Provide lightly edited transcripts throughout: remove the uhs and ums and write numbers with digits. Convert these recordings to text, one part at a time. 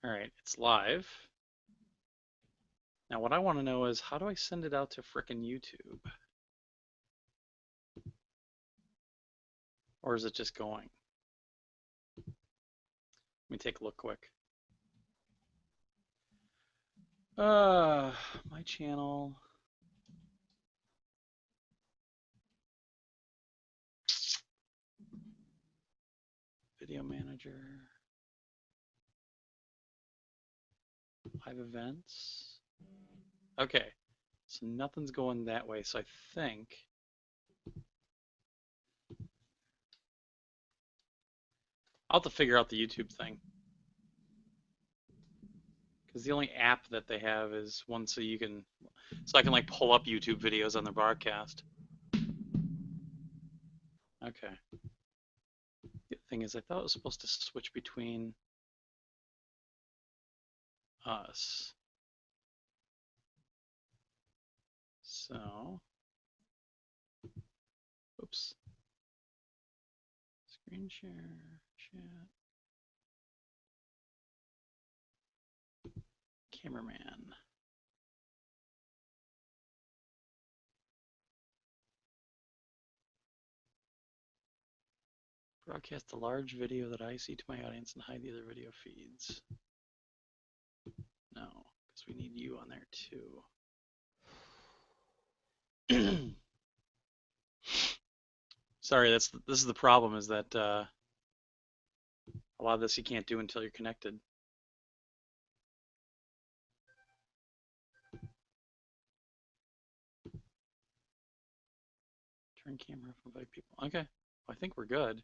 All right, it's live. Now, what I want to know is how do I send it out to frickin' YouTube? Or is it just going? Let me take a look quick. My channel. Video manager. Live events. Okay, so nothing's going that way. So I think I'll have to figure out the YouTube thing. Because the only app that they have is one so I can like pull up YouTube videos on their broadcast. Okay. The thing is, I thought it was supposed to switch between us. So, oops. Screen share, chat, cameraman. Broadcast a large video that I see to my audience and hide the other video feeds. No, because we need you on there too. Sorry, this is the problem is that a lot of this you can't do until you're connected. Turn camera off, invite people. Okay, well, I think we're good.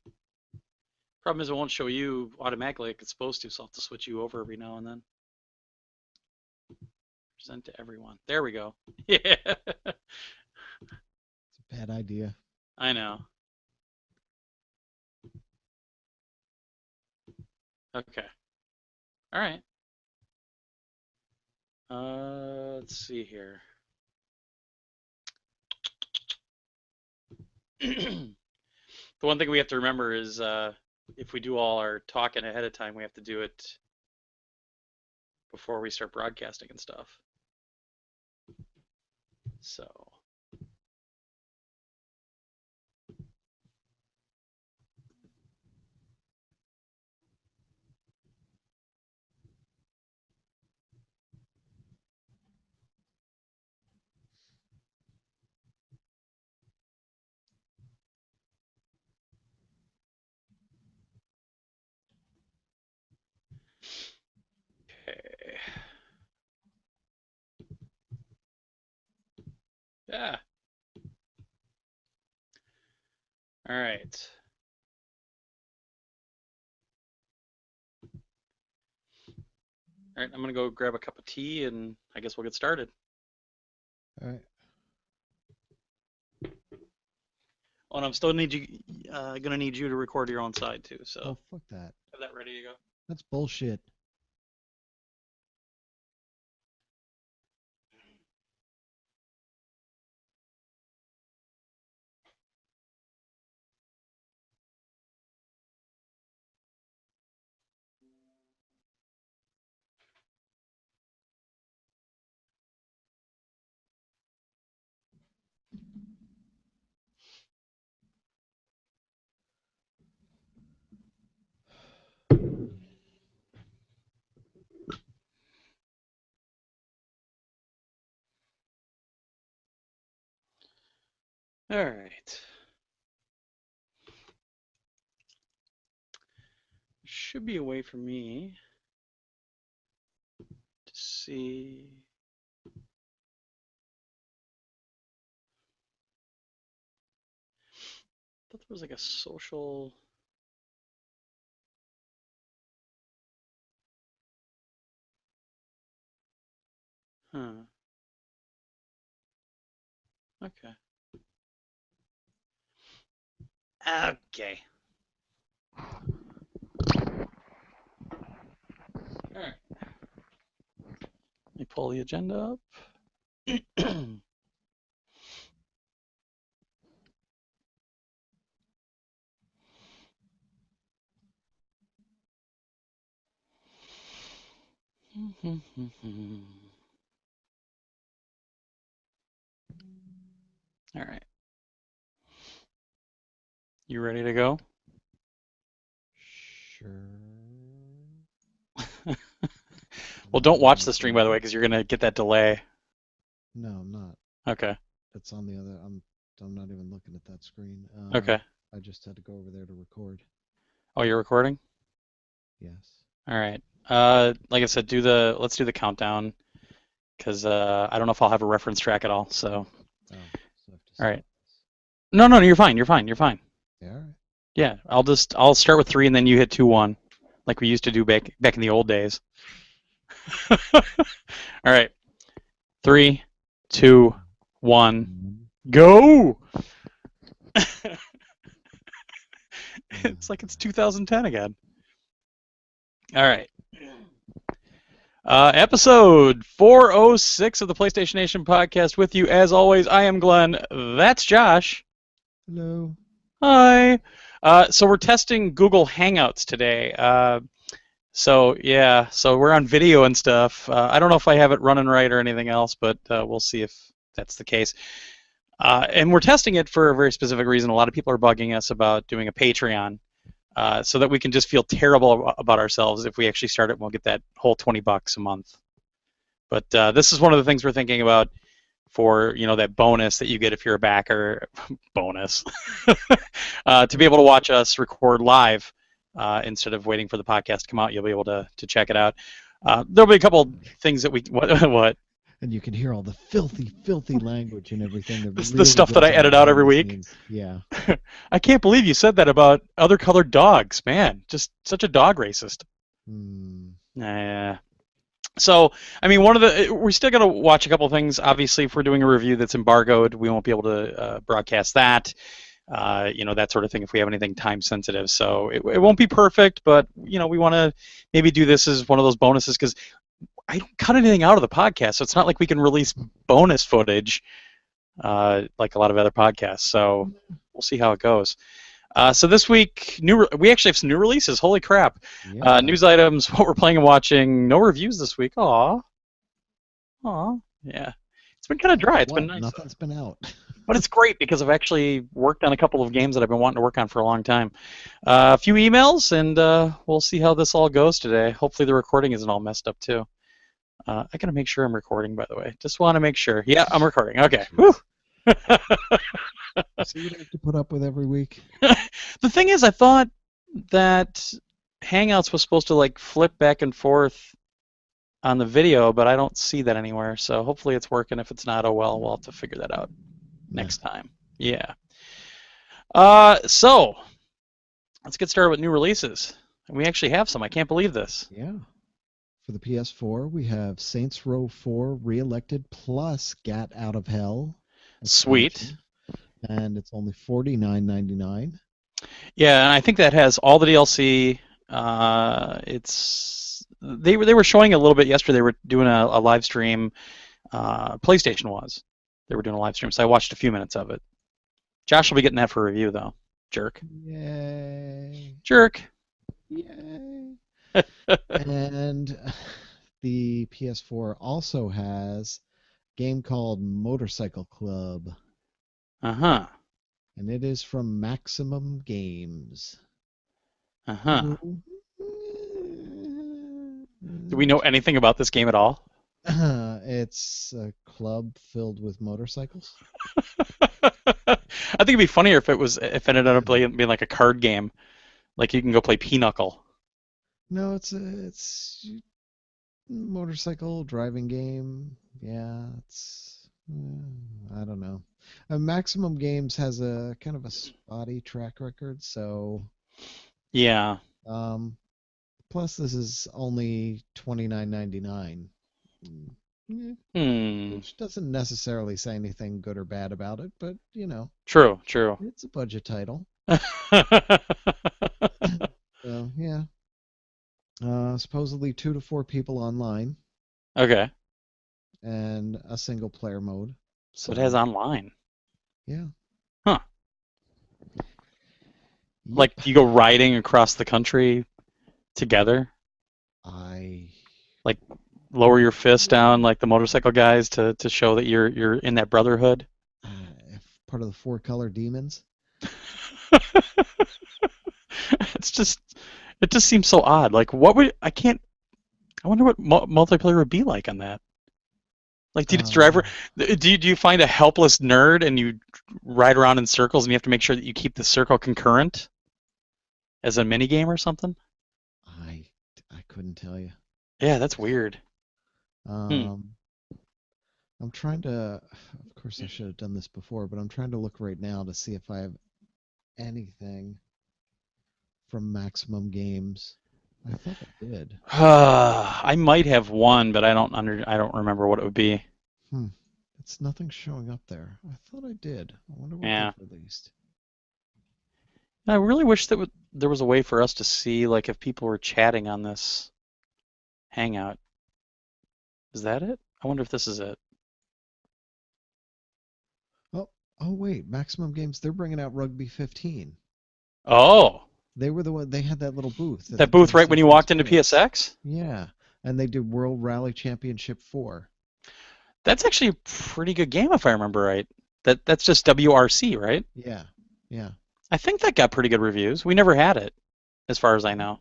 Problem is it won't show you automatically like it's supposed to, so I'll have to switch you over every now and then. Present to everyone. There we go. Yeah. It's a bad idea. I know. Okay. All right. Let's see here. The one thing we have to remember is if we do all our talking ahead of time, we have to do it before we start broadcasting and stuff. So. Okay. Yeah. All right. All right, I'm gonna go grab a cup of tea and I guess we'll get started. All right. Oh, and I'm still gonna need you to record your own side too. So Oh, fuck that. have that ready to go. That's bullshit. All right. Should be a way for me to see. I thought there was like a social. Huh. Okay. Okay. All right. Let me pull the agenda up. All right. You ready to go? Sure. Well, don't watch Mm, the stream, by the way, because you're going to get that delay. no, I'm not. Okay. It's on the other. I'm not even looking at that screen. Okay. I just had to go over there to record. Oh, you're recording? Yes. All right. Like I said, let's do the countdown because I don't know if I'll have a reference track at all. So, Oh, so I have to all right. stop this. No, you're fine. You're fine. You're fine. Yeah, all right. Yeah, I'll start with three and then you hit 2-1, like we used to do back in the old days. All right. 3, 2, 1, Mm, go! It's like it's 2010 again. All right. Episode 406 of the PlayStation Nation podcast with you. As always, I am Glenn. That's Josh. Hello. Hi. So we're testing Google Hangouts today. So we're on video and stuff. I don't know if I have it running right or anything else, but we'll see if that's the case. And we're testing it for a very specific reason. A lot of people are bugging us about doing a Patreon. So that we can just feel terrible about ourselves if we actually start it and we'll get that whole $20 a month. But this is one of the things we're thinking about for that bonus that you get if you're a backer. Bonus to be able to watch us record live instead of waiting for the podcast to come out. You'll be able to check it out. There'll be a couple things that we what And you can hear all the filthy, filthy language and everything that this is the really stuff that I goes on edit out behind every the week. scenes. Yeah. I can't believe you said that about other colored dogs, man. Just such a dog racist. Hmm. Nah. So, I mean, we're still going to watch a couple things. Obviously, if we're doing a review that's embargoed, we won't be able to broadcast that. That sort of thing if we have anything time sensitive. So it won't be perfect, but, we want to maybe do this as one of those bonuses because I don't cut anything out of the podcast. So it's not like we can release bonus footage like a lot of other podcasts. So we'll see how it goes. So this week, we actually have some new releases. Holy crap! Yeah. News items, what we're playing and watching. No reviews this week. Aw, yeah. It's been kind of dry. It's been What? nice, Nothing's been out. but it's great because I've actually worked on a couple of games that I've been wanting to work on for a long time. A few emails, and we'll see how this all goes today. Hopefully, the recording isn't all messed up too. I gotta make sure I'm recording, by the way. Just want to make sure. Yeah, I'm recording. Okay. Woo. So you'd have to put up with every week. The thing is, I thought that Hangouts was supposed to like flip back and forth on the video, but I don't see that anywhere. So hopefully it's working. If it's not, oh well, we'll have to figure that out next time. Yeah. So let's get started with new releases. And we actually have some. I can't believe this. Yeah. For the PS4, we have Saints Row 4 Re-elected plus Gat Out of Hell Sweet. expansion, and it's only $49.99. Yeah, and I think that has all the DLC. They were showing a little bit yesterday. They were doing a live stream. PlayStation was. They were doing a live stream, so I watched a few minutes of it. Josh will be getting that for review though. Jerk. Yay! Jerk. Yay! And the PS4 also has a game called Motorcycle Club, Uh-huh. and it is from Maximum Games. Uh-huh. Do we know anything about this game at all? It's a club filled with motorcycles. I think it'd be funnier if it ended up being like a card game. Like you can go play Pinochle. No, it's a motorcycle driving game. Yeah, I don't know. Maximum Games has a kind of a spotty track record, so Yeah. plus this is only $29.99. Hmm. Which doesn't necessarily say anything good or bad about it, but True. it's a budget title. So yeah. Supposedly 2 to 4 people online Okay. and a single player mode. So it has online. Yeah. Huh. Yep. Like you go riding across the country together? I Like lower your fist down like the motorcycle guys to show that you're in that brotherhood. If part of the four color demons. It's just it just seems so odd. Like what would I can't I wonder what multiplayer would be like on that. Like, do you just drive? Uh, Do you find a helpless nerd and you ride around in circles and you have to make sure that you keep the circle concurrent as a mini game or something? I I couldn't tell you. Yeah, that's weird. Hmm. Um, I'm trying to. Of course, I should have done this before, but I'm trying to look right now to see if I have anything from Maximum Games. I thought I did. I might have one, but I don't remember what it would be. Hmm. It's nothing showing up there. I thought I did. I wonder what they've Yeah. released. I really wish that there was a way for us to see like if people were chatting on this Hangout. Is that it? I wonder if this is it. Oh, oh wait, Maximum Games. They're bringing out Rugby 15. Oh, They were the one. They had that little booth at that the booth right when you PlayStation walked into Experience. PSX? Yeah, and they did World Rally Championship 4. That's actually a pretty good game if I remember right. That's just WRC, right? Yeah, yeah. I think that got pretty good reviews. We never had it, as far as I know.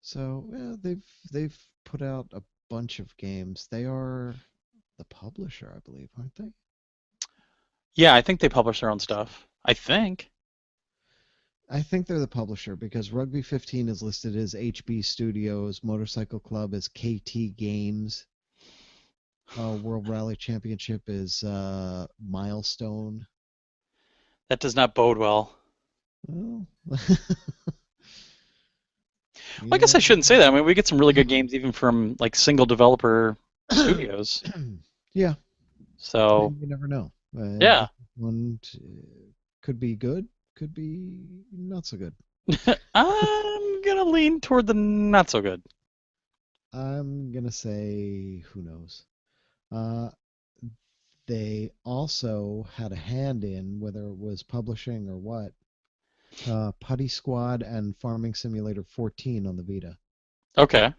So yeah, they've put out a bunch of games. They are the publisher, I believe, aren't they? Yeah, I think they publish their own stuff. I think. I think they're the publisher because Rugby 15 is listed as HB Studios, Motorcycle Club is KT Games, World Rally Championship is Milestone. That does not bode well. Well, Well, I guess I yeah. shouldn't say that. I mean, we get some really good games even from like single developer studios. Yeah, So, and you never know. yeah. This one could be good, could be not so good. I'm gonna lean toward the not so good. I'm gonna say who knows. Uh, they also had a hand in whether it was publishing or what. Putty Squad and Farming Simulator 14 on the Vita. Okay.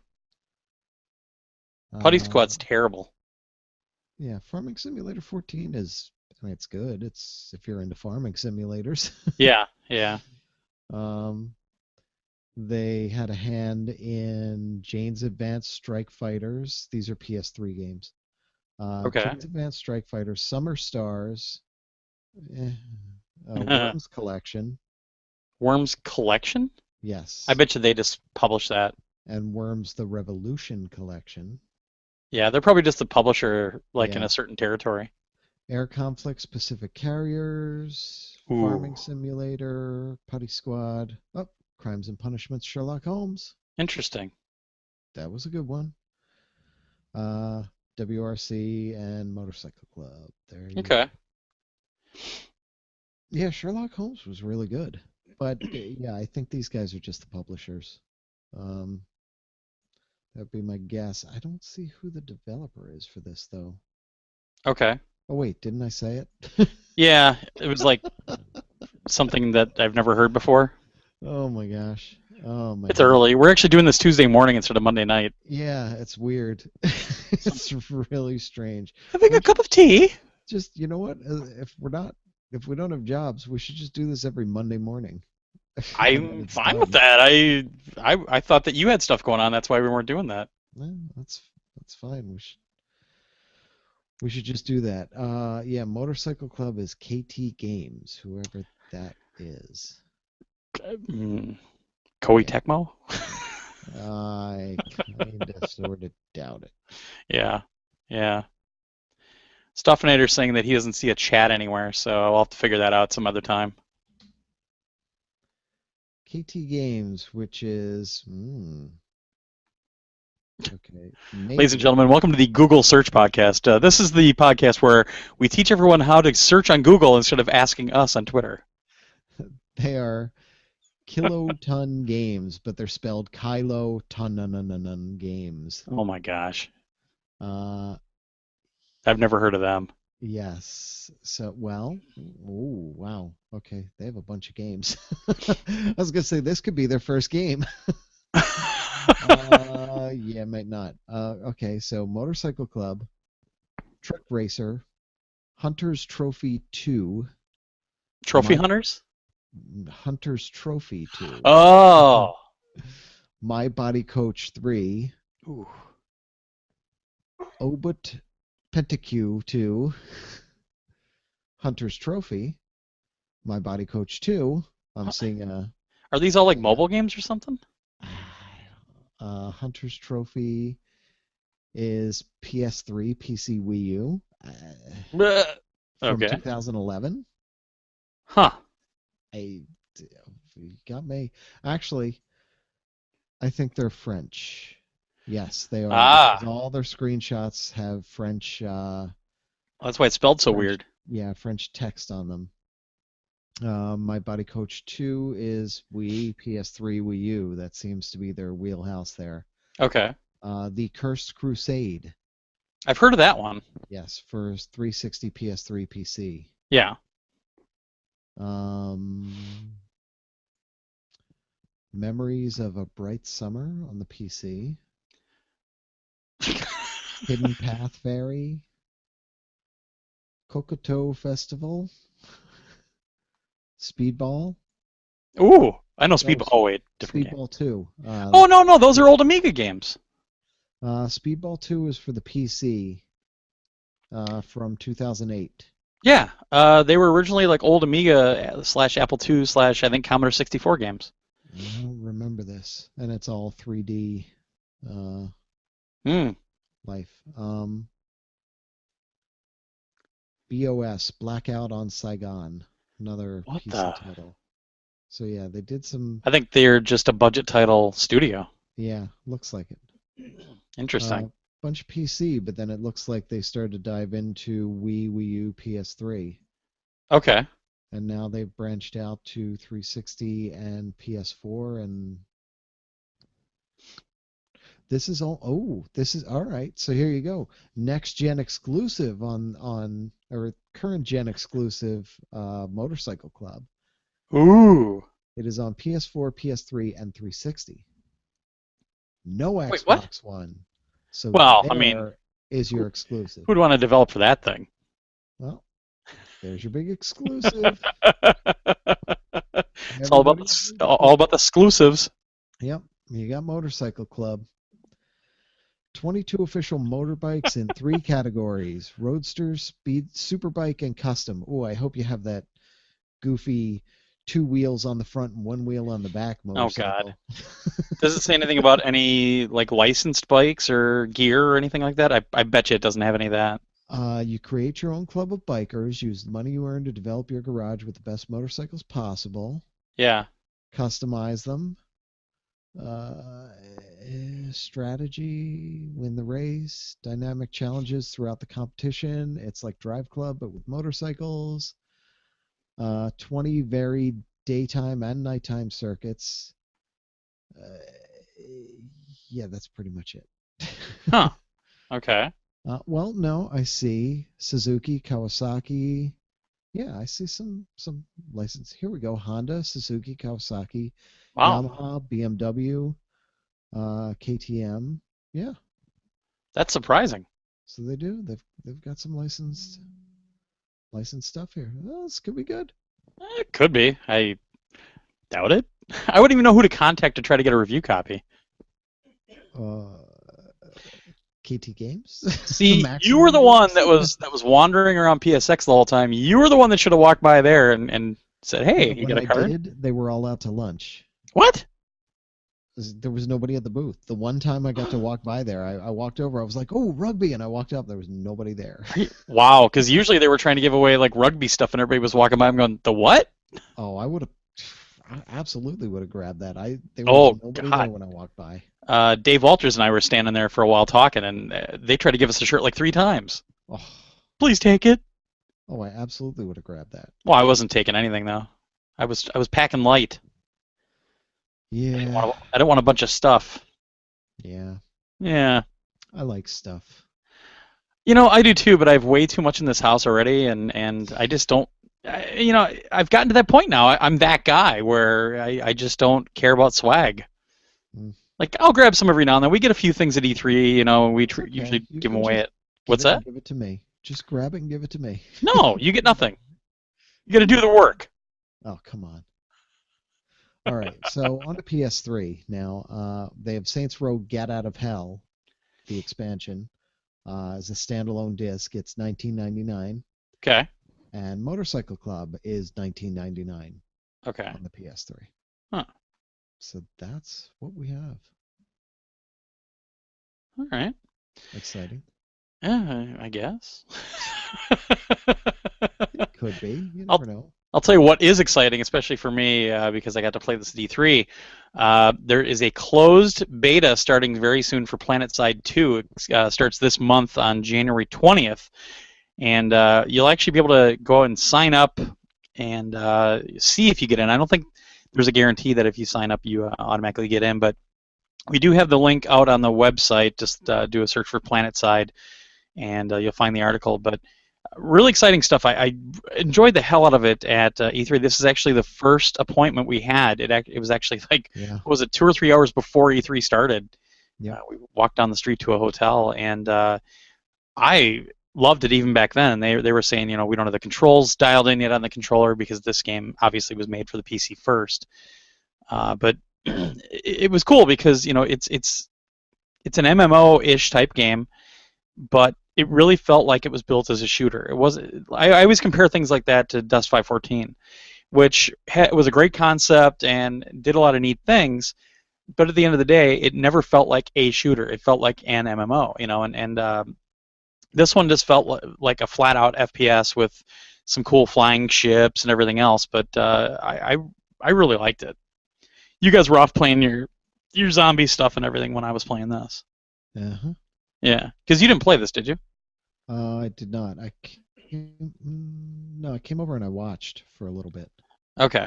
Putty Uh, Squad's terrible. yeah, Farming Simulator 14 is, I mean, it's good. It's if you're into farming simulators. Yeah, yeah. um, they had a hand in Jane's Advanced Strike Fighters. These are PS3 games. Okay. Jane's Advanced Strike Fighters, Summer Stars, eh, Worms Collection, Worms Collection? I yes, bet you they just publish that. and Worms the Revolution Collection. Yeah, they're probably just the publisher, like in Yeah. a certain territory. Air Conflicts, Pacific Carriers, Farming Ooh, Simulator, Putty Squad. Oh, Crimes and Punishments, Sherlock Holmes. interesting. That was a good one. Uh, WRC and Motorcycle Club. There you go. Okay. Yeah, Sherlock Holmes was really good. But yeah, I think these guys are just the publishers. Um, that'd be my guess. I don't see who the developer is for this though. Okay. Oh wait, didn't I say it? Yeah, it was like something that I've never heard before. Oh my gosh. Oh my It's head. early. We're actually doing this Tuesday morning instead of Monday night. Yeah, it's weird. So, It's really strange. having We a should cup of tea. just, you know what? If we don't have jobs, we should just do this every Monday morning, and then I'm it's fine with done. that. I thought that you had stuff going on. That's why we weren't doing that. No, that's fine. We should just do that. Yeah, Motorcycle Club is KT Games, whoever that is. Mm, Koei Yeah, Tecmo? I kinda sort of doubt it. Yeah, yeah. Stuffinator's saying that he doesn't see a chat anywhere, so I'll have to figure that out some other time. KT Games, which is okay, Ladies and maybe gentlemen, welcome to the Google Search Podcast. This is the podcast where we teach everyone how to search on Google instead of asking us on Twitter. they are Kiloton Games, but they're spelled Kilo Ton Games. Oh my gosh. Uh, I've never heard of them. yes. So, well, oh, wow. Okay, they have a bunch of games. I was gonna say this could be their first game. Yeah, might not. Okay, so Motorcycle Club, Truck Racer, Hunter's Trophy 2, Trophy My hunters? Hunter's Trophy 2, Oh. My Body Coach 3, Ooh. Obut Penteque 2, Hunter's Trophy, My Body Coach 2. I'm seeing Are these all like yeah, mobile games or something? Hunter's Trophy is PS3, PC, Wii U Bleh. from Okay. 2011. Huh. I you got me. Actually, I think they're French. Yes, they are because Ah. all their screenshots have That's why it's spelled so French, weird. yeah, French text on them. My Body Coach 2 is Wii, PS3, Wii U. That seems to be their wheelhouse there. Okay. The Cursed Crusade, I've heard of that one. yes, for 360, PS3, PC. Yeah. Um, Memories of a Bright Summer on the PC. Hidden Path Fairy, Kokoto Festival, Speedball. Ooh. I know Oh, Speedball. Oh, wait. Different game. Speedball 2. Oh, no, no. Those are old Amiga games. Speedball 2 is for the PC from 2008. Yeah. They were originally like old Amiga slash Apple II slash, I think, Commodore 64 games. I don't remember this, and it's all 3D uh, Hmm. life. BOS, Blackout on Saigon, another What PC the? title. So yeah, they did some. I think they're just a budget title studio. Yeah, looks like it. Interesting. Bunch of PC, but then it looks like they started to dive into Wii, Wii U, PS3, Okay. and now they've branched out to 360 and PS4, and this is all. Oh, this is all right. So here you go. Next gen exclusive on or current gen exclusive Motorcycle Club. Ooh. It is on PS4, PS3, and 360. No Wait, what? Xbox One. So Well, I mean, there is your exclusive. who'd want to develop for that thing? Well, there's your big exclusive. It's all about Everybody. all about the exclusives. Yep, you got Motorcycle Club. 22 official motorbikes in 3 categories: roadster, speed, superbike, and custom. Oh, I hope you have that goofy 2 wheels on the front and 1 wheel on the back Oh God. motorcycle. Does it say anything about any like licensed bikes or gear or anything like that? I bet you it doesn't have any of that. You create your own club of bikers, use the money you earn to develop your garage with the best motorcycles possible, Yeah. customize them, uh, strategy, win the race, dynamic challenges throughout the competition. It's like Drive Club, but with motorcycles. 20 varied daytime and nighttime circuits. Uh, yeah, that's pretty much it. Huh. Okay. Well, no, I see Suzuki, Kawasaki. Yeah, I see some license. Here we go. Honda, Suzuki, Kawasaki, Wow. Yamaha, BMW, KTM. Yeah, That's surprising. so they do. They've got some licensed stuff here. Oh, this could be good. It could be. I doubt it. I wouldn't even know who to contact to try to get a review copy. Uh, KT Games, See, you were Maximum the one Games. that was wandering around PSX the whole time. You were the one that should have walked by there and said, Yeah, "Hey, you when got a I card?" did, they were all out to lunch. What? There was nobody at the booth. The one time I got to walk by there, I walked over. I was like, "Oh, rugby!" And I walked up. There was nobody there. Wow, because usually they were trying to give away like rugby stuff, and everybody was walking by. I'm going, "The what?" Oh, I absolutely would have grabbed that. There was Oh nobody there God. when I walked by. Dave Walters and I were standing there for a while talking, and they tried to give us a shirt like 3 times. Oh, Please take it. oh, I absolutely would have grabbed that. Well, I wasn't taking anything though. I was packing light. Yeah, I didn't want a bunch of stuff. yeah, Yeah. I like stuff. I do too, but I have way too much in this house already, and I just don't. I've gotten to that point now. I'm that guy where I just don't care about swag. Mm. Like I'll grab some every now and then. We get a few things at E3, and we It's okay. usually You give them can away just at give what's it and that? give it to me. Just grab it and give it to me. No, you get nothing. You got to do the work. Oh, come on. All right. So on to PS3 now. They have Saints Row Get Out of Hell, the expansion, as a standalone disc. It's 19.99, Okay. and Motorcycle Club is 19.99 Okay. on the PS3. Huh. So that's what we have. All right. Exciting. Yeah, I guess. It could be. You I'll never know. I'll tell you what is exciting, especially for me, because I got to play this at E3. There is a closed beta starting very soon for PlanetSide 2. It starts this month on January 20th, and you'll actually be able to go and sign up and see if you get in. I don't think there's a guarantee that if you sign up, you automatically get in, but we do have the link out on the website. Just do a search for PlanetSide, and you'll find the article. But really exciting stuff. I enjoyed the hell out of it at E3. This is actually the first appointment we had. It was actually like, Yeah. what was it, 2 or 3 hours before E3 started? Yep. We walked down the street to a hotel, and I loved it even back then. They were saying, we don't have the controls dialed in yet on the controller because this game obviously was made for the PC first. But it was cool because it's an MMO-ish type game, but it really felt like it was built as a shooter. It was. I always compare things like that to Dust 514, which was a great concept and did a lot of neat things. But at the end of the day, it never felt like a shooter. It felt like an MMO, and this one just felt like a flat out FPS with some cool flying ships and everything else. But I really liked it. You guys were off playing your zombie stuff and everything when I was playing this. Uh-huh. Yeah, because you didn't play this, did you? I did not. No, I came over and I watched for a little bit, Okay.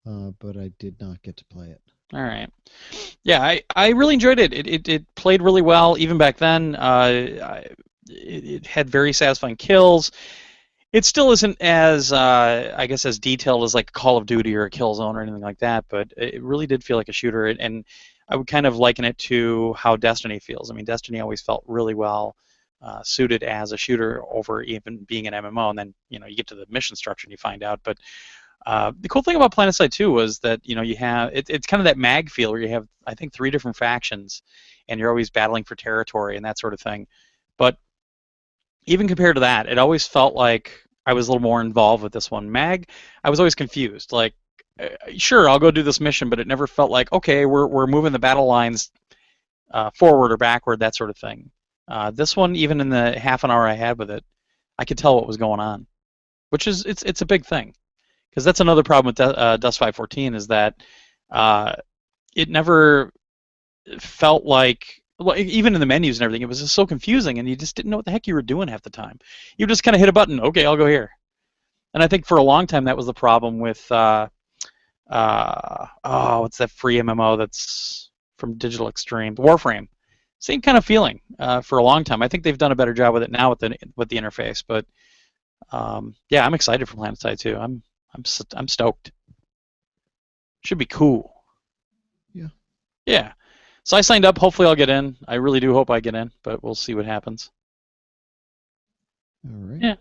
but I did not get to play it. All right. Yeah, I really enjoyed it. It played really well even back then. It had very satisfying kills. It still isn't as I guess as detailed as like a Call of Duty or a Killzone or anything like that, but it really did feel like a shooter. And I would kind of liken it to how Destiny feels. I mean, Destiny always felt really well suited as a shooter over even being an MMO. And then you get to the mission structure and you find out. But the cool thing about PlanetSide 2 was that you have it's kind of that mag feel where you have I think 3 different factions, and you're always battling for territory and that sort of thing. But even compared to that, it always felt like I was a little more involved with this one. Mag, I was always confused. Like, sure, I'll go do this mission, but it never felt like okay, we're moving the battle lines forward or backward, that sort of thing. This one, even in the half an hour I had with it, I could tell what was going on, which is it's a big thing because that's another problem with Dust 514 is that uh, it never felt like even in the menus and everything, it was just so confusing, and you just didn't know what the heck you were doing half the time. You just kind of hit a button, okay, I'll go here. And I think for a long time that was the problem with what's that free MMO that's from Digital Extreme, Warframe. Same kind of feeling for a long time. I think they've done a better job with it now with the interface, but yeah, I'm excited for PlanetSide 2. I'm stoked. Should be cool. Yeah. Yeah. So I signed up. Hopefully I'll get in. I really do hope I get in, but we'll see what happens. All right. Yeah.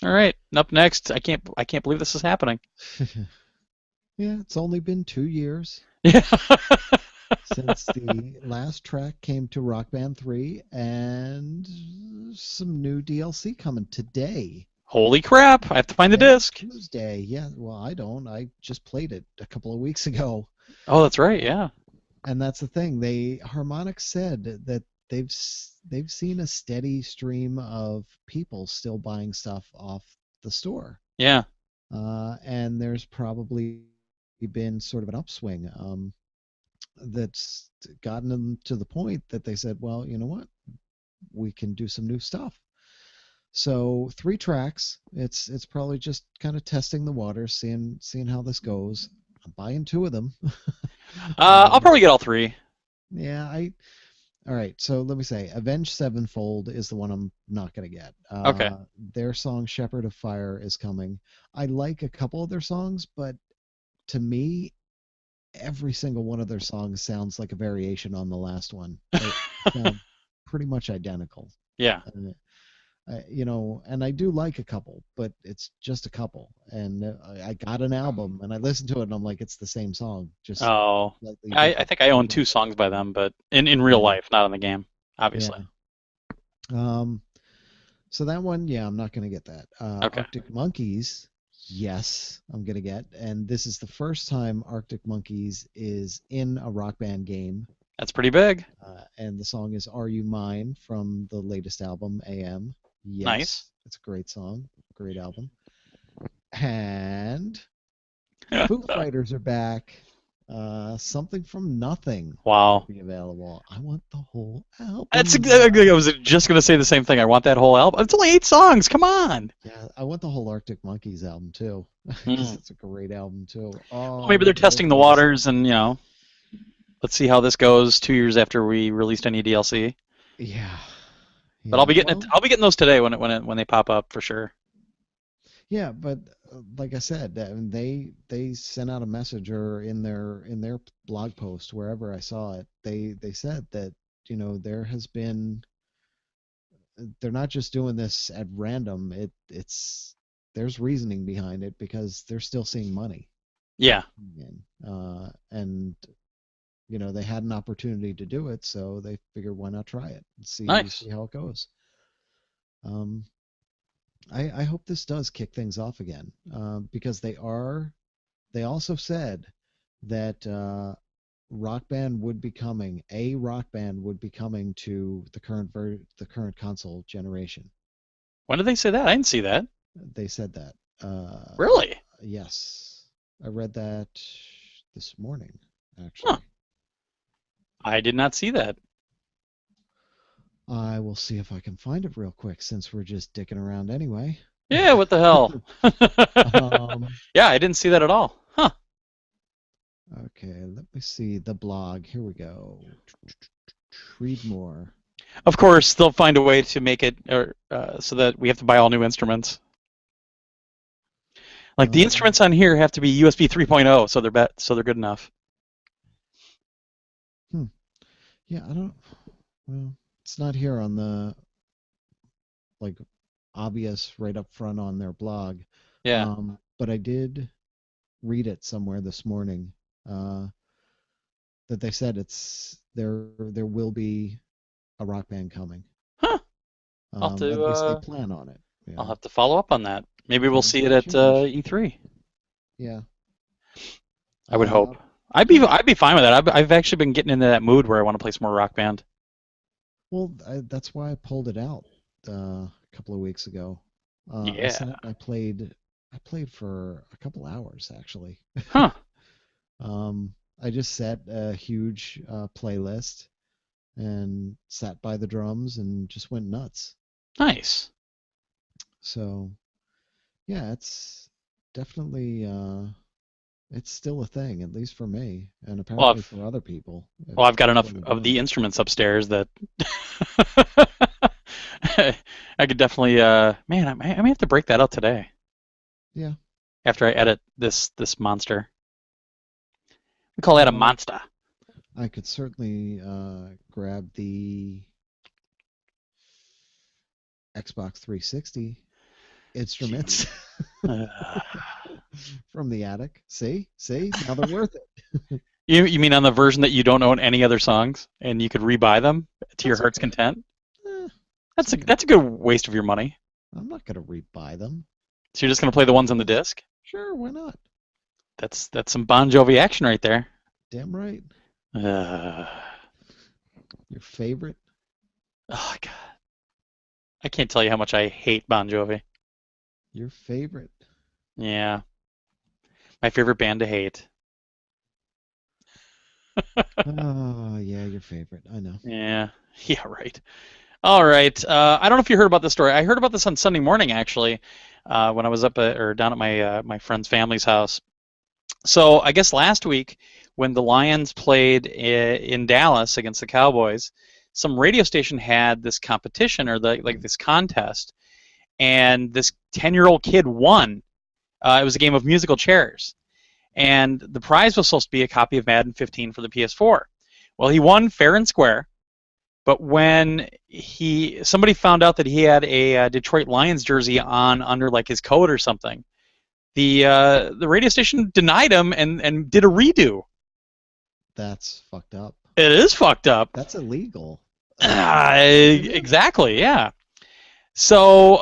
All right. Up next, I can't believe this is happening. Yeah, it's only been 2 years Yeah. since the last track came to Rock Band 3, and some new DLC coming today. Holy crap! I have to find the Today, disc. Tuesday. Yeah, well, I don't. I just played it a couple of weeks ago. Oh, that's right. Uh, Yeah. and that's the thing. Harmonix said that they've seen a steady stream of people still buying stuff off the store. Yeah. And there's probably been sort of an upswing that's gotten them to the point that they said, well, you know what? We can do some new stuff. So 3 tracks. It's probably just kind of testing the water, seeing how this goes. I'm buying 2 of them. I'll um, probably get all 3. yeah, all right. So let me say, Avenged Sevenfold is the one I'm not gonna get. Okay. Their song Shepherd of Fire is coming. I like a couple of their songs, but to me, every single one of their songs sounds like a variation on the last one. They sound pretty much identical. Yeah. And I do like a couple, but it's just a couple. And I got an album and I listened to it and I'm like, it's the same song, just Oh, slightly I different. think I You own know? two songs by them, but in real Yeah, life, not in the game, yeah. obviously. Um, so that one, yeah, I'm not gonna get that. Okay. Arctic Monkeys, yes, I'm gonna get. And this is the first time Arctic Monkeys is in a Rock Band game. That's pretty big. And the song is "Are You Mine" from the latest album, AM. Nice. Yes, it's a great song, great album. And Foo Fighters are back. Something from Nothing will Wow. be available. I want the whole That's album. exactly. I was just gonna say the same thing. I want that whole album. It's only 8 songs. Come on. Yeah, I want the whole Arctic Monkeys album too, because Hmm. it's a great album too. Well, Oh, I maybe they're love both testing of the those. waters, and let's see how this goes 2 years after we released any DLC. Yeah, But I'll yeah. be getting it. Well, I'll be getting those today when they pop up for sure. yeah, but like I said, they sent out a message or in their blog post wherever I saw it, they said that there has been they're not just doing this at random. It's there's reasoning behind it because they're still seeing money Yeah. in. And they had an opportunity to do it, so they figured why not try it and see Nice. see how it goes. Um, I hope this does kick things off again because they also said that a rock band would be coming to the current console generation. When did they say that? I didn't see that. They said that. Really? Yes, I read that this morning, Huh. actually. I did not see that. I will see if I can find it real quick since we're just dicking around anyway. Yeah. What the hell? Um, Yeah, I didn't see that at all. Huh. okay, let me see the blog. Here we go. Read more. Of course, they'll find a way to make it so that we have to buy all new instruments. Like the Um, instruments on here have to be USB 3.0, so they're good enough. hmm. Yeah, I don't. Well, it's not here on the like obvious right up front on their blog. Yeah. But I did read it somewhere this morning uh, that they said there will be a rock band coming. Huh. I'll have At least they to plan on it. I'll have to follow up on that. Maybe we'll Things see it might at change. E3. Yeah. I would Uh, hope. I'd be fine with that. I've actually been getting into that mood where I want to play some more Rock Band. well, that's why I pulled it out a couple of weeks ago. I Yeah. sat and I played for a couple hours actually. Huh. I just set a huge playlist and sat by the drums and just went nuts. Nice. So yeah, it's definitely it's still a thing, at least for me, and Well, apparently I've for other people well, I've got if enough when they're of doing the it. instruments upstairs that I could definitely. Man, I may have to break that out today Yeah. after I edit this monster. We call that a Well, monster. I could certainly grab the Xbox 360 instruments Uh, from the attic. See, now they're worth it. you mean on the version that you don't own any other songs and you could rebuy them to your That's heart's okay. content? It's okay. That's a good waste of your money. I'm not gonna rebuy them. So you're just gonna play the ones on the disc? Sure, why not? That's some Bon Jovi action right there. Damn right. Uh, Your favorite? oh God, I can't tell you how much I hate Bon Jovi. Your favorite? Yeah, my favorite band to hate. Oh, yeah, your favorite. I know. Yeah, yeah, right. All right. I don't know if you heard about this story. I heard about this on Sunday morning actually, when I was up or down at my friend's family's house. So I guess last week when the Lions played in Dallas against the Cowboys, some radio station had this competition or like this contest, and this 10-year-old kid won. It was a game of musical chairs, and the prize was supposed to be a copy of Madden 15 for the PS4. Well, he won fair and square, but when somebody found out that he had a Detroit Lions jersey on under like his coat or something, the radio station denied him and did a redo. That's fucked up. It is fucked up. That's illegal. Exactly, yeah. So,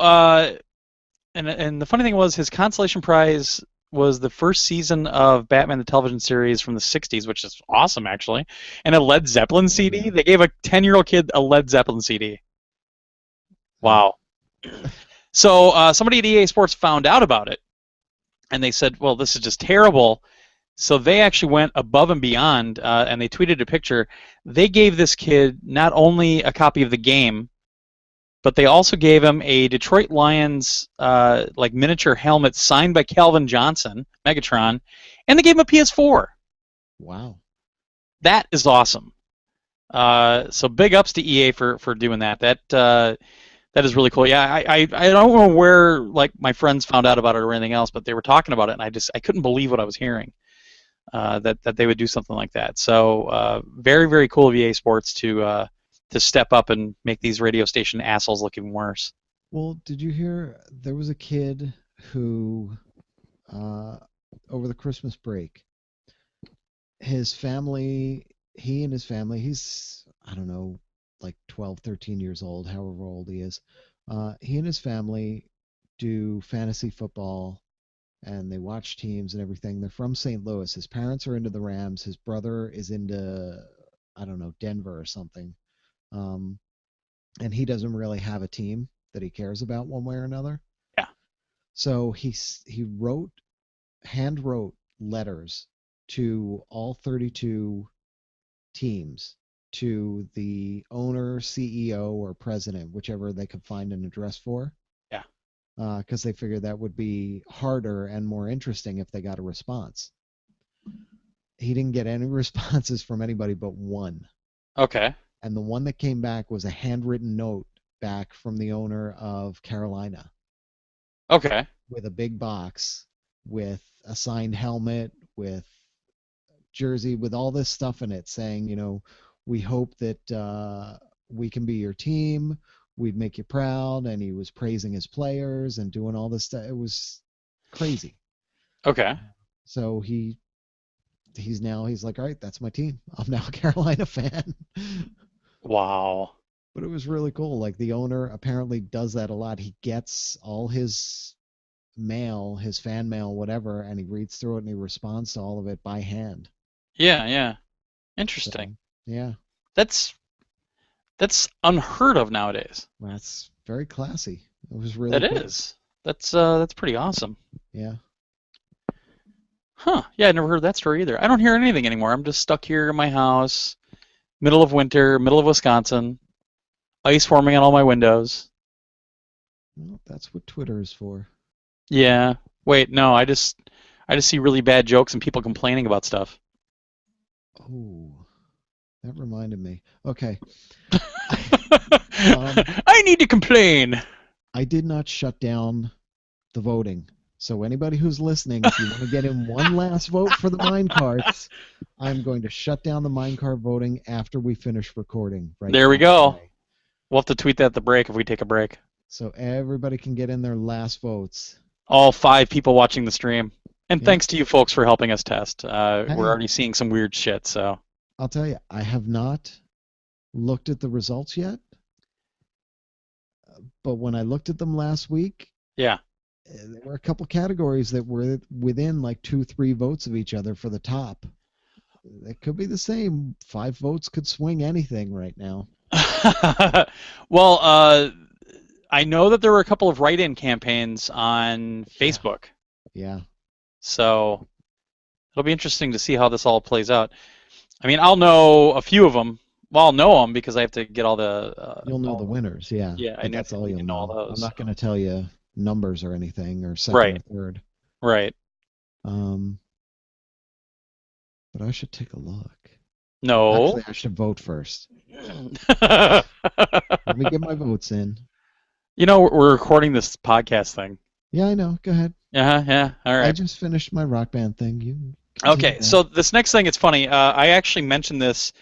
and the funny thing was, his consolation prize was the first season of Batman the television series from the 60s, which is awesome, actually, and a Led Zeppelin CD. They gave a 10-year-old kid a Led Zeppelin CD. Wow. So somebody at EA Sports found out about it, and they said, well, this is just terrible. So they actually went above and beyond, and they tweeted a picture. They gave this kid not only a copy of the game, but they also gave him a Detroit Lions like miniature helmet signed by Calvin Johnson, Megatron, and they gave him a PS4. Wow. That is awesome. So big ups to EA for doing that. That is really cool. Yeah, I don't know where like my friends found out about it or anything else, but they were talking about it, and I couldn't believe what I was hearing. That they would do something like that. So very, very cool of EA Sports to step up and make these radio station assholes look even worse. Well, did you hear there was a kid who over the Christmas break, his family, he and his family, he's, I don't know, like 12, 13 years old, however old he is. He and his family do fantasy football, and they watch teams and everything. They're from St. Louis. His parents are into the Rams. His brother is into, I don't know, Denver or something. And he doesn't really have a team that he cares about one way or another. Yeah. So he hand wrote letters to all 32 teams, to the owner, CEO, or president, whichever they could find an address for. Yeah. Because they figured that would be harder and more interesting if they got a response. He didn't get any responses from anybody but one. Okay. And the one that came back was a handwritten note back from the owner of Carolina. Okay. With a big box, with a signed helmet, with jersey, with all this stuff in it saying, you know, we hope that we can be your team. We'd make you proud. And he was praising his players and doing all this stuff. It was crazy. Okay. So he's like, all right, that's my team. I'm now a Carolina fan. Wow. But it was really cool. Like, the owner apparently does that a lot. He gets all his mail, his fan mail, whatever, and he reads through it and he responds to all of it by hand. Yeah, yeah. Interesting. So, yeah. That's unheard of nowadays. That's very classy. It was really That cool. is. That's pretty awesome. Yeah. Huh. Yeah, I never heard that story either. I don't hear anything anymore. I'm just stuck here in my house, middle of winter, middle of Wisconsin, ice forming on all my windows. Well, that's what Twitter is for. Yeah. Wait, no, I just see really bad jokes and people complaining about stuff. Oh, that reminded me. Okay. I need to complain. I did not shut down the voting. So anybody who's listening, if you want to get in one last vote for the minecarts, I'm going to shut down the minecart voting after we finish recording. Right. There we go. Today. We'll have to tweet that at the break if we take a break. So everybody can get in their last votes. All 5 people watching the stream. And Yeah. thanks to you folks for helping us test. Hey. We're already seeing some weird shit, so. I'll tell you, I have not looked at the results yet. But when I looked at them last week, Yeah. there were a couple categories that were within like 2-3 votes of each other for the top. It could be the same. 5 votes could swing anything right now. Well, I know that there were a couple of write-in campaigns on Facebook. Yeah. So it'll be interesting to see how this all plays out. I mean, I'll know a few of them. Well, I'll know them because I have to get all the... You'll know the winners, yeah. Yeah, I But know that's all you'll know all know. those. I'm not going to tell you numbers or anything, or second Right. or third. Right. But I should take a look. No. Actually, I should vote first. Let me get my votes in. You know, we're recording this podcast thing. Yeah, I know. Go ahead. Yeah, yeah. All I right. just finished my Rock Band thing. You Okay, Yeah. so this next thing, it's funny. I actually mentioned this,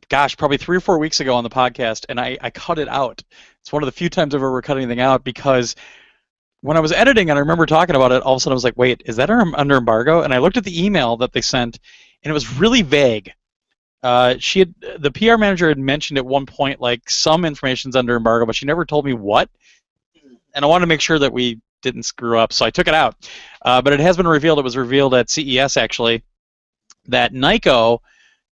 gosh, probably 3 or 4 weeks ago on the podcast, and I cut it out. It's one of the few times I've ever cut anything out because when I was editing and I remember talking about it, all of a sudden I was like, wait, is that under embargo? And I looked at the email that they sent, and it was really vague. The PR manager had mentioned at one point like some information's under embargo, but she never told me what. And I wanted to make sure that we didn't screw up, so I took it out. But it has been revealed. It was revealed at CES actually that Nyko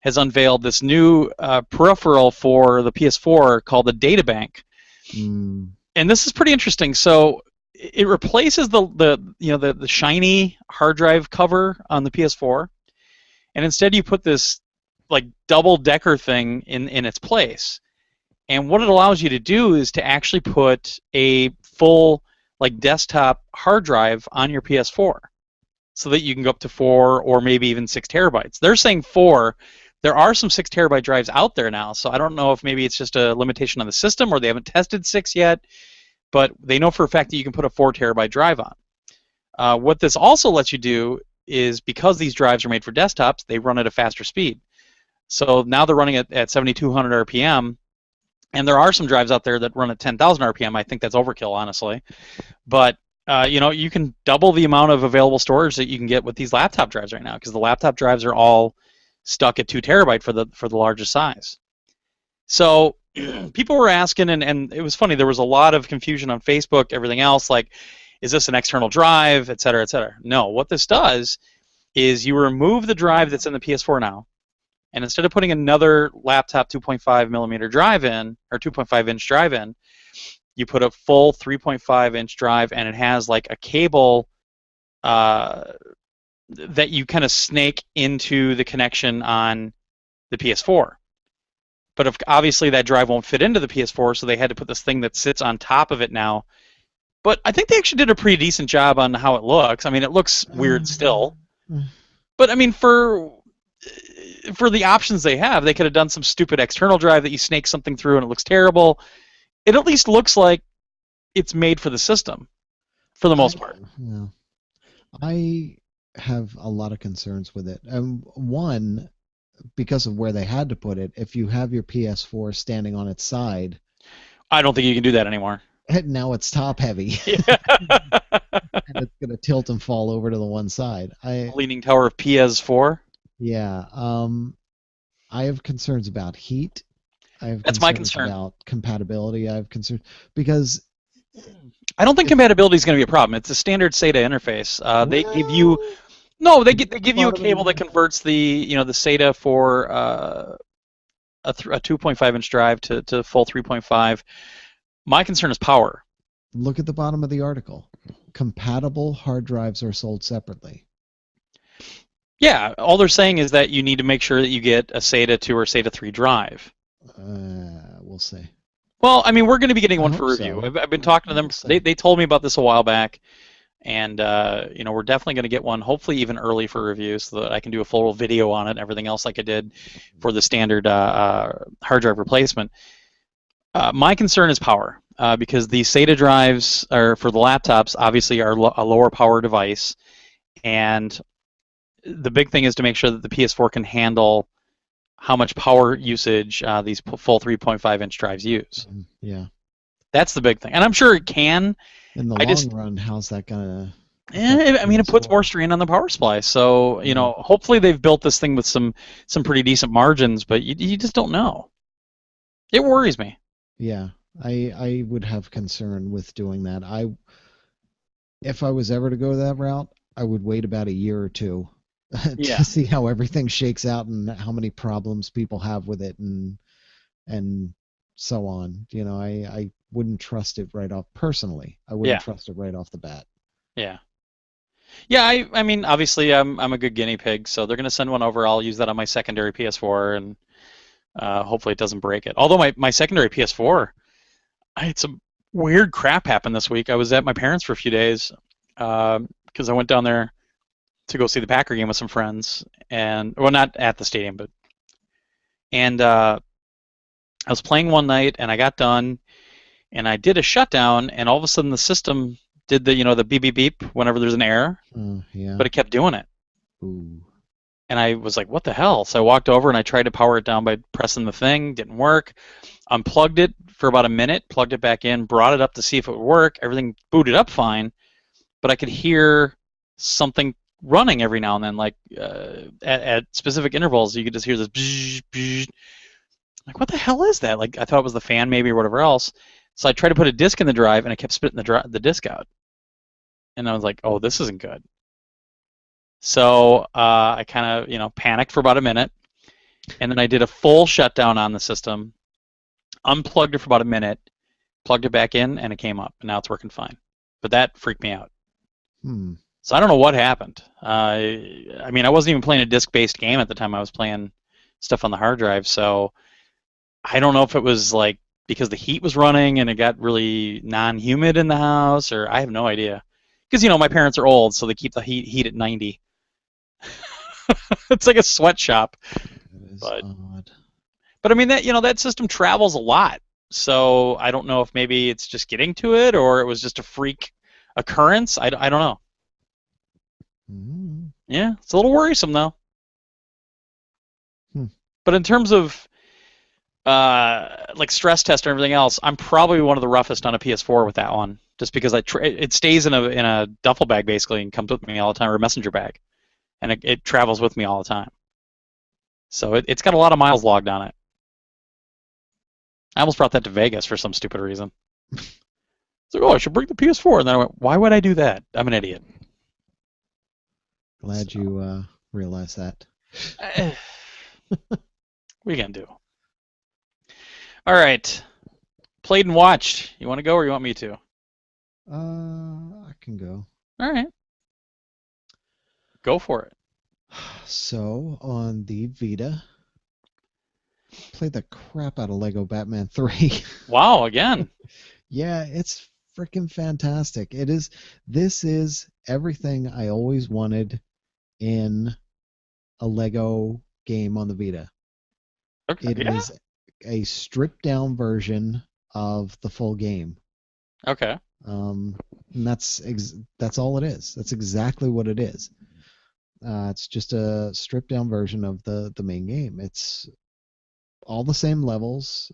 has unveiled this new peripheral for the PS4 called the Data Bank, Mm, and this is pretty interesting. So it replaces the shiny hard drive cover on the PS4, and instead you put this like double decker thing in its place. And what it allows you to do is to actually put a full like desktop hard drive on your PS4, so that you can go up to 4 or maybe even 6 terabytes. They're saying 4. There are some 6 terabyte drives out there now, so I don't know if maybe it's just a limitation on the system or they haven't tested 6 yet, but they know for a fact that you can put a 4 terabyte drive on. What this also lets you do is, because these drives are made for desktops, they run at a faster speed. So now they're running at 7,200 RPM, and there are some drives out there that run at 10,000 RPM. I think that's overkill, honestly. But you can double the amount of available storage that you can get with these laptop drives right now, because the laptop drives are all stuck at 2 terabyte for the largest size. So people were asking, and it was funny. There was a lot of confusion on Facebook, everything else, like, is this an external drive, et cetera, et cetera. No, what this does is you remove the drive that's in the PS4 now, and instead of putting another laptop 2.5 millimeter drive in, or 2.5 inch drive in, you put a full 3.5 inch drive, and it has like a cable that you kind of snake into the connection on the PS4. But obviously that drive won't fit into the PS4, so they had to put this thing that sits on top of it now. But I think they actually did a pretty decent job on how it looks. I mean, it looks weird still. But I mean, for the options they have, they could have done some stupid external drive that you snake something through and it looks terrible. It at least looks like it's made for the system, for the most part. yeah. I have a lot of concerns with it. One, because of where they had to put it, if you have your PS4 standing on its side, I don't think you can do that anymore. now it's top heavy, Yeah. and it's going to tilt and fall over to the one side. Leaning tower of PS4. Yeah. I have concerns about heat. I have That's my concerns concern. about compatibility. I have concerns because I don't think compatibility is going to be a problem. It's a standard SATA interface. They give you well, no, they give you a bottom of cable that converts the the SATA for a 2.5 inch drive to full 3.5. My concern is power. look at the bottom of the article. Compatible hard drives are sold separately. Yeah, all they're saying is that you need to make sure that you get a SATA 2 or SATA 3 drive. We'll see. Well, I mean, we're going to be getting I one hope for review. so. I've been talking to them. We'll see. They told me about this a while back, and we're definitely going to get one, hopefully even early for review, so that I can do a full video on it and everything else like I did for the standard hard drive replacement. My concern is power, because the SATA drives are for the laptops obviously are a lower power device, and the big thing is to make sure that the PS4 can handle how much power usage these full 3.5 inch drives use. Yeah. That's the big thing, and I'm sure it can. In the I long just, run, how's that gonna I mean, it puts PS4? more strain on the power supply. So Mhm. hopefully they've built this thing with some pretty decent margins, but you just don't know. It worries me. Yeah. I would have concern with doing that. If I was ever to go that route, I would wait about a year or two Yeah, to see how everything shakes out and how many problems people have with it and so on. I wouldn't trust it right off personally. I wouldn't yeah, trust it right off the bat. yeah. Yeah, I mean, obviously, I'm a good guinea pig, so they're gonna send one over. I'll use that on my secondary PS4, and hopefully it doesn't break it. Although my secondary PS4, I had some weird crap happen this week. I was at my parents for a few days because I went down there to go see the Packer game with some friends, and well, not at the stadium, but and I was playing one night, and I got done, and I did a shutdown, and all of a sudden the system did the the beep beep beep whenever there's an error, Yeah. but it kept doing it. Ooh. And I was like, what the hell? So I walked over and I tried to power it down by pressing the thing. Didn't work. Unplugged it for about a minute, plugged it back in, brought it up to see if it would work. Everything booted up fine, but I could hear something running every now and then, like at specific intervals. You could just hear this bzz, bzz. Like, what the hell is that? Like, I thought it was the fan maybe or whatever else. So I tried to put a disc in the drive, and it kept spitting the disc out. And I was like, oh, this isn't good. So I kind of, panicked for about a minute, and then I did a full shutdown on the system, unplugged it for about a minute, plugged it back in, and it came up, and now it's working fine. But that freaked me out. Hmm. So I don't know what happened. I mean, I wasn't even playing a disc-based game at the time. I was playing stuff on the hard drive, so I don't know if it was like because the heat was running and it got really non-humid in the house, or I have no idea. Because my parents are old, so they keep the heat at 90. It's like a sweatshop. That is But odd. but I mean that system travels a lot. So I don't know if maybe it's just getting to it or it was just a freak occurrence. I don't know. Hmm. Yeah, it's a little worrisome though. Hmm. But in terms of like stress test and everything else, I'm probably one of the roughest on a PS4 with that one, just because it stays in a duffel bag basically and comes with me all the time, or a messenger bag, and it travels with me all the time. So it's got a lot of miles logged on it. I almost brought that to Vegas for some stupid reason. It's like, oh, I should bring the PS4, and then I went, why would I do that? I'm an idiot. Glad So, you realized that. what are you gonna do? All right, played and watched. You want to go or you want me to? I can go. All right, go for it. So on the Vita, played the crap out of Lego Batman 3. Wow, again. Yeah, it's freaking fantastic. It is. This is everything I always wanted in a Lego game on the Vita. Okay, It yeah. is a stripped down version of the full game. Okay. Um, and that's all it is. That's exactly what it is. It's just a stripped down version of the main game. It's all the same levels.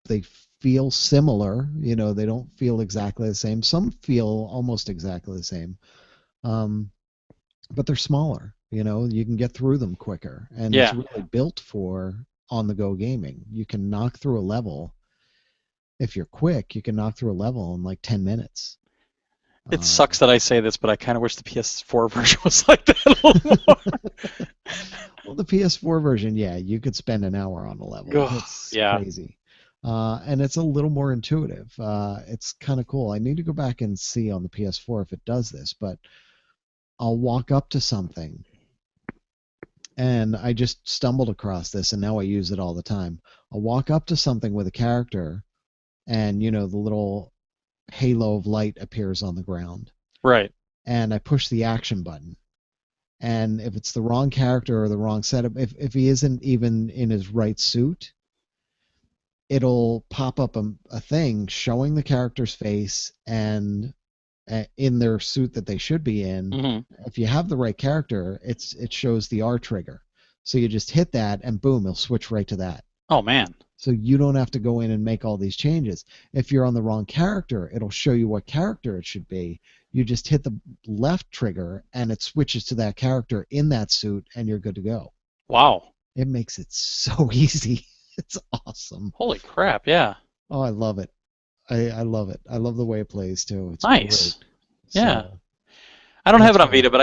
They feel similar. They don't feel exactly the same. Some feel almost exactly the same. Um, but they're smaller. You can get through them quicker, and it's Yeah. really built for on-the-go gaming. You can knock through a level if you're quick. You can knock through a level in like 10 minutes. It Um, sucks that I say this, but I kind of wish the PS4 version was like that a little more. well, the PS4 version, yeah, you could spend an hour on a level. Ugh, It's yeah. crazy. And it's a little more intuitive. It's kind of cool. I need to go back and see on the PS4 if it does this, but I'll walk up to something, and I just stumbled across this, and now I use it all the time. I'll walk up to something with a character, and the little halo of light appears on the ground, Right. and I push the action button. And if it's the wrong character or the wrong setup, if he isn't even in his right suit, it'll pop up a thing showing the character's face and in their suit that they should be in. Hmm. If you have the right character, it shows the R trigger. So you just hit that and boom, it'll switch right to that. Oh man. So you don't have to go in and make all these changes. If you're on the wrong character, it'll show you what character it should be. You just hit the left trigger and it switches to that character in that suit and you're good to go. Wow. It makes it so easy. It's awesome. Holy crap. Yeah. Oh, I love it. I love it. I love the way it plays too. It's great. Nice. Yeah. So I don't have that's it on why, Vita, but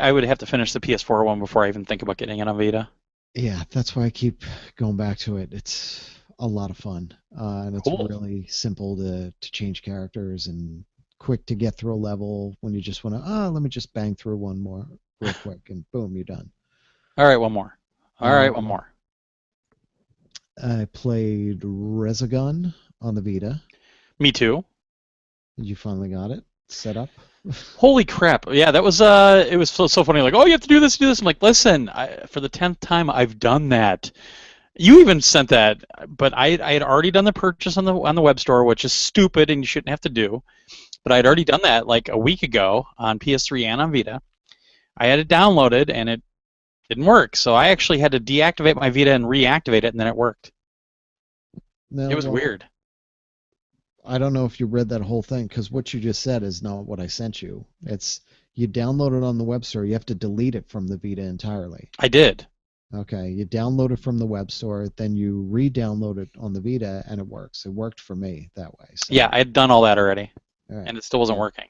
I would have to finish the PS4 one before I even think about getting it on Vita. yeah, that's why I keep going back to it. It's a lot of fun, and it's Cool. really simple to change characters and quick to get through a level when you just want to. Let me just bang through one more real quick, and boom, you're done. All right, one more. All right, one Um, more. I played Resogun on the Vita. Me too. You finally got it set up. Holy crap. Yeah, that was it was so funny, like, oh, you have to do this, do this. I'm like, listen, for the 10th time I've done that. You even sent that, but I had already done the purchase on the web store, which is stupid and you shouldn't have to do. But I had already done that like a week ago on PS3 and on Vita. I had it downloaded and it didn't work. So I actually had to deactivate my Vita and reactivate it, and then it worked. It No, was well, weird. I don't know if you read that whole thing because what you just said is not what I sent you. It's you download it on the web store. You have to delete it from the Vita entirely. I did. Okay, you download it from the web store, then you re-download it on the Vita, and it works. It worked for me that way. Yeah, So, I had done all that already, all right, and it still wasn't yeah. working.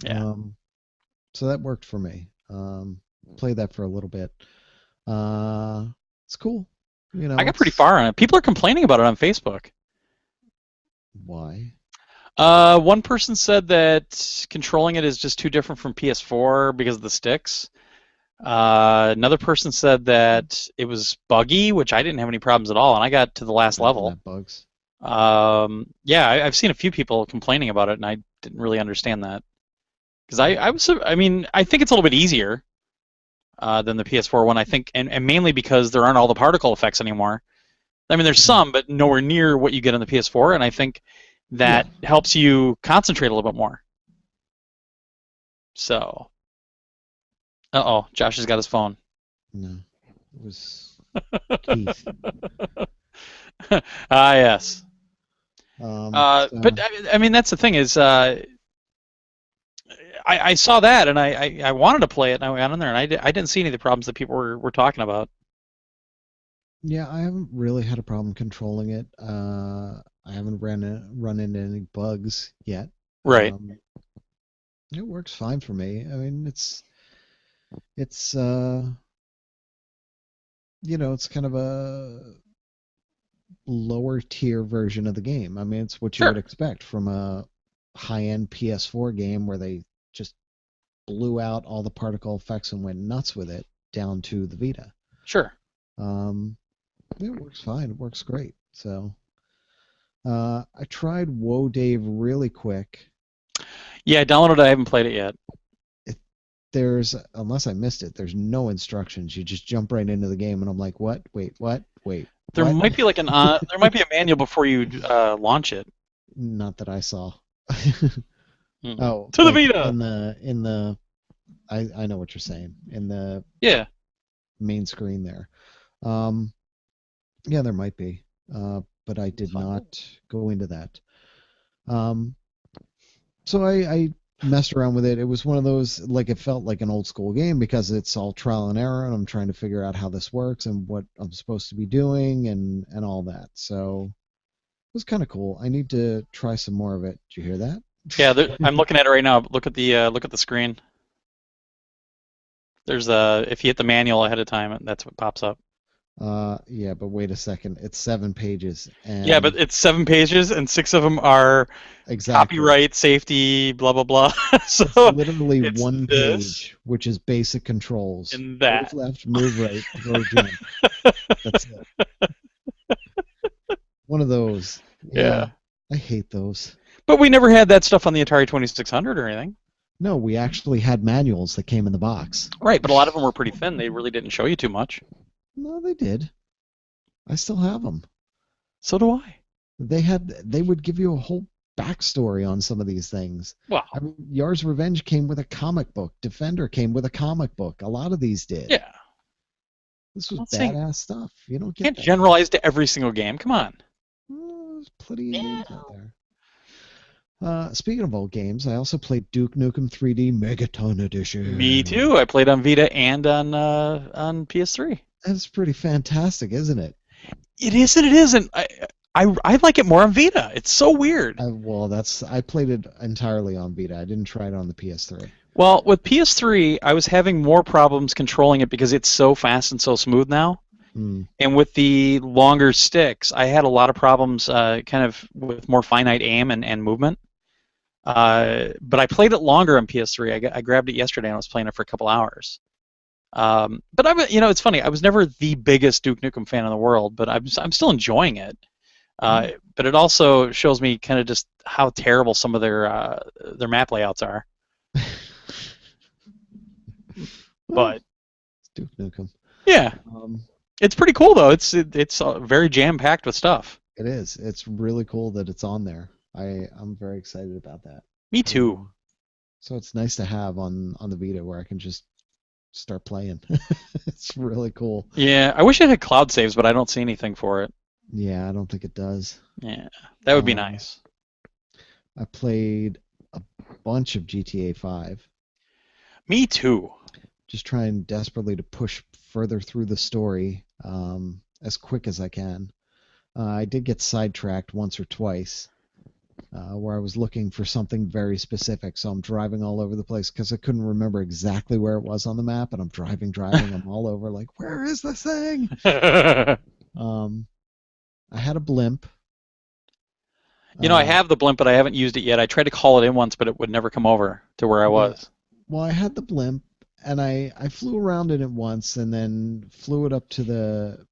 Yeah. Um, so that worked for me. Played that for a little bit. Uh, it's cool. You I know, got pretty it's far on it. People are complaining about it on Facebook. why. One person said that controlling it is just too different from PS4 because of the sticks. Another person said that it was buggy, which I didn't have any problems at all, and I got to the last I don't level. have bugs. Yeah, I've seen a few people complaining about it, and I didn't really understand that because I mean, I think it's a little bit easier than the PS4 one. I think, and mainly because there aren't all the particle effects anymore. I mean, there's Mm. some, but nowhere near what you get on the PS4, and I think Yeah, that helps you concentrate a little bit more. So, oh, Josh has got his phone. no, it was Keith. Ah, yes. But So I mean, that's the thing is, I saw that and I wanted to play it, and I went on there and I didn't see any of the problems that people were talking about. yeah, I haven't really had a problem controlling it. I haven't run into any bugs yet. Right. Um, it works fine for me. I mean, it's it's kind of a lower tier version of the game. I mean, it's what you would Sure. expect from a high-end PS4 game where they just blew out all the particle effects and went nuts with it down to the Vita. Sure. Um, it works fine. It works great. So, I tried Woe Dave really quick. Yeah, I downloaded it. I haven't played it yet. It, unless I missed it, there's no instructions. You just jump right into the game, and I'm like, what? Wait, what? Wait, There what? might be like there might be a manual before you launch it. Not that I saw. Hmm. Oh, To the like Vita. in the I know what you're saying. In the Yeah. main screen there. Um, yeah, there might be. But I did not go into that. Um, so I messed around with it. It was one of those like it felt like an old school game because it's all trial and error and I'm trying to figure out how this works and what I'm supposed to be doing and all that. So it was kind of cool. I need to try some more of it. Did you hear that? Yeah, I'm looking at it right now. Look at the screen. There's a if you hit the manual ahead of time, that's what pops up. Yeah, but wait a second. It's 7 pages Yeah, and but it's 7 pages and six of them are exactly. copyright, safety, blah blah blah. It's So literally it's one this page, which is basic controls. and Move that. left, move right, throw jump. That's it. One of those. Yeah, Yeah. I hate those. But we never had that stuff on the Atari 2600 or anything. No, we actually had manuals that came in the box. Right, but a lot of them were pretty thin. They really didn't show you too much. No, they did. I still have them. So do I. They would give you a whole backstory on some of these things. I Well, mean, Yar's Revenge came with a comic book. Defender came with a comic book. A lot of these did. yeah. This I'm was not saying badass stuff. You don't get can't that now. generalize to every single game. Come on. There's plenty of Yeah. games out there. Speaking of old games, I also played Duke Nukem 3D Megaton Me Edition. too. I played on Vita and on PS3. That's pretty fantastic, isn't it? It is and it isn't. I like it more on Vita. It's so weird. Well, I played it entirely on Vita. I didn't try it on the PS3. Well, with PS3, I was having more problems controlling it because it's so fast and so smooth now. Hmm. And with the longer sticks, I had a lot of problems kind of with more finite aim and movement. But I played it longer on PS3. I grabbed it yesterday and I was playing it for a couple hours. But it's funny. I was never the biggest Duke Nukem fan in the world, but I'm still enjoying it. Yeah. But it also shows me kind of just how terrible some of their map layouts are. Well, But it's Duke Nukem. yeah, Um, it's pretty cool though. It's very jam packed with stuff. it is. It's really cool that it's on there. I'm very excited about that. Me too. So it's nice to have on the Vita where I can just start playing. It's really cool. Yeah, I wish it had cloud saves, but I don't see anything for it. Yeah, I don't think it does. Yeah, that would be Um, nice. I played a bunch of GTA 5, Me too. just trying desperately to push further through the story as quick as I can. I did get sidetracked once or twice where I was looking for something very specific. So I'm driving all over the place because I couldn't remember exactly where it was on the map. And I'm driving. I'm all over like, where is this thing? Um, I had a blimp. I Uh, have the blimp, but I haven't used it yet. I tried to call it in once, but it would never come over to where I yeah. was. Well, I had the blimp, and I flew around in it once, and then flew it up to the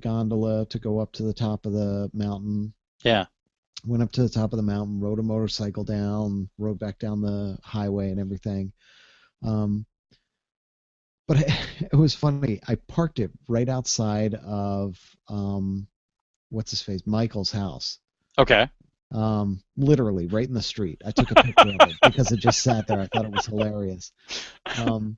gondola to go up to the top of the mountain. Yeah. Went up to the top of the mountain, rode a motorcycle down, rode back down the highway and everything. Um, but it was funny. I parked it right outside of what's his face, Michael's house. Okay. Literally right in the street. I took a picture of it because it just sat there. I thought it was hilarious. Um,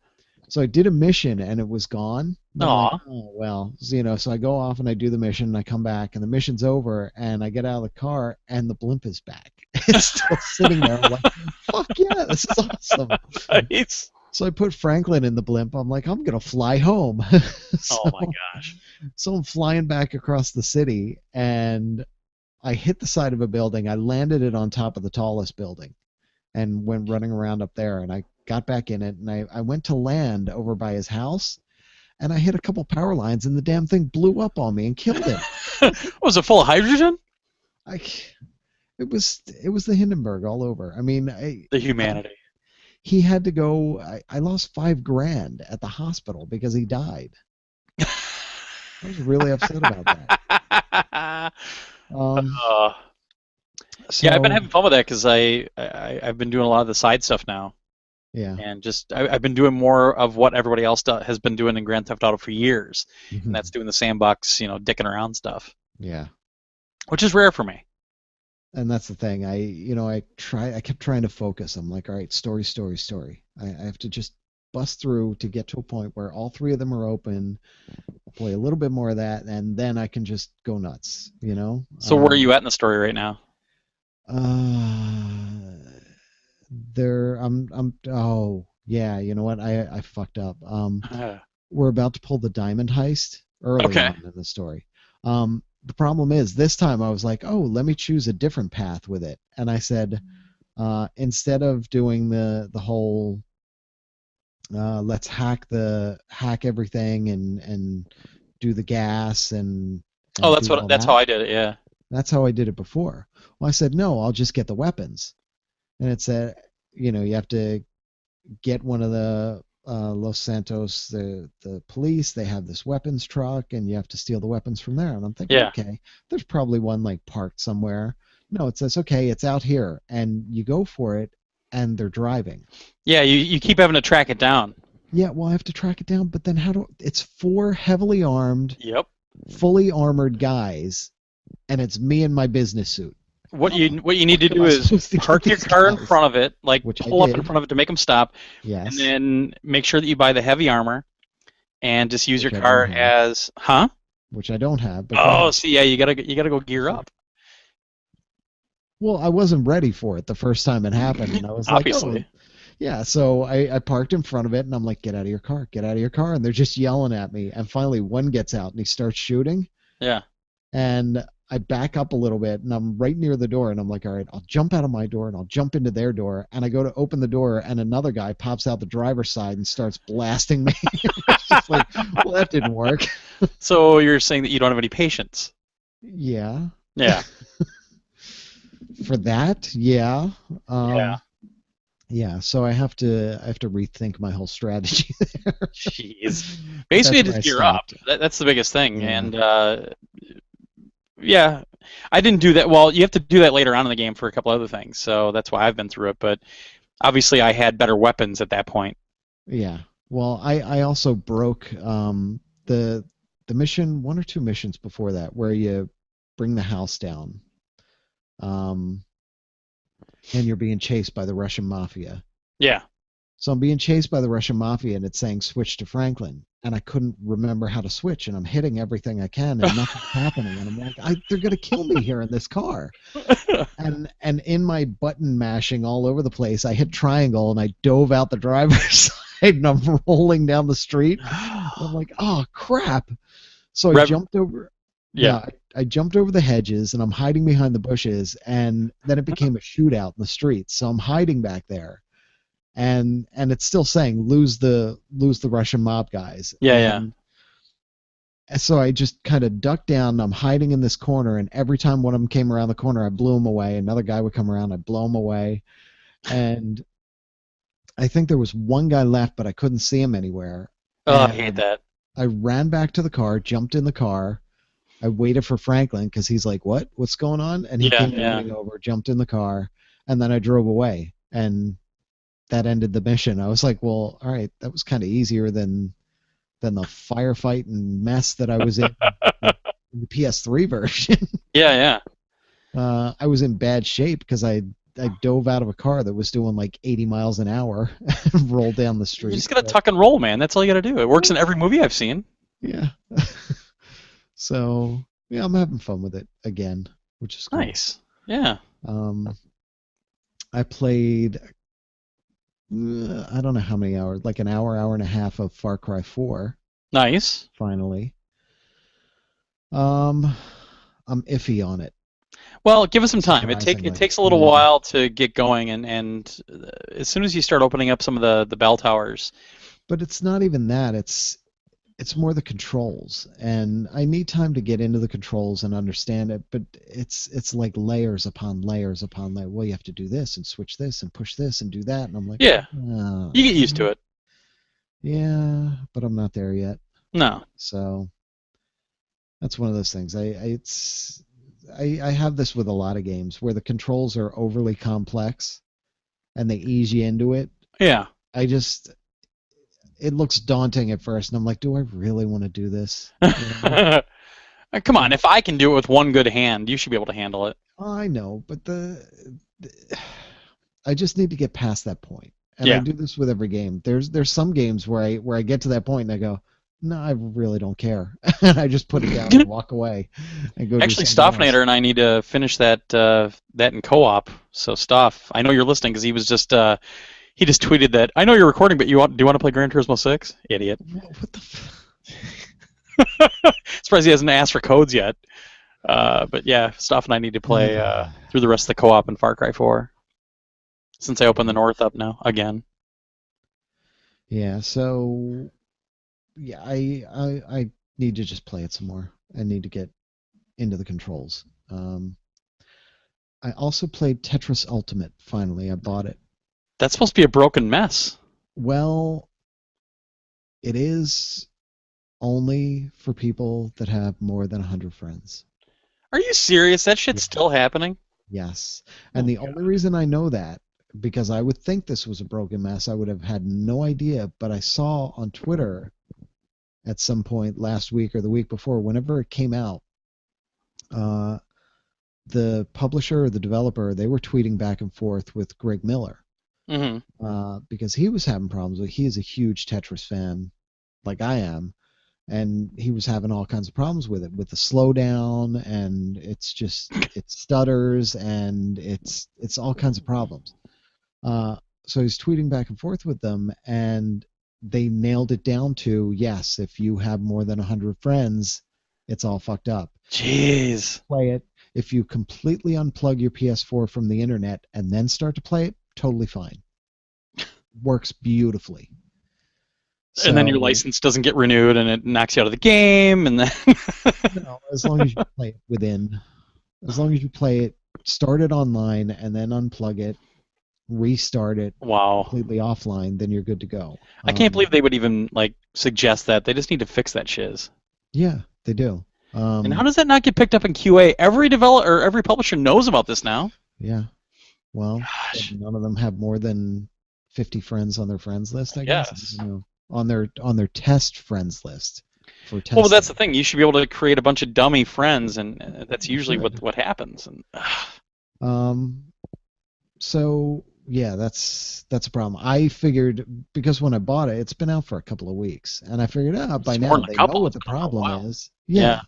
so I did a mission and it was gone. And I'm like, Aw. oh well, so I go off and I do the mission and I come back and the mission's over and I get out of the car and the blimp is back. It's still sitting there. I'm like, fuck yeah, this is awesome. Nice. So I put Franklin in the blimp. I'm like, I'm gonna fly home. Oh so, my gosh. so I'm flying back across the city and I hit the side of a building. I landed it on top of the tallest building and went running around up there. And I got back in it and I went to land over by his house and I hit a couple power lines and the damn thing blew up on me and killed him. Was it full of hydrogen? I, it was the Hindenburg all over. I mean, The humanity. he had to go. I lost $5,000 at the hospital because he died. I was really upset about that. Um, Uh, yeah, I've been so having fun with that because I've been doing a lot of the side stuff now, yeah. and just I've been doing more of what everybody else has been doing in Grand Theft Auto for years, and Mhm. that's doing the sandbox, dicking around stuff, Yeah. which is rare for me. And that's the thing. I kept trying to focus. I'm like, all right, story, story, story. I have to just bust through to get to a point where all three of them are open, play a little bit more of that, and then I can just go nuts, you know? So where are you at in the story right now? Uh, oh, yeah, you know what? I fucked up. We're about to pull the diamond heist early Okay. on in the story. The problem is this time I was like, oh, let me choose a different path with it. And I said, instead of doing the whole let's hack everything and do the gas Oh, and do all that's how that. I did it. Yeah. That's how I did it before. Well, I said, no, I'll just get the weapons. And it said, you have to get one of the Los Santos, the police. They have this weapons truck, and you have to steal the weapons from there. And I'm thinking, Yeah. okay, there's probably one like parked somewhere. No, it says, okay, it's out here, and you go for it, and they're driving. Yeah. You keep having to track it down. Yeah, well, I have to track it down, but then how do? It's four heavily armed, Yep. fully armored guys, and it's me in my business suit. How the What you need to fuck am do I is supposed to get park your these car in guys? front of it, like Which I pull up in did. front of it to make them stop, and Yes, then make sure that you buy the heavy armor and just use your which I don't car have. as, huh? Which I don't have. But go Oh, ahead. see, yeah, you gotta go gear up. Well, I wasn't ready for it the first time it happened, and I was like, oh, Obviously. yeah. So I parked in front of it, and I'm like, get out of your car, get out of your car, and they're just yelling at me. And finally, one gets out, and he starts shooting, Yeah. and I back up a little bit, and I'm right near the door, and I'm like, all right, I'll jump out of my door, and I'll jump into their door, and I go to open the door, and another guy pops out the driver's side and starts blasting me. It's just like, well, that didn't work. So you're saying that you don't have any patience? Yeah, Yeah. for that, yeah. Yeah. Yeah, so I have to rethink my whole strategy there. Jeez. But Basically, that's where I just gear up. stopped. That's the biggest thing. Yeah. And yeah, I didn't do that. Well, you have to do that later on in the game for a couple other things. So that's why I've been through it. But obviously, I had better weapons at that point. Yeah. Well, I also broke the mission, one or two missions before that, where you bring the house down, um, and you're being chased by the Russian mafia. Yeah. So I'm being chased by the Russian mafia, and it's saying switch to Franklin, and I couldn't remember how to switch, and I'm hitting everything I can, and nothing's happening, and I'm like, they're gonna kill me here in this car. And in my button mashing all over the place, I hit triangle and I dove out the driver's side and I'm rolling down the street. And I'm like, oh crap! So I Rev- jumped over. yeah. Yeah, I jumped over the hedges and I'm hiding behind the bushes. And then it became a shootout in the street. So I'm hiding back there, and it's still saying lose the Russian mob guys. Yeah, yeah. And so I just kind of ducked down. And I'm hiding in this corner, and every time one of them came around the corner, I blew him away. Another guy would come around, I'd blow him away. And I think there was one guy left, but I couldn't see him anywhere. Oh, I hate And that. I ran back to the car, jumped in the car. I waited for Franklin because he's like, "What? What's going on?" And he Yeah, came yeah. running over, jumped in the car, and then I drove away. And that ended the mission. I was like, "Well, all right, that was kind of easier than the firefight and mess that I was in the PS3 version." Yeah, yeah. I was in bad shape because I dove out of a car that was doing like 80 miles an hour and rolled down the You street. just gotta But tuck and roll, man. That's all you gotta do. It works in every movie I've seen. yeah. So yeah, I'm having fun with it again, which is cool. Nice. Yeah. Um, I played I don't know how many hours, like an hour and a half of Far Cry 4 Nice. finally. Um, I'm iffy on it, Well, give us some time. It surprisingly. takes a little Yeah. while to get going, and as soon as you start opening up some of the bell towers. But it's not even that. It's more the controls, and I need time to get into the controls and understand it. But it's like layers upon layers upon layers. Well, you have to do this and switch this and push this and do that, and I'm like, Yeah, oh, you get used to it. yeah, but I'm not there yet. No. So that's one of those things. I have this with a lot of games where the controls are overly complex and they ease you into it. Yeah. I just it looks daunting at first, and I'm like, do I really want to do this? You know? Come on, if I can do it with one good hand, you should be able to handle it. I know, but the I just need to get past that point. And I Yeah. do this with every game. There's some games where I get to that point and I go, no, I really don't care. And I just put it down and walk away and go do Actually, something else. Stoffnader and I need to finish that in co-op. So, Stoff, I know you're listening because he just tweeted that I know you're recording, but do you want to play Gran Turismo 6? Idiot. What the Surprised he hasn't asked for codes yet. But yeah, Stoff and I need to play through the rest of the co-op in Far Cry 4 since I opened the North up now again. Yeah, so yeah, I need to just play it some more. I need to get into the controls. I also played Tetris Ultimate. Finally, I bought it. That's supposed to be a broken mess. Well, it is only for people that have more than 100 friends. Are you serious? That shit's Yeah. still happening? Yes. And Oh, the only reason I know that, because I would think this was a broken mess, I would have had no idea, but I saw on Twitter at some point last week or the week before, whenever it came out, uh, the publisher or the developer, they were tweeting back and forth with Greg Miller hmm because he was having problems with. He is a huge Tetris fan, like I am, and he was having all kinds of problems with it, with the slowdown, and it stutters, and it's all kinds of problems. So he's tweeting back and forth with them, and they nailed it down to yes, if you have more than 100 friends, it's all fucked up. Jeez. Play it. If you completely unplug your PS4 from the internet and then start to play it, totally fine. Works beautifully. And then your So, license doesn't get renewed, and it knocks you out of the game, and then as long as you play it as long as you play it, start it online and then unplug it, restart it wow. completely offline, then you're good to go. I can't believe they would even suggest that. They just need to fix that shiz. Yeah, they do. And how does that not get picked up in QA? Every developer or every publisher knows about this now. Yeah. Well, Gosh. none of them have more than 50 friends on their friends list, I guess. Yes. I don't know. On their test friends list for testing. Well, but that's the thing. You should be able to create a bunch of dummy friends, and that's usually what happens. And So yeah, that's a problem. I figured because when I bought it, it's been out for a couple of weeks, and I figured, by It's more now than a they know couple. what It's the been out a problem while. is. Yeah. Yeah,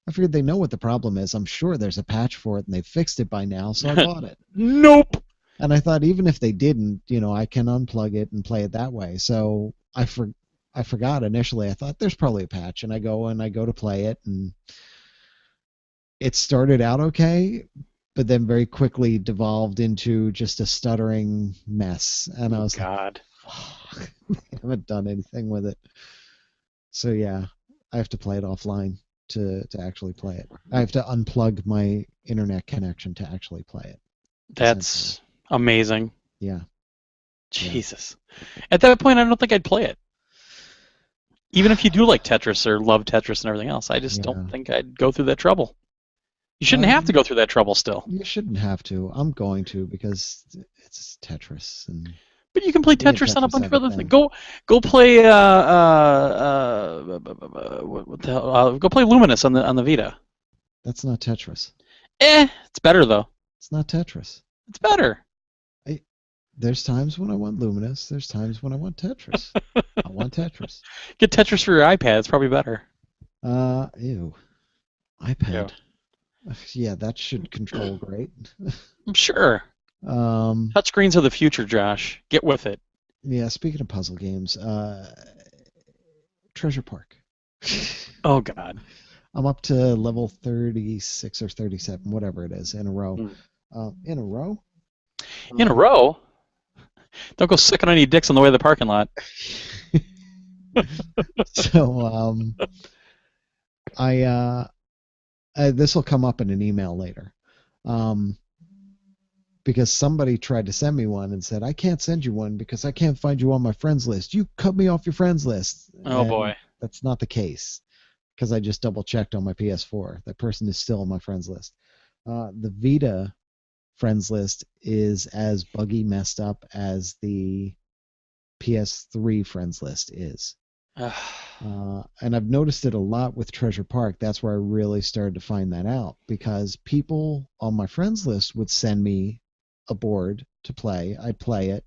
I figured they know what the problem is. I'm sure there's a patch for it, and they fixed it by now, so I bought it. Nope. And I thought even if they didn't, I can unplug it and play it that way. So I forgot initially. I thought there's probably a patch, and I go to play it, and it started out okay, but then very quickly devolved into just a stuttering mess. And I Oh was like, God. fuck, I haven't done anything with it. So yeah, I have to play it offline to actually play it. I have to unplug my internet connection to actually play it, essentially. That's amazing. Yeah, yeah, Jesus. At that point, I don't think I'd play it. Even if you do like Tetris or love Tetris and everything else, I just don't yeah. think I'd go through that trouble. You shouldn't have to Um, go through that trouble still. you shouldn't have to. I'm going to because it's Tetris, and But you can play me and Tetris on a Tetris bunch of have a other things. thing. Go play what the hell? Go play Luminous on the Vita. That's not Tetris. It's better though. It's not Tetris. It's better. I, there's times when I want Luminous. There's times when I want Tetris. I want Tetris. Get Tetris for your iPad. It's probably better. Ew. Yeah, iPad. Yeah, that should control great. I'm sure. Um, Touchscreens are the future, Josh. Get with it. yeah, speaking of puzzle games, Treasure Park. Oh God. I'm up to level 36 or 37, whatever it is, in a row. Hmm. In a row? In a Um, row. Don't go sucking on any dicks on the way to the parking lot. so I this will come up in an email later. Um, because somebody tried to send me one and said, I can't send you one because I can't find you on my friends list. You cut me off your friends list. Oh And boy. that's not the case because I just double checked on my PS4. That person is still on my friends list. The Vita friends list is as buggy messed up as the PS3 friends list is. And I've noticed it a lot with Treasure Park. That's where I really started to find that out because people on my friends list would send me a board to play. I'd play it,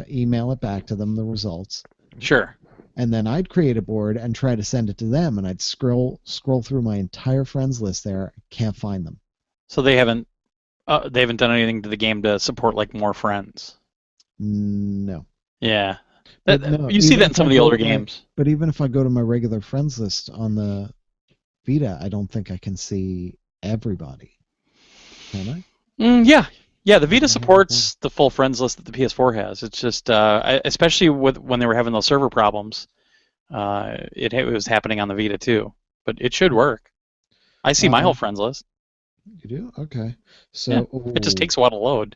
email it back to them, the results, Sure. and then I'd create a board and try to send it to them. And I'd scroll through my entire friends list there. Can't find them. So they haven't done anything to the game to support like more friends. No. Yeah. But no, You see that in some of the older games. but even if I go to my regular friends list on the Vita, I don't think I can see everybody. Can I? Yeah. Yeah, the Maybe Vita I have a thing. supports the full friends list that the PS4 has. It's just, especially when they were having those server problems, it was happening on the Vita too. But it should work. I see my whole Um, friends list. you do? Okay. Yeah, So, it just oh, takes a while to load.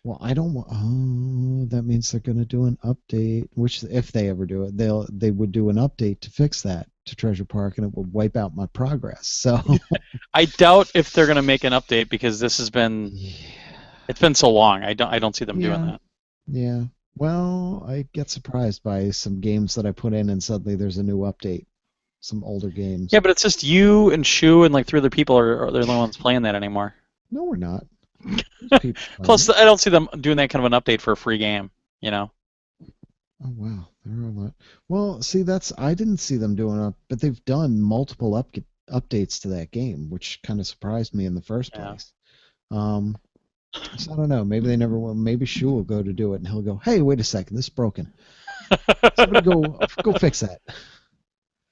well, I don't want. Oh, that means they're going to do an update. Which, if they ever do it, they would do an update to fix that to Treasure Park, and it would wipe out my progress. So, I doubt if they're going to make an update because this has been yeah, it's been so long. I don't see them doing yeah, that. yeah. Well, I get surprised by some games that I put in, and suddenly there's a new update. Some older Yeah, games. but it's just you and Shu and like three other people are they're the only ones playing that anymore. No, we're not. There's people playing Plus, it. I don't see them doing that kind of an update for a free game. You know? Oh wow, there are a lot. Well, see, that's I didn't see them doing it, but they've done multiple updates to that game, which kind of surprised me in the first Yeah. place. Um, so I don't know. Maybe they never will. Maybe Shu will go to do it, and he'll go, "Hey, wait a second, this is broken. Somebody go fix that."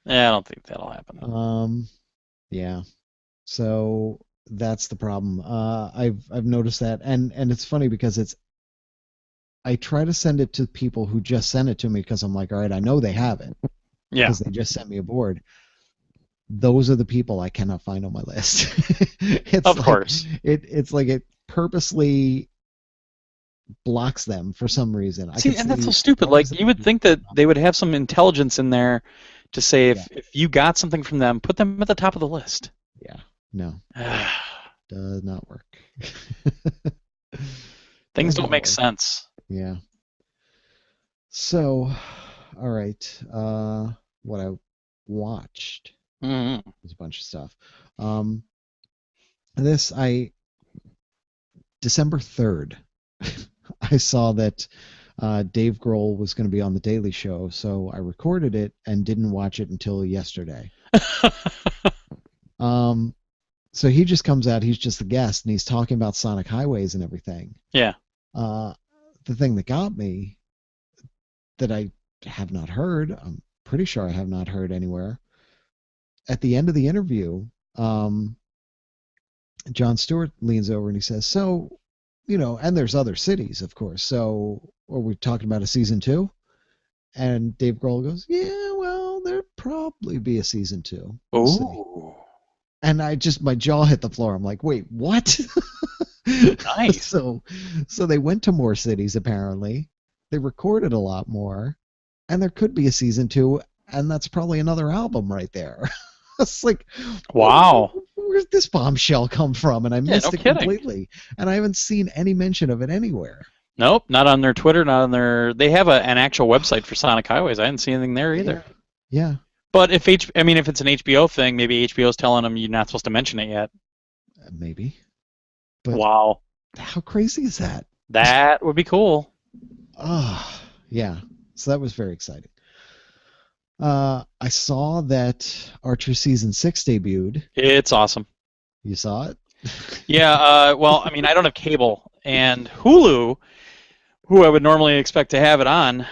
Yeah, I don't think that'll happen. Um, yeah. So that's the problem. I've noticed that, and it's funny because I try to send it to people who just send it to me because I'm like, all right, I know they have it Yeah, because they just sent me a board. Those are the people I cannot find on my list. It's of like course. it's like it purposely blocks them for some reason. I See, could and that's so see stupid. all Like these you other would people. think that they would have some intelligence in there to say Yeah, if you got something from them, put them at the top of the list. yeah. No, does not work. Things Does don't not make work. sense. Yeah. So, all right. What I watched Hmm. was a bunch of stuff. Um, this I December 3rd. I saw that Dave Grohl was going to be on the Daily Show, so I recorded it and didn't watch it until yesterday. Um, so he just comes out, he's just a guest, and he's talking about Sonic Highways and everything. Yeah. Uh, the thing that got me that I have not heard, I'm pretty sure I have not heard anywhere. At the end of the interview, um, John Stewart leans over and he says, "So, and there's other cities, of course. So, are we talking about a season two?" And Dave Grohl goes, "Yeah, well, there'd probably be a season two. We'll see." Ooh, And my jaw hit the floor. I'm like, "Wait, what?" nice. so, so they went to more cities apparently. They recorded a lot more, and there could be a season two, and that's probably another album right there. It's like, Wow. where's this bombshell come from? And I Yeah, no missed it kidding. completely. And I haven't seen any mention of it anywhere. Nope, not on their Twitter, not on their. They have an actual website for Sonic Highways. I didn't see anything there either. Yeah. Yeah. But I mean, if it's an HBO thing, maybe HBO's telling them you're not supposed to mention it yet. Maybe. But Wow, how crazy is that? that would be cool. Oh, yeah. So that was very exciting. I saw that Archer season 6 debuted. It's awesome. You saw it? Yeah. Well, I mean, I don't have cable, and Hulu, who I would normally expect to have it on,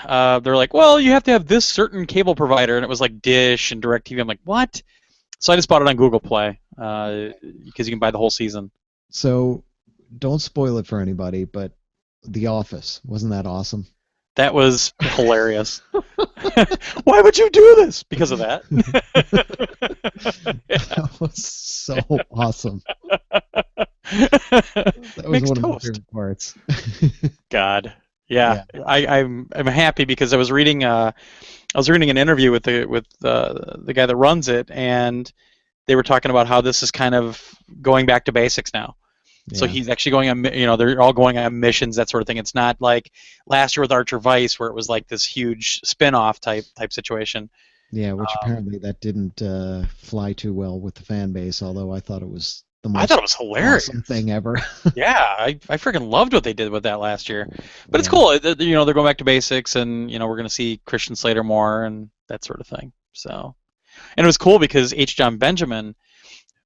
they're like, well, you have to have this certain cable provider, and it was like Dish and DirecTV. I'm like, what? So I just bought it on Google Play because you can buy the whole season. So don't spoil it for anybody, but The Office, wasn't that awesome? That was hilarious. Why would you do this? Because of that. That was so awesome. That was Makes one of my toast. favorite parts. God. Yeah. Yeah. I'm happy because I was reading an interview with the guy that runs it, and they were talking about how this is kind of going back to basics now. So Yeah. he's actually going on, they're all going on missions, that sort of thing. It's not like last year with Archer Vice where it was like this huge spin-off type situation. Yeah, which Um, apparently that didn't fly too well with the fan base, although I thought it was the I thought most it was hilarious. awesome thing ever. Yeah, I freaking loved what they did with that last year. But it's Yeah. cool. They're going back to basics, and we're going to see Christian Slater more and that sort of thing. So, and it was cool because H. John Benjamin,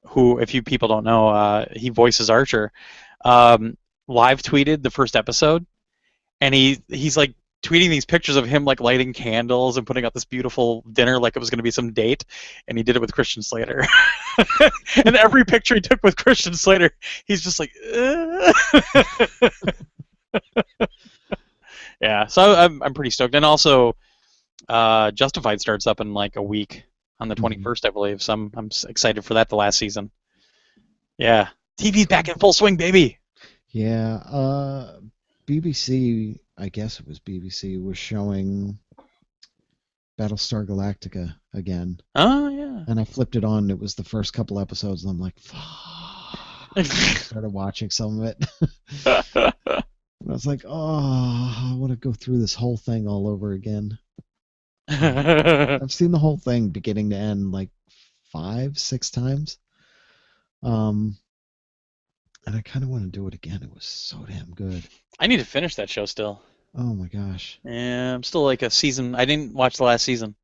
who, if you people don't know, he voices Archer, um, live tweeted the first episode, and he's like tweeting these pictures of him like lighting candles and putting out this beautiful dinner like it was going to be some date, and he did it with Christian Slater. And every picture he took with Christian Slater, he's just like, yeah. So I'm pretty stoked, and also Justified starts up in like a week on the Mhm. 21st, I believe. So I'm excited for that. The last season. Yeah, TV's back in full swing, baby. Yeah. BBC, I guess it was BBC, was showing Battlestar Galactica again. Oh yeah. And I flipped it on. It was the first couple episodes, and I'm like, fuck. I started watching some of it. And I was like, oh, I want to go through this whole thing all over again. I've seen the whole thing beginning to end like 5, 6 times. Um, and I kind of want to do it again. It was so damn good. I need to finish that show still. Oh my gosh. Yeah, I'm still like a season. I didn't watch the last season.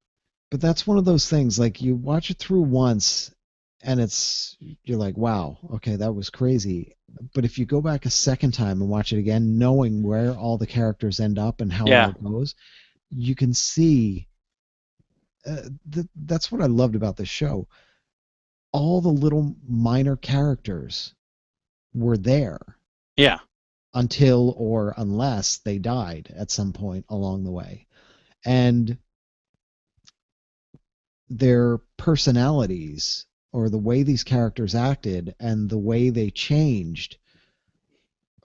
But that's one of those things, like you watch it through once and you're like, wow, okay, that was crazy. But if you go back a second time and watch it again, knowing where all the characters end up and how it Yeah, all goes, you can see that's what I loved about this show. All the little minor characters were there yeah, until or unless they died at some point along the way. And their personalities or the way these characters acted and the way they changed,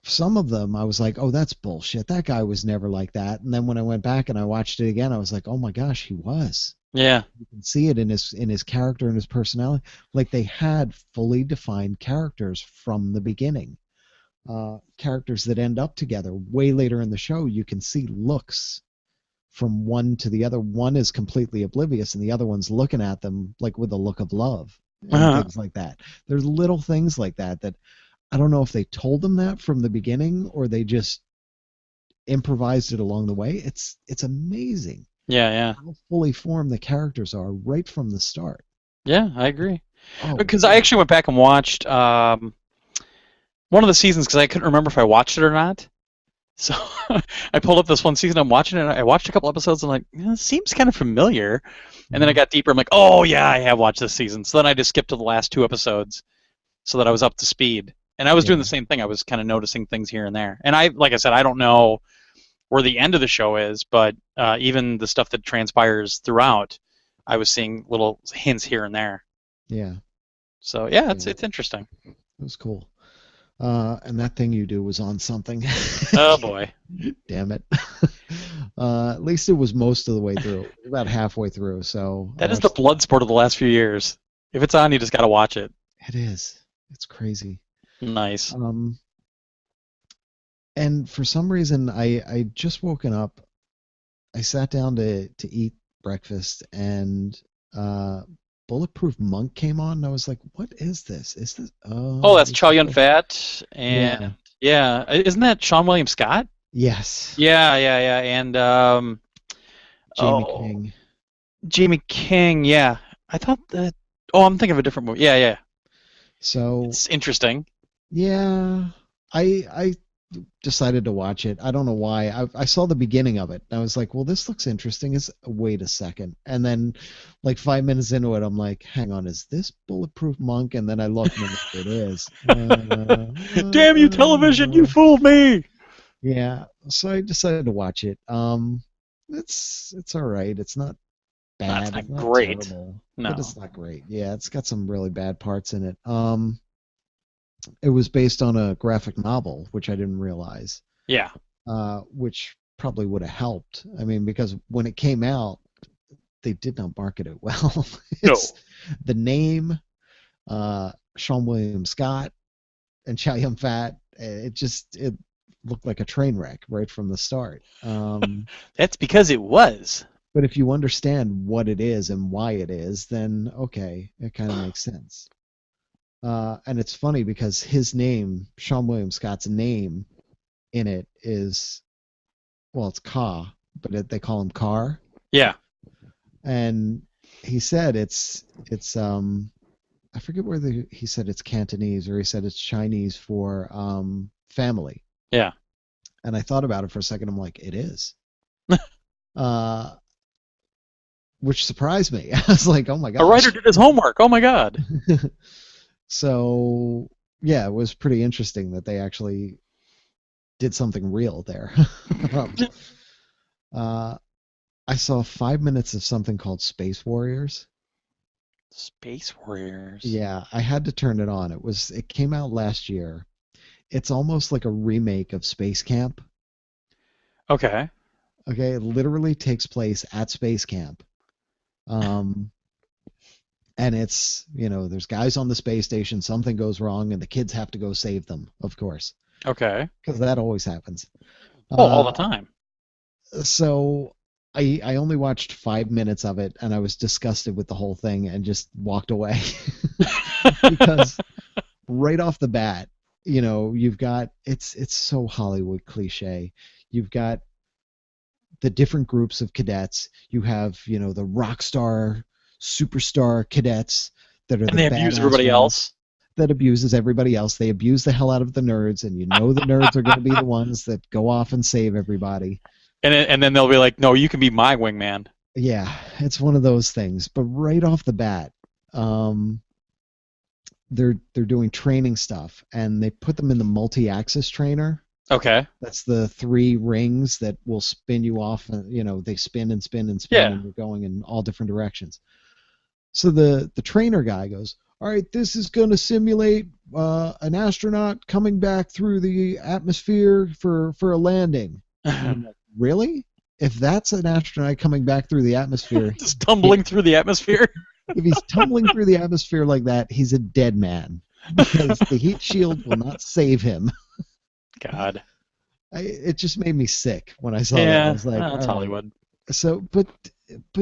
some of them I was like, oh, that's bullshit. That guy was never like that. And then when I went back and I watched it again, I was like, oh my gosh, he was. yeah, You can see it in his character and his personality. Like they had fully defined characters from the beginning. Characters that end up together way later in the show, you can see looks from one to the other. One is completely oblivious, and the other one's looking at them like with a look of love and uh-huh. things like that. There's little things like that that I don't know if they told them that from the beginning or they just improvised it along the way. It's amazing Yeah, yeah. how fully formed the characters are right from the start. Yeah, I agree. Oh, Because I it, actually went back and watched one of the seasons because I couldn't remember if I watched it or not. So I pulled up this one season. I'm watching it. I watched a couple episodes. And I'm like, it seems kind of familiar. And then I mhm, got deeper. I'm like, oh yeah, I have watched this season. So then I just skipped to the last two episodes so that I was up to speed. And I was doing the yeah, same thing. I was kind of noticing things here and there. And like I said, I don't know where the end of the show is, but even the stuff that transpires throughout, I was seeing little hints here and there. yeah, So yeah, yeah. it's interesting. It was cool. And that thing you do was on something. Oh boy, Damn it. At least it was most of the way through, about halfway through. So I that is the watched. blood sport of the last few years. If it's on, you just got to watch it. It is. It's crazy. Nice. Um, and for some reason, I just woken up. I sat down to eat breakfast, and uh, Bulletproof Monk came on, and I was like, "What is this? Is this? Oh, Oh, that's this Chow is Yun the Fat, and yeah, yeah, isn't that Sean William Scott? yes, Yeah, yeah, yeah, and Jamie oh, King." Jamie King. Yeah, I thought that. Oh, I'm thinking of a different movie. Yeah, yeah, So it's interesting. yeah, I decided to watch it. I don't know why. I saw the beginning of it. And I was like, well, this looks interesting. Wait a second. And then like 5 minutes into it, I'm like, hang on, is this Bulletproof Monk? And then I look and I'm like, it is. Damn you, television! You fooled me. Yeah. So I decided to watch it. It's all right. It's not That's bad. It's not not great. terrible, but No. it's not great. Yeah, it's got some really bad parts in it. It was based on a graphic novel, which I didn't realize, Yeah. which probably would have helped. I mean, because when it came out, they did not market it well. It's No. the name, Sean William Scott and Chow Yun Fat. It looked like a train wreck right from the start. That's because it was. But if you understand what it is and why it is, then okay, it kind of makes sense. And it's funny because his name, Sean William Scott's name in it is, well, it's Ka, but they call him Car. Yeah. And he said it's I forget whether he said it's Cantonese or he said it's Chinese for family. Yeah. And I thought about it for a second. I'm like, it is. Uh, which surprised me. I was like, oh my A writer gosh. did his homework. Oh my god. So yeah, it was pretty interesting that they actually did something real there. um, uh, I saw 5 minutes of something called Space Warriors. Space Warriors. Yeah, I had to turn it on. It came out last year. It's almost like a remake of Space Camp. Okay. Okay, it literally takes place at Space Camp. Um, and there's guys on the space station, something goes wrong, and the kids have to go save them, of course, Okay. because that always happens. Oh, all the Uh, time. so I only watched 5 minutes of it, and I was disgusted with the whole thing and just walked away because right off the bat, you've got it's so Hollywood cliche. You've got the different groups of cadets. You have, the rock star, superstar cadets that are And the they abuse badass everybody ones else. that abuses everybody else. They abuse the hell out of the nerds, and the nerds are going to be the ones that go off and save everybody. And then they'll be like, "No, you can be my wingman." Yeah, it's one of those things. But right off the bat, um, they're doing training stuff, and they put them in the multi-axis trainer. Okay. That's the three rings that will spin you off. They spin and spin and spin, Yeah. and you're going in all different directions. So the trainer guy goes, "All right, this is going to simulate an astronaut coming back through the atmosphere for a landing." And I'm like, really? If that's an astronaut coming back through the atmosphere, Just tumbling through the atmosphere. if he's tumbling through the atmosphere like that, he's a dead man because the heat shield will not save him. God. It just made me sick when I saw that. I Yeah, was like, that's all right. Hollywood. So, but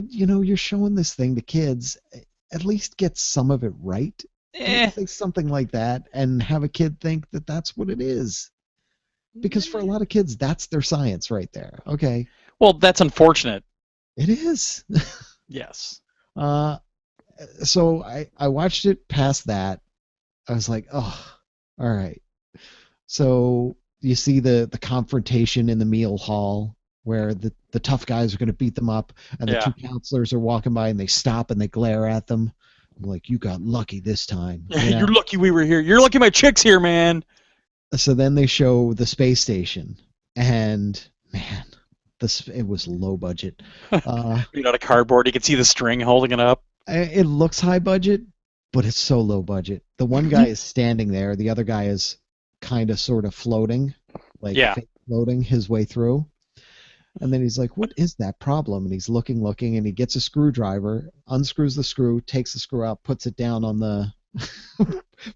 you're showing this thing to kids. At least get some of it right. Don't Eh. say something like that and have a kid think that that's what it is. because for a lot of kids, that's their science right there. Okay, Well, that's unfortunate. it is. Yes. uh, so I watched it past that. I was like, oh, all right. So you see the confrontation in the meal hall where the tough guys are going to beat them up, and the Yeah. two counselors are walking by and they stop and they glare at them. I'm like, you got lucky this time, you You're know? lucky we were here. You're lucky my chick's here, man. So then they show the space station, and man, this it was low budget. Uh, Made out of cardboard. You can see the string holding it up. it looks high budget, but it's so low budget. The one guy is standing there, the other guy is kind of sort of floating, like Yeah. fake floating his way through. And then he's like, "What is that problem?" And he's looking, and he gets a screwdriver, unscrews the screw, takes the screw out, puts it down on the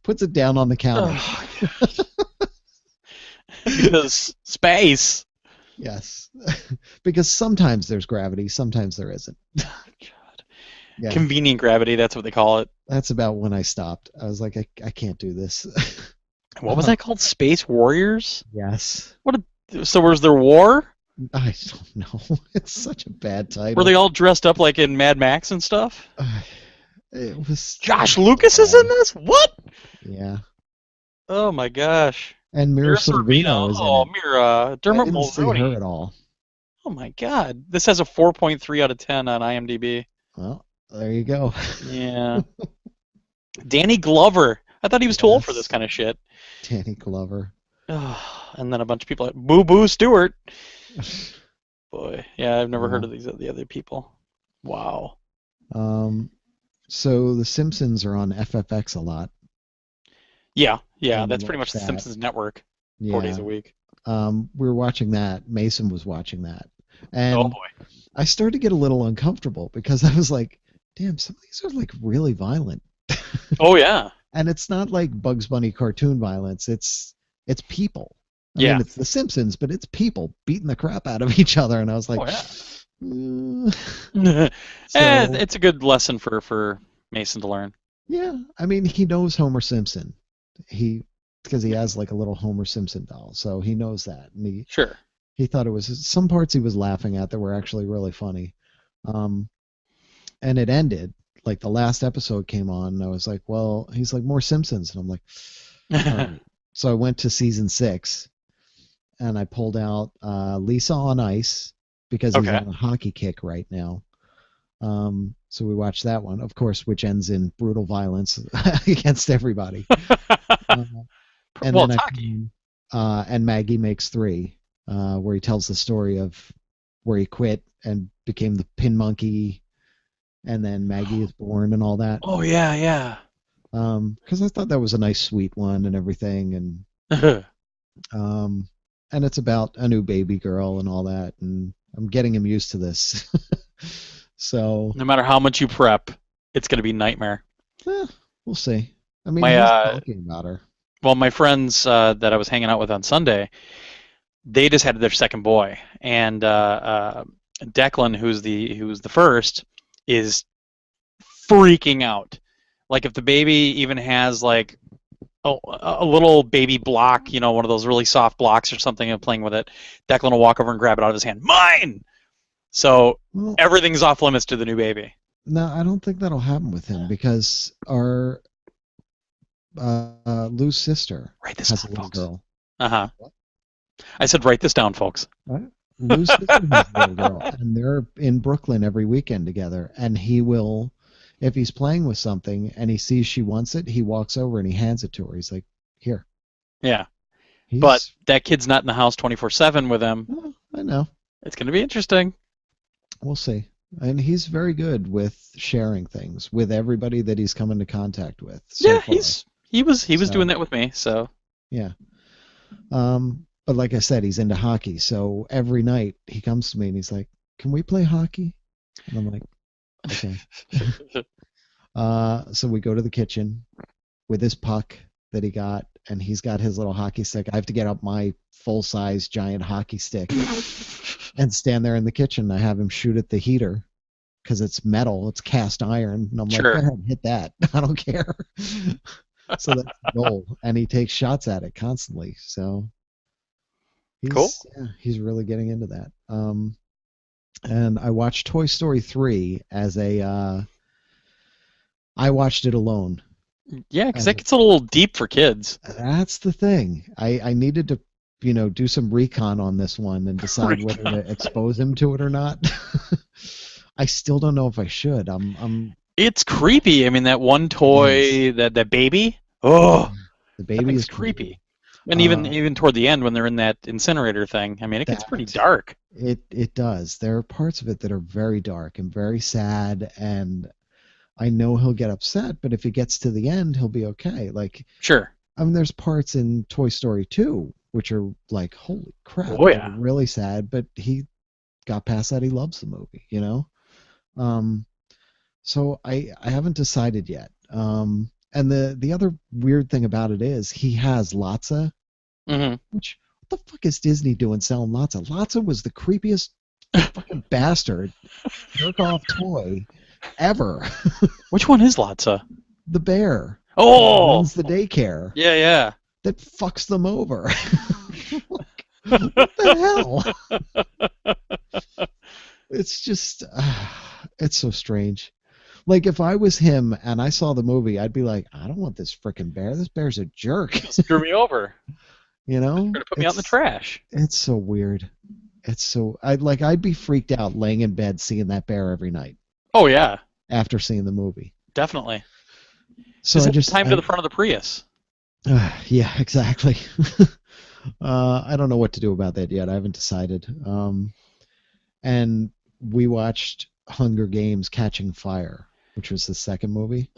puts it down on the counter. Oh, because space. Yes. Because sometimes there's gravity, sometimes there isn't. God. Yeah. Convenient gravity, that's what they call it. That's about when I stopped. I was like, I can't do this. What was that called? Space Warriors? Yes. So was there war? I don't know. It's such a bad title. Were they all dressed up like in Mad Max and stuff? It was Josh Lucas is in this? What? Yeah. Oh my gosh. And Mira Mira Sorvino Sorvino. is in Oh, it. Mira. I Dermot didn't see her Mulroney. at all. Oh my god. This has a 4.3 out of 10 on IMDb. Well, there you go. Yeah. Danny Glover. I thought he was too old for this Yes. kind of shit. Danny Glover. And then a bunch of people like Boo Boo Stewart. Boy, yeah, I've never heard Yeah. of the other people. Wow. Um, so The Simpsons are on FFX a lot. Yeah, yeah, And we that's pretty much watched the that. Simpsons network. 4 days Yeah. a week. We were watching that. Mason was watching that. Oh And boy. I started to get a little uncomfortable because I was like, damn, some of these are like really violent. Oh yeah. And it's not like Bugs Bunny cartoon violence. It's people. I Yeah. mean, it's The Simpsons, but it's people beating the crap out of each other. And I was like, Oh yeah. "Mm." It's a good lesson for Mason to learn. Yeah, I mean, he knows Homer Simpson. Because he has like a little Homer Simpson doll, so he knows that, and Sure. he thought it was some parts he was laughing at that were actually really funny. Um, and it ended like the last episode came on, and I was like, well, he's like more Simpsons, and I'm like, all right. So I went to season 6, and I pulled out Lisa on Ice because he's Okay. on a hockey kick right now. So we watched that one, of course, which ends in brutal violence against everybody. Uh, and Well, then it's I hockey. and Maggie Makes Three, where he tells the story of where he quit and became the pin monkey, and then Maggie is born and all that. Oh yeah, yeah. Because I thought that was a nice, sweet one and everything, um, and it's about a new baby girl and all that, and I'm getting him used to this. So, No matter how much you prep, it's gonna be nightmare. we'll see. I mean, My he's talking about her. well, my friends that I was hanging out with on Sunday, they just had their second boy, and Declan, who's the first, is freaking out. Like if the baby even has like a little baby block, one of those really soft blocks or something, and playing with it, Declan will walk over and grab it out of his hand. Mine. So Well, everything's off limits to the new baby. no, I don't think that'll happen with him because our Lou's sister Write this has a down, little folks. girl. Uh-huh. What? I said write this down, folks. Right? Lou's sister has a little girl, and they're in Brooklyn every weekend together. And he will, if he's playing with something and he sees she wants it, he walks over and he hands it to her. He's like, "Here." Yeah. But He's, that kid's not in the house 24/7 with him. oh, I know. It's going to be interesting. We'll see. And he's very good with sharing things with everybody that he's come into contact with so Yeah, far. he was So, doing that with me. So yeah. But like I said, he's into hockey. So every night he comes to me and he's like, "Can we play hockey?" And I'm like, "Okay." So we go to the kitchen with his puck that he got, and he's got his little hockey stick. I have to get up my full-size giant hockey stick and stand there in the kitchen. I have him shoot at the heater because it's metal, it's cast iron, and I'm like, "Go Sure. ahead, hit that. I don't care." So that's the goal, and he takes shots at it constantly. So Cool. He's really getting into that. And I watched Toy Story 3 as a I watched it alone. Yeah, because As that a, gets a little deep for kids. that's the thing. I needed to, do some recon on this one and decide whether to expose him to it or not. I still don't know if I should. It's creepy. I mean, that one It is. toy, that baby. Oh, The that baby thing's is creepy. creepy. And even Uh, even toward the end when they're in that incinerator thing, I mean, it gets pretty that dark. it does. There are parts of it that are very dark and very sad, and I know he'll get upset, but if he gets to the end, he'll be okay. Like, Sure. I mean, there's parts in Toy Story 2 which are like, holy crap, Oh they're yeah. really sad, but he got past that. He loves the movie. Um, so I haven't decided yet. And the other weird thing about it is he has Lotsa, Hmm. which what the fuck is Disney doing selling Lotsa? Lotsa was the creepiest fucking bastard jerk off toy ever. Which one is Lotsa? The bear that Oh, runs the daycare yeah, that fucks them over. yeah. What the hell? It's just, it's so strange. Like if I was him and I saw the movie, I'd be like, I don't want this freaking bear. This bear's a jerk. Screw me over. You know? Trying to put me out in the trash. It's so weird. I'd be freaked out laying in bed seeing that bear every night Oh yeah, after seeing the movie. definitely. So Just I have just time to the front of the Prius. yeah, exactly. I don't know what to do about that yet. I haven't decided. And we watched Hunger Games Catching Fire, which was the second movie,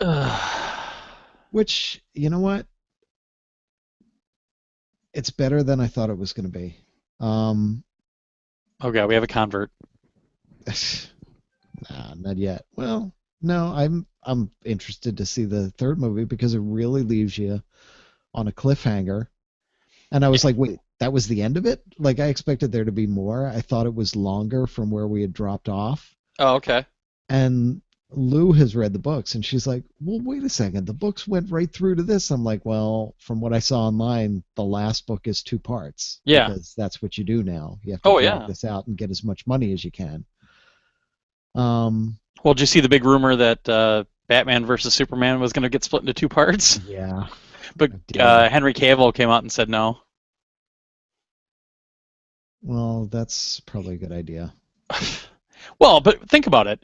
which, you know what? It's better than I thought it was going to be. Um, Oh god, we have a convert. nah, not yet. Well, no, I'm interested to see the third movie because it really leaves you on a cliffhanger. And I was Yeah. like, wait, that was the end of it? Like I expected there to be more. I thought it was longer from where we had dropped off. Oh okay. And Lou has read the books, and she's like, well, wait a second. The books went right through to this. I'm like, well, from what I saw online, the last book is two parts Yeah. because that's what you do now. You have to Oh drag yeah. this out and get as much money as you can. Um, Well, did you see the big rumor that Batman versus Superman was going to get split into two parts? yeah, But I did. Henry Cavill came out and said no. Well, that's probably a good idea. Well, but think about it.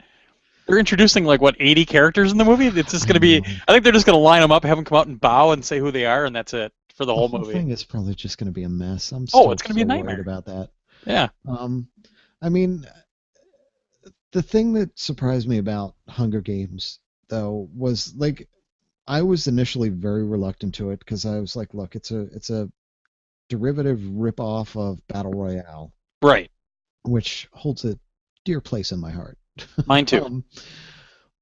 They're introducing like what 80 characters in the movie. It's just I going to be. know. I think they're just going to line them up, have them come out and bow and say who they are, and that's it for the The whole whole movie. thing is probably just going to be a mess. I'm Oh, still it's going to be a so worried nightmare. about that. Yeah. Um, I mean, the thing that surprised me about Hunger Games, though, was like I was initially very reluctant to it because I was like, look, it's a derivative ripoff of Battle Royale, Right. which holds a dear place in my heart. Mine too. Um,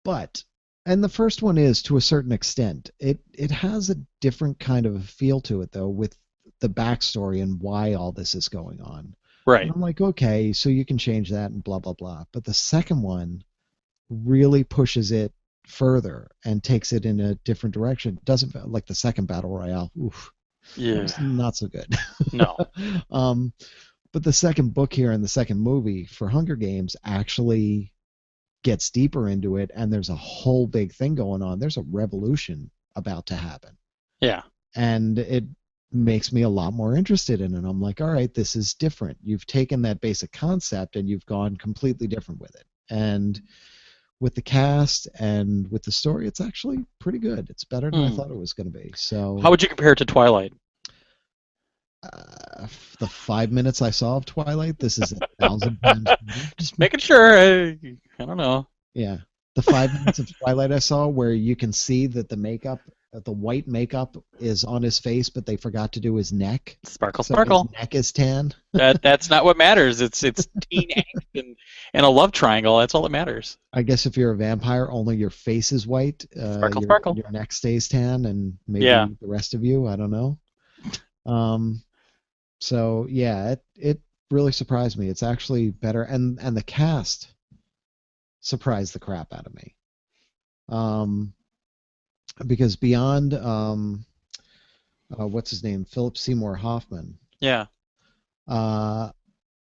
but and the first one is to a certain extent. It has a different kind of a feel to it though, with the backstory and why all this is going on. And Right. I'm like, okay, so you can change that and blah blah blah. But the second one really pushes it further and takes it in a different direction. Doesn't like the second battle royale. Oof, that Yeah. was not so good. No. um, but the second book here and the second movie for Hunger Games actually gets deeper into it, and there's a whole big thing going on. There's a revolution about to happen, Yeah. and it makes me a lot more interested in it. I'm like, all right, this is different. You've taken that basic concept and you've gone completely different with it. And with the cast and with the story, it's actually pretty good. It's better than I Hmm. thought it was going to be. How So would you compare it to Twilight? the 5 minutes I saw of Twilight, this is 1,000 times better. Just making sure. I don't know. Yeah, the 5 minutes of Twilight I saw where you can see that the makeup, the white makeup is on his face, but they forgot to do his neck, Sparkle, so his sparkle. neck is tan. That's not what matters. It's teen angst and a love triangle. That's all that matters. I guess if you're a vampire, only your face is white, Sparkle, your sparkle. your neck stays tan, and Yeah. maybe the rest of you. I don't know. Um, so yeah, it really surprised me. It's actually better, and the cast surprised the crap out of me. Um, because beyond what's his name, Philip Seymour Hoffman, Yeah. Uh,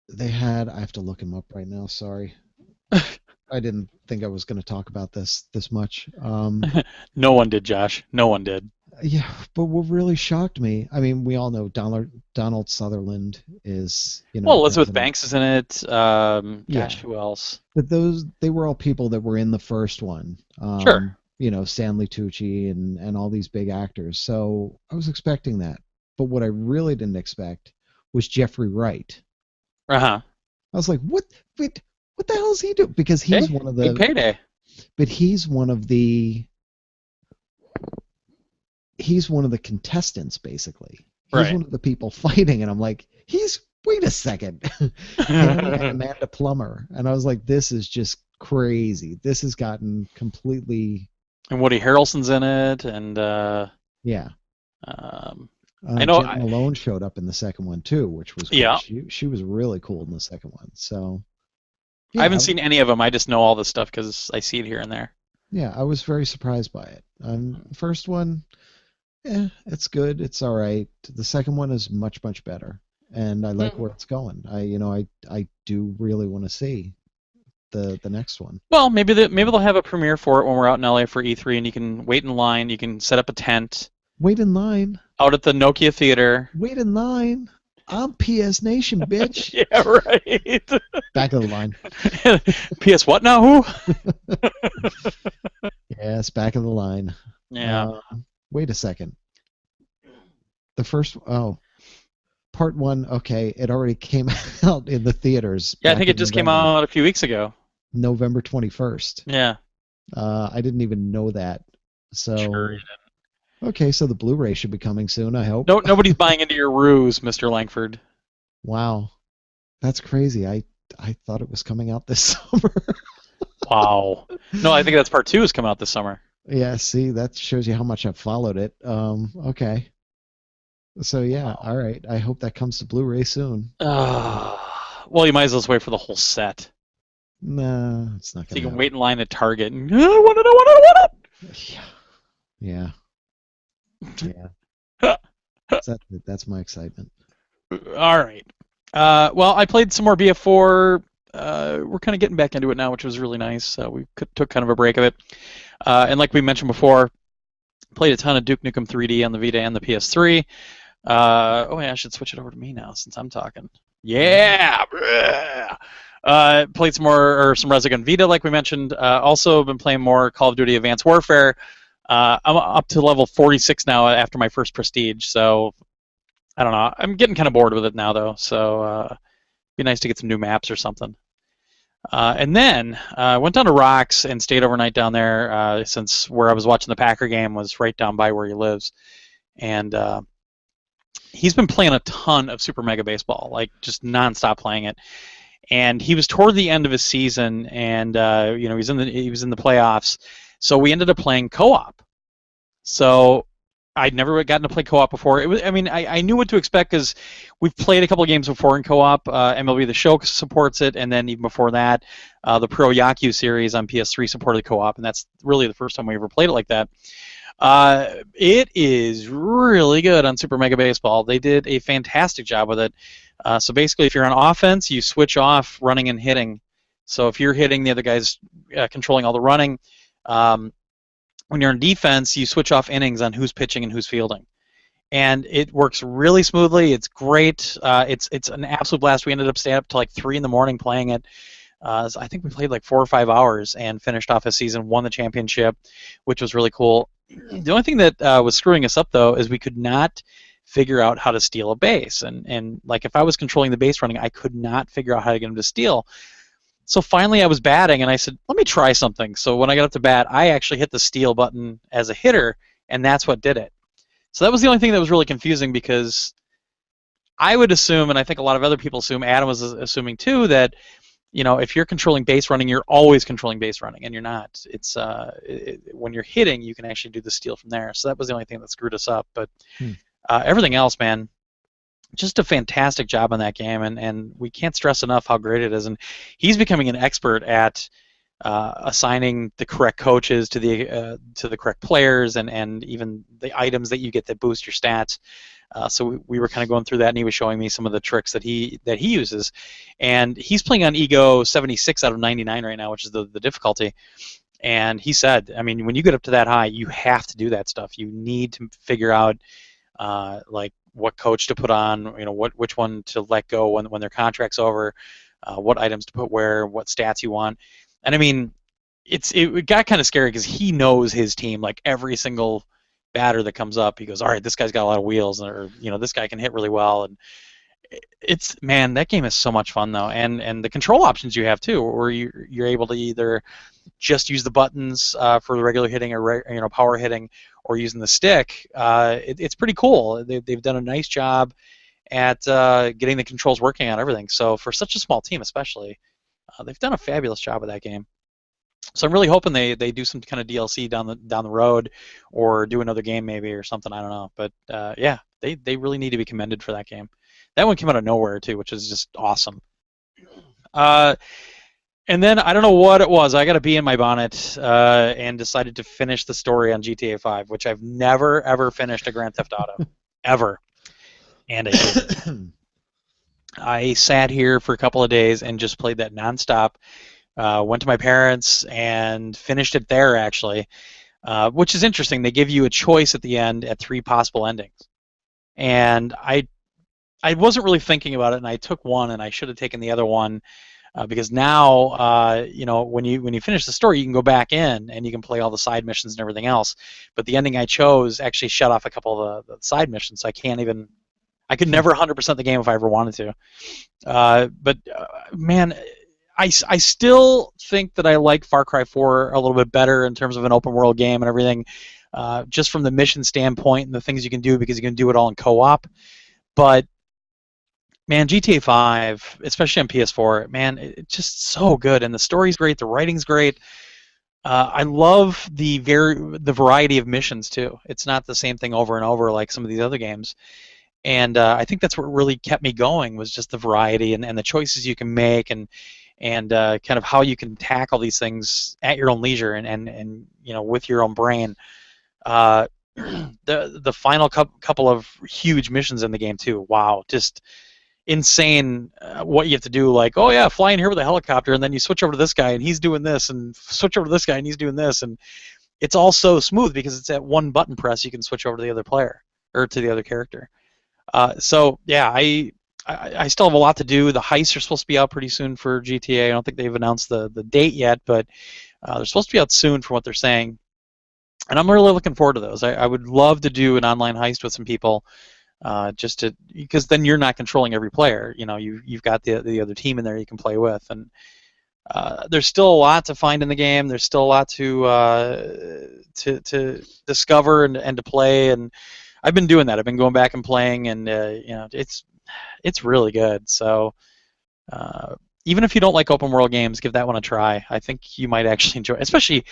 they had. I have to look him up right now. Sorry, I didn't think I was going to talk about this much. No one did, Josh. No one did. Yeah, but what really shocked me, I mean, we all know Donald Sutherland is, Well, Elizabeth president. Banks is in it. Yeah, Gosh, who else? but they were all people that were in the first one. Sure. Stanley Tucci and all these big actors. So I was expecting that. But what I really didn't expect was Jeffrey Wright. Uh-huh. I was like, what? Wait, what the hell is he doing? Because Hey, big payday. he's one of the contestants basically. He's Right. one of the people fighting, and I'm like, wait a second. Him and Amanda Plummer, and I was like, this is just crazy. This has gotten completely, And Woody Harrelson's in it, and yeah. um, I know. Jen Malone showed up in the second one too, which was cool. Yeah, She was really cool in the second one. So I yeah, haven't seen any of them. I just know all this stuff because I see it here and there. I was very surprised by it. First one, it's good. It's all right. The second one is much better, and I like Hmm. where it's going. I do really want to see the next one. Well, maybe they'll have a premiere for it when we're out in LA for E3, and you can wait in line. You can set up a tent Wait in line. out at the Nokia Theater. Wait in line. I'm PS Nation, bitch. Yeah, right. Back of the line. PS what now? Who? Yes, back of the line. Yeah. Uh, Wait a second. The first, part one, okay, it already came out in the theaters Yeah, I back think it in just came November, out a few weeks ago. November 21st. Yeah. I didn't even know that. Sure. So, okay, so the Blu-ray should be coming soon, I hope. No, nobody's buying into your ruse, Mr. Langford. Wow, that's crazy. I thought it was coming out this summer. Wow. No, I think that's part two is coming out this summer. Yeah, see, that shows you how much I've followed it. Okay. So yeah, Wow. all right. I hope that comes to Blu-ray soon. Well, you might as well just wait for the whole set. Nah, it's not So gonna you can happen. wait in line at Target and, I want it, I want it, I Yeah, yeah, yeah. want That's my excitement. it. All right. Well, I played some more BF4. We're kind of getting back into it now, which was really nice. We took kind of a break of it. And like we mentioned before, played a ton of Duke Nukem 3D on the Vita and the PS3. Oh, yeah, I should switch it over to me now since I'm talking. Mhm. Yeah. Played some more or some Resident Vita, like we mentioned. Also been playing more Call of Duty Advanced Warfare. I'm up to level 46 now after my first Prestige, so I don't know. I'm getting kind of bored with it now, though. So be nice to get some new maps or something. And then I went down to Rocks and stayed overnight down there since where I was watching the Packer game was right down by where he lives. And he's been playing a ton of Super Mega Baseball, like just nonstop playing it. And he was toward the end of his season, and he was in the playoffs. So we ended up playing co-op. So I'd never gotten to play co-op before. It was, I mean, I knew what to expect because we've played a couple of games before in co-op. MLB The Show supports it, and then even before that, the Pro Yaku series on PS3 supported co-op, and that's really the first time we ever played it like that. It is really good on Super Mega Baseball. They did a fantastic job with it. So basically, if you're on offense, you switch off running and hitting. So if you're hitting, the other guy's controlling all the running. Um, when you're on defense, you switch off innings on who's pitching and who's fielding, and it works really smoothly. It's great. It's an absolute blast. We ended up staying up to like 3 in the morning playing it. So I think we played like 4 or 5 hours and finished off a season, won the championship, which was really cool. The only thing that was screwing us up though is we could not figure out how to steal a base, and like if I was controlling the base running, I could not figure out how to get him to steal. So finally, I was batting, and I said, "Let me try something." So when I got up to bat, I actually hit the steal button as a hitter, and that's what did it. So that was the only thing that was really confusing because I would assume, and I think a lot of other people assume, Adam was assuming too, that if you're controlling base running, you're always controlling base running, and you're not. It's when you're hitting, you can actually do the steal from there. So that was the only thing that screwed us up. But Hmm. everything else, man, just a fantastic job on that game, and we can't stress enough how great it is. And he's becoming an expert at assigning the correct coaches to the correct players, and even the items that you get that boost your stats. So we were kind of going through that, and he was showing me some of the tricks that he uses, and he's playing on Ego 76 out of 99 right now, which is the difficulty. And he said, I mean, when you get up to that high, you have to do that stuff. You need to figure out like what coach to put on, which one to let go when their contract's over, what items to put where, what stats you want. And I mean, it got kind of scary because he knows his team, like every single batter that comes up. He goes, all right, this guy's got a lot of wheels, or this guy can hit really well. And it's, man, that game is so much fun though, and the control options you have too, where you're able to either just use the buttons for the regular hitting or power hitting, or using the stick. It's pretty cool. They've done a nice job at getting the controls working on everything. So for such a small team, especially, they've done a fabulous job with that game. So I'm really hoping they do some kind of DLC down the road, or do another game maybe or something. I don't know, but yeah, they really need to be commended for that game. That one came out of nowhere too, which is just awesome. And then I don't know what it was. I got a bee in my bonnet and decided to finish the story on GTA 5, which I've never ever finished a Grand Theft Auto ever, and I did. I sat here for a couple of days and just played that nonstop. Went to my parents and finished it there actually, which is interesting. They give you a choice at the end at 3 possible endings, and I wasn't really thinking about it, and I took one, and I should have taken the other one. Because now, when you finish the story, you can go back in and you can play all the side missions and everything else. But the ending I chose actually shut off a couple of the side missions, so I could never 100% the game if I ever wanted to. Man, I still think that I like Far Cry 4 a little bit better in terms of an open world game and everything, just from the mission standpoint and the things you can do, because you can do it all in co-op. But man, GTA 5, especially on PS4, man, it's just so good, and the story's great, the writing's great. I love the variety of missions too. It's not the same thing over and over like some of these other games, and I think that's what really kept me going, was just the variety and the choices you can make, and kind of how you can tackle these things at your own leisure and with your own brain. The final couple of huge missions in the game too. Wow, just insane what you have to do. Like, oh yeah, fly in here with a helicopter, and then you switch over to this guy and he's doing this, and switch over to this guy and he's doing this, and it's all so smooth because it's at one button press you can switch over to the other player or to the other character. So yeah, I still have a lot to do. The heists are supposed to be out pretty soon for GTA. I don't think they've announced the date yet, but they're supposed to be out soon from what they're saying, and I'm really looking forward to those. I would love to do an online heist with some people. Because then you're not controlling every player. You've got the other team in there you can play with, and there's still a lot to find in the game. There's still a lot to discover and to play, and I've been doing that. I've been going back and playing, and it's really good. So even if you don't like open world games, give that one a try. I think you might actually enjoy it. Especially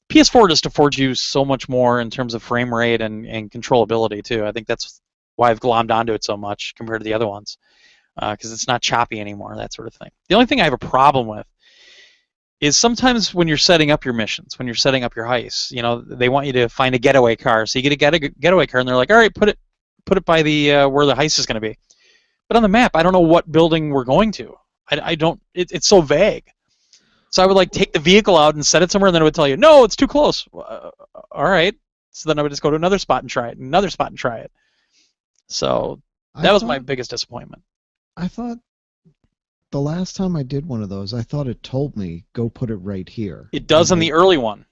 PS4 just affords you so much more in terms of frame rate and controllability too. I think that's why I've glommed onto it so much compared to the other ones, because it's not choppy anymore, that sort of thing. The only thing I have a problem with is sometimes when you're setting up your missions, when you're setting up your heists, they want you to find a getaway car. So you get a getaway car, and they're like, all right, put it by the where the heist is going to be. But on the map, I don't know what building we're going to. I don't. It's so vague. So I would take the vehicle out and set it somewhere, and then it would tell you, no, it's too close. All right. So then I would just go to another spot and try it, another spot and try it. So that was my biggest disappointment. I thought the last time I did one of those, I thought it told me, go put it right here. It does in the early one.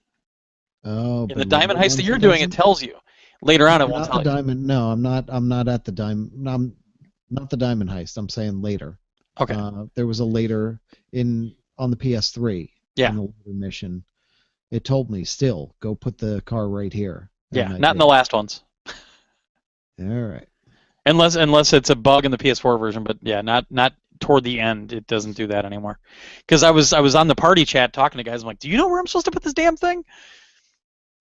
Oh, in the diamond heist that you're doing, it tells you. Later on, it won't tell you. Diamond, no, I'm not at the diamond. I'm not the diamond heist. I'm saying later. Okay. There was a later on the PS3. Yeah. In the later mission, it told me still go put the car right here. Yeah, not in the last ones. All right. Unless it's a bug in the PS4 version, but yeah, not toward the end. It doesn't do that anymore. Because I was on the party chat talking to guys. I'm like, do you know where I'm supposed to put this damn thing?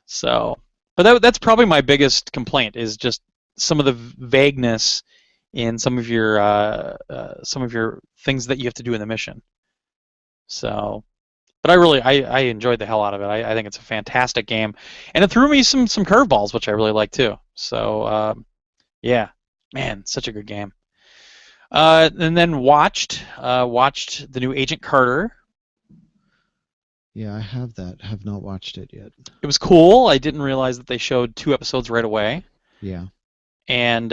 So, but that's probably my biggest complaint, is just some of the vagueness in some of your things that you have to do in the mission. So, but I enjoyed the hell out of it. I think it's a fantastic game, and it threw me some curveballs, which I really like too. So, yeah. Man, such a good game. And then watched the new Agent Carter. Yeah, I have that. Have not watched it yet. It was cool. I didn't realize that they showed 2 episodes right away, Yeah. and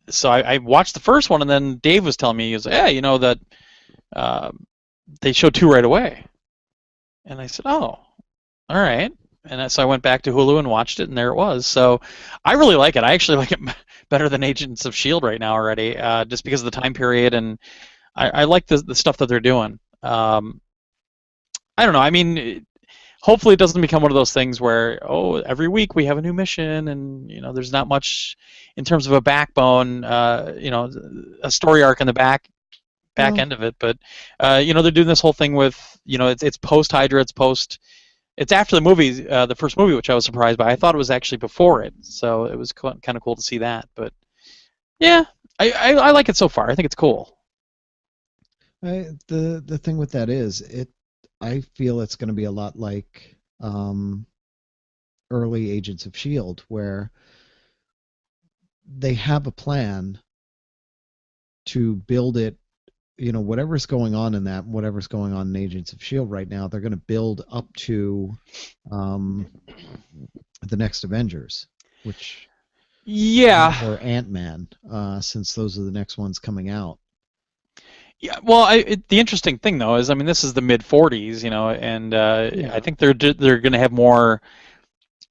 so I watched the first one, and then Dave was telling me, he was like, yeah, you know that uh, they showed 2 right away, and I said, oh, all right. And so I went back to Hulu and watched it, and there it was. So I really like it. I actually like it better than Agents of Shield right now already, just because of the time period, and I like the stuff that they're doing. I don't know. I mean, hopefully it doesn't become one of those things where, oh, every week we have a new mission, and there's not much in terms of a backbone, a story arc in the back Well, end of it. But they're doing this whole thing with, it's post Hydra, it's after the movie, the first movie, which I was surprised by. I thought it was actually before it, so it was kind of cool to see that. But yeah, I like it so far. I think it's cool. the thing with that is I feel it's going to be a lot like early Agents of Shield, where they have a plan to build it. Whatever's going on in that, whatever's going on in Agents of Shield right now, they're going to build up to um, the next Avengers, which Yeah. or Ant-Man, since those are the next ones coming out. Yeah, well, the interesting thing though is, I mean, this is the mid '40s, and I Yeah, think they're going to have more.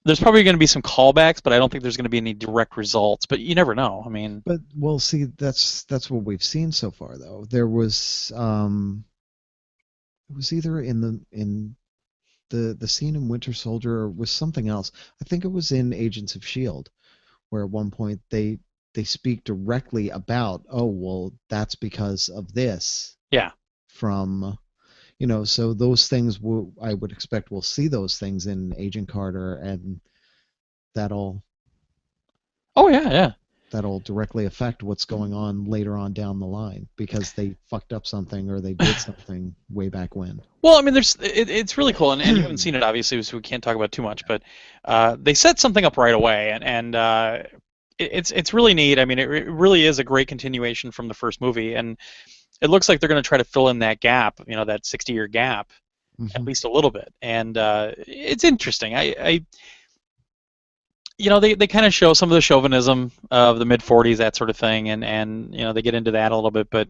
There's probably going to be some callbacks, but I don't think there's going to be any direct results. But you never know. I mean, but we'll see. That's what we've seen so far, though. There was it was either in the scene in Winter Soldier or was something else. I think it was in Agents of Shield, where at one point they speak directly about, oh well, that's because of this yeah. from so those things I would expect we'll see those things in Agent Carter, and that'll Oh yeah, yeah. that'll directly affect what's going on later on down the line because they fucked up something or they did something way back when. Well, I mean, it's really cool, and you haven't seen it obviously, so we can't talk about it too much. But they set something up right away, and it's really neat. I mean, it really is a great continuation from the first movie, and it looks like they're going to try to fill in that gap, that 60-year gap, at Hmm. least a little bit. And it's interesting. They kind of show some of the chauvinism of the mid '40s, that sort of thing, and they get into that a little bit, but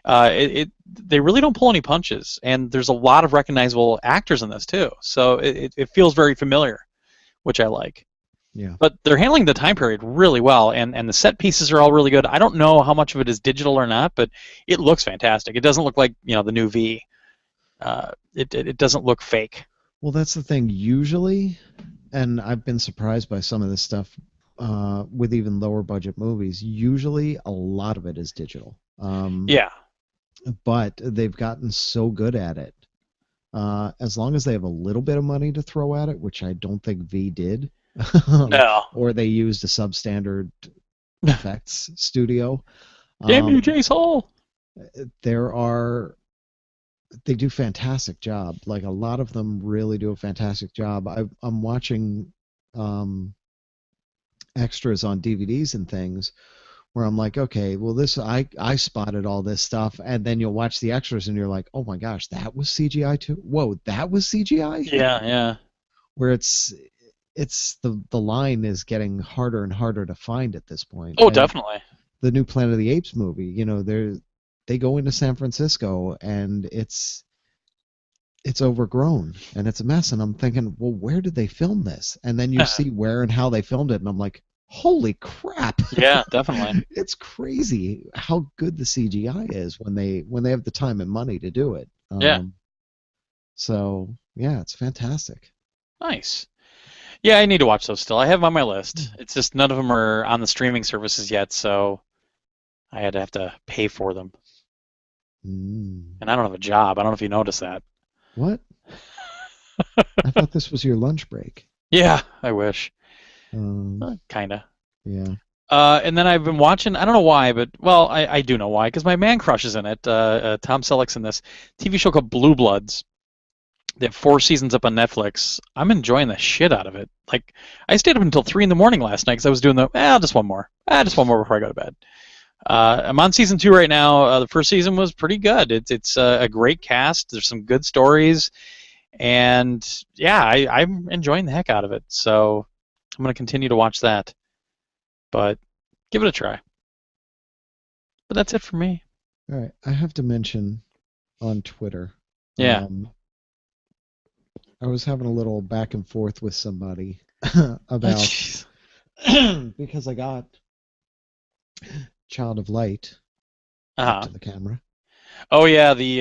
they really don't pull any punches, and there's a lot of recognizable actors in this too, so it feels very familiar, which I like. Yeah. But they're handling the time period really well, and the set pieces are all really good. I don't know how much of it is digital or not, but it looks fantastic. It doesn't look like the new V. It doesn't look fake. Well, that's the thing. Usually, and I've been surprised by some of this stuff with even lower budget movies. Usually, a lot of it is digital. Yeah. But they've gotten so good at it. As long as they have a little bit of money to throw at it, which I don't think V did, No. or they used a substandard effects studio. Damn you, Um, Jace Hall. there are they do fantastic job. Like a lot of them really do a fantastic job. I'm watching um, extras on DVDs and things where I'm like, okay, well this I spotted all this stuff, and then you'll watch the extras and you're like, oh my gosh, that was CGI too. Whoa, that was CGI. Yeah, yeah. Where it's the line is getting harder and harder to find at this point. Oh, And definitely. the new Planet of the Apes movie, they go into San Francisco and it's overgrown and it's a mess, and I'm thinking, well, where did they film this? And then you see where and how they filmed it, and I'm like, holy crap. Yeah, definitely. It's crazy how good the CGI is when they have the time and money to do it. Yeah, So yeah, it's fantastic. nice. Yeah, I need to watch those still. I have them on my list. It's just none of them are on the streaming services yet, so I had to have to pay for them. Mm. And I don't have a job. I don't know if you noticed that. What? I thought this was your lunch break. Yeah, I wish. um Kinda. yeah. And then I've been watching. I don't know why, but well, I do know why, because my man crush is in it. Tom Selleck's in this TV show called Blue Bloods, They have 4 seasons up on Netflix. I'm enjoying the shit out of it. Like, I stayed up until 3 in the morning last night because I was doing just one more, just one more before I go to bed. I'm on season 2 right now. The first season was pretty good. It's a great cast. There's some good stories, and yeah, I'm enjoying the heck out of it. So I'm gonna continue to watch that. But give it a try. But that's it for me. All right, I have to mention on Twitter. Yeah. Um, I was having a little back and forth with somebody about Jeez. because I got Child of Light back Uh-huh. to the camera. Oh yeah, The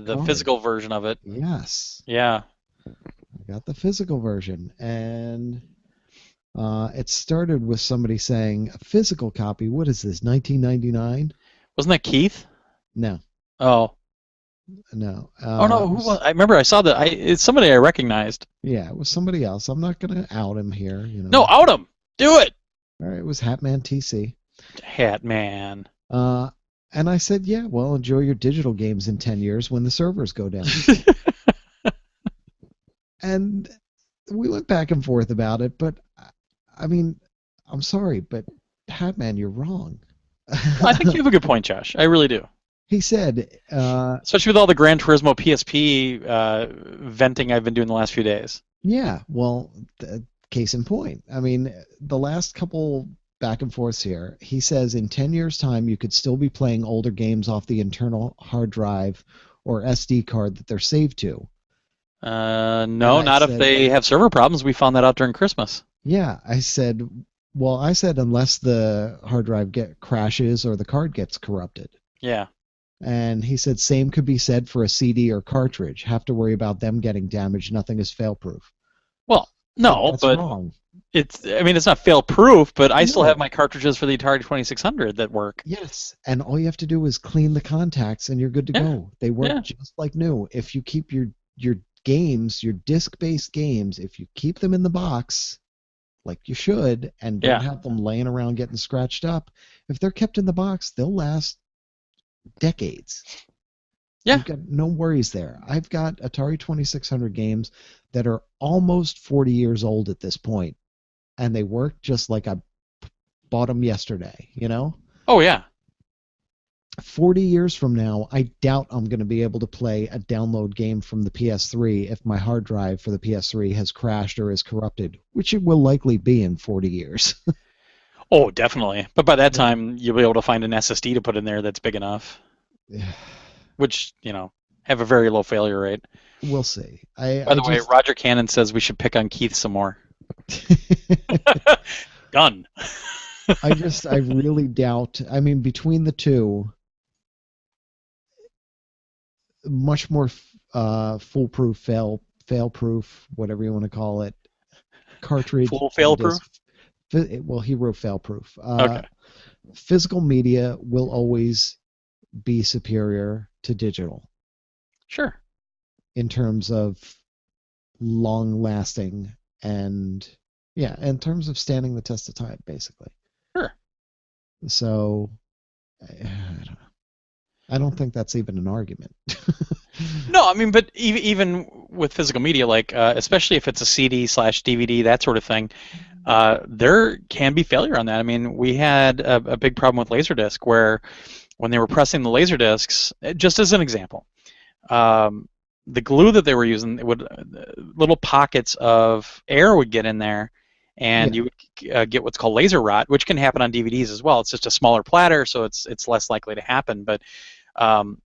the card. physical version of it. Yes, Yeah. I got the physical version, and it started with somebody saying a physical copy. What is this? 1999? Wasn't that Keith? No, Oh. no. Oh no, who was? I remember I saw that. It's somebody I recognized. Yeah, it was somebody else. I'm not gonna out him here. No, out him. Do it. All right, it was Hatman TC. Hat man. Uh, and I said, yeah, well, enjoy your digital games in 10 years when the servers go down. And we went back and forth about it, but I mean, I'm sorry, but Hatman, you're wrong. I think you have a good point, Josh. I really do. He said, Especially with all the Gran Turismo PSP venting I've been doing the last few days. yeah, well, case in point. I mean, the last couple back and forths here, he says in 10 years' time, you could still be playing older games off the internal hard drive or SD card that they're saved to. And No, I not if said, they have server problems. We found that out during Christmas. yeah, I said, well, I said unless the hard drive get crashes or the card gets corrupted. Yeah. And he said same could be said for a CD or cartridge. Have to worry about them getting damaged. Nothing is fail-proof. Well, I said no, that's but wrong. I mean, it's not fail-proof, but I still have No. my cartridges for the Atari 2600 that work. Yes, and all you have to do is clean the contacts and you're good to Yeah. go. They work Yeah. just like new. If you keep your games, your disc-based games, if you keep them in the box like you should and don't Yeah. have them laying around getting scratched up, if they're kept in the box, they'll last decades. Yeah. You've got no worries there. I've got Atari 2600 games that are almost 40 years old at this point, and they work just like I bought them yesterday. Oh yeah. 40 years from now, I doubt I'm going to be able to play a download game from the PS3 if my hard drive for the PS3 has crashed or is corrupted, which it will likely be in 40 years. Oh, definitely. But by that Yeah. time, you'll be able to find an SSD to put in there that's big enough, Yeah, which, have a very low failure rate. we'll see. I, By I the way, just Roger Cannon says we should pick on Keith some more. Done. I really doubt. I mean, between the two, much more foolproof, fail-proof, whatever you want to call it, cartridge Full and fail-proof? disc. Well, he wrote fail-proof. Okay. Physical media will always be superior to digital Sure. in terms of long-lasting and yeah, in terms of standing the test of time, basically. Sure. So I don't know. I don't think that's even an argument. No, I mean, but even with physical media, like especially if it's a CD/DVD, that sort of thing, there can be failure on that. I mean, we had a big problem with Laserdisc where when they were pressing the Laserdiscs, just as an example, the glue that they were using, it would little pockets of air would get in there, and Yeah, you would get what's called laser rot, which can happen on DVDs as well. It's just a smaller platter, so it's less likely to happen. But um,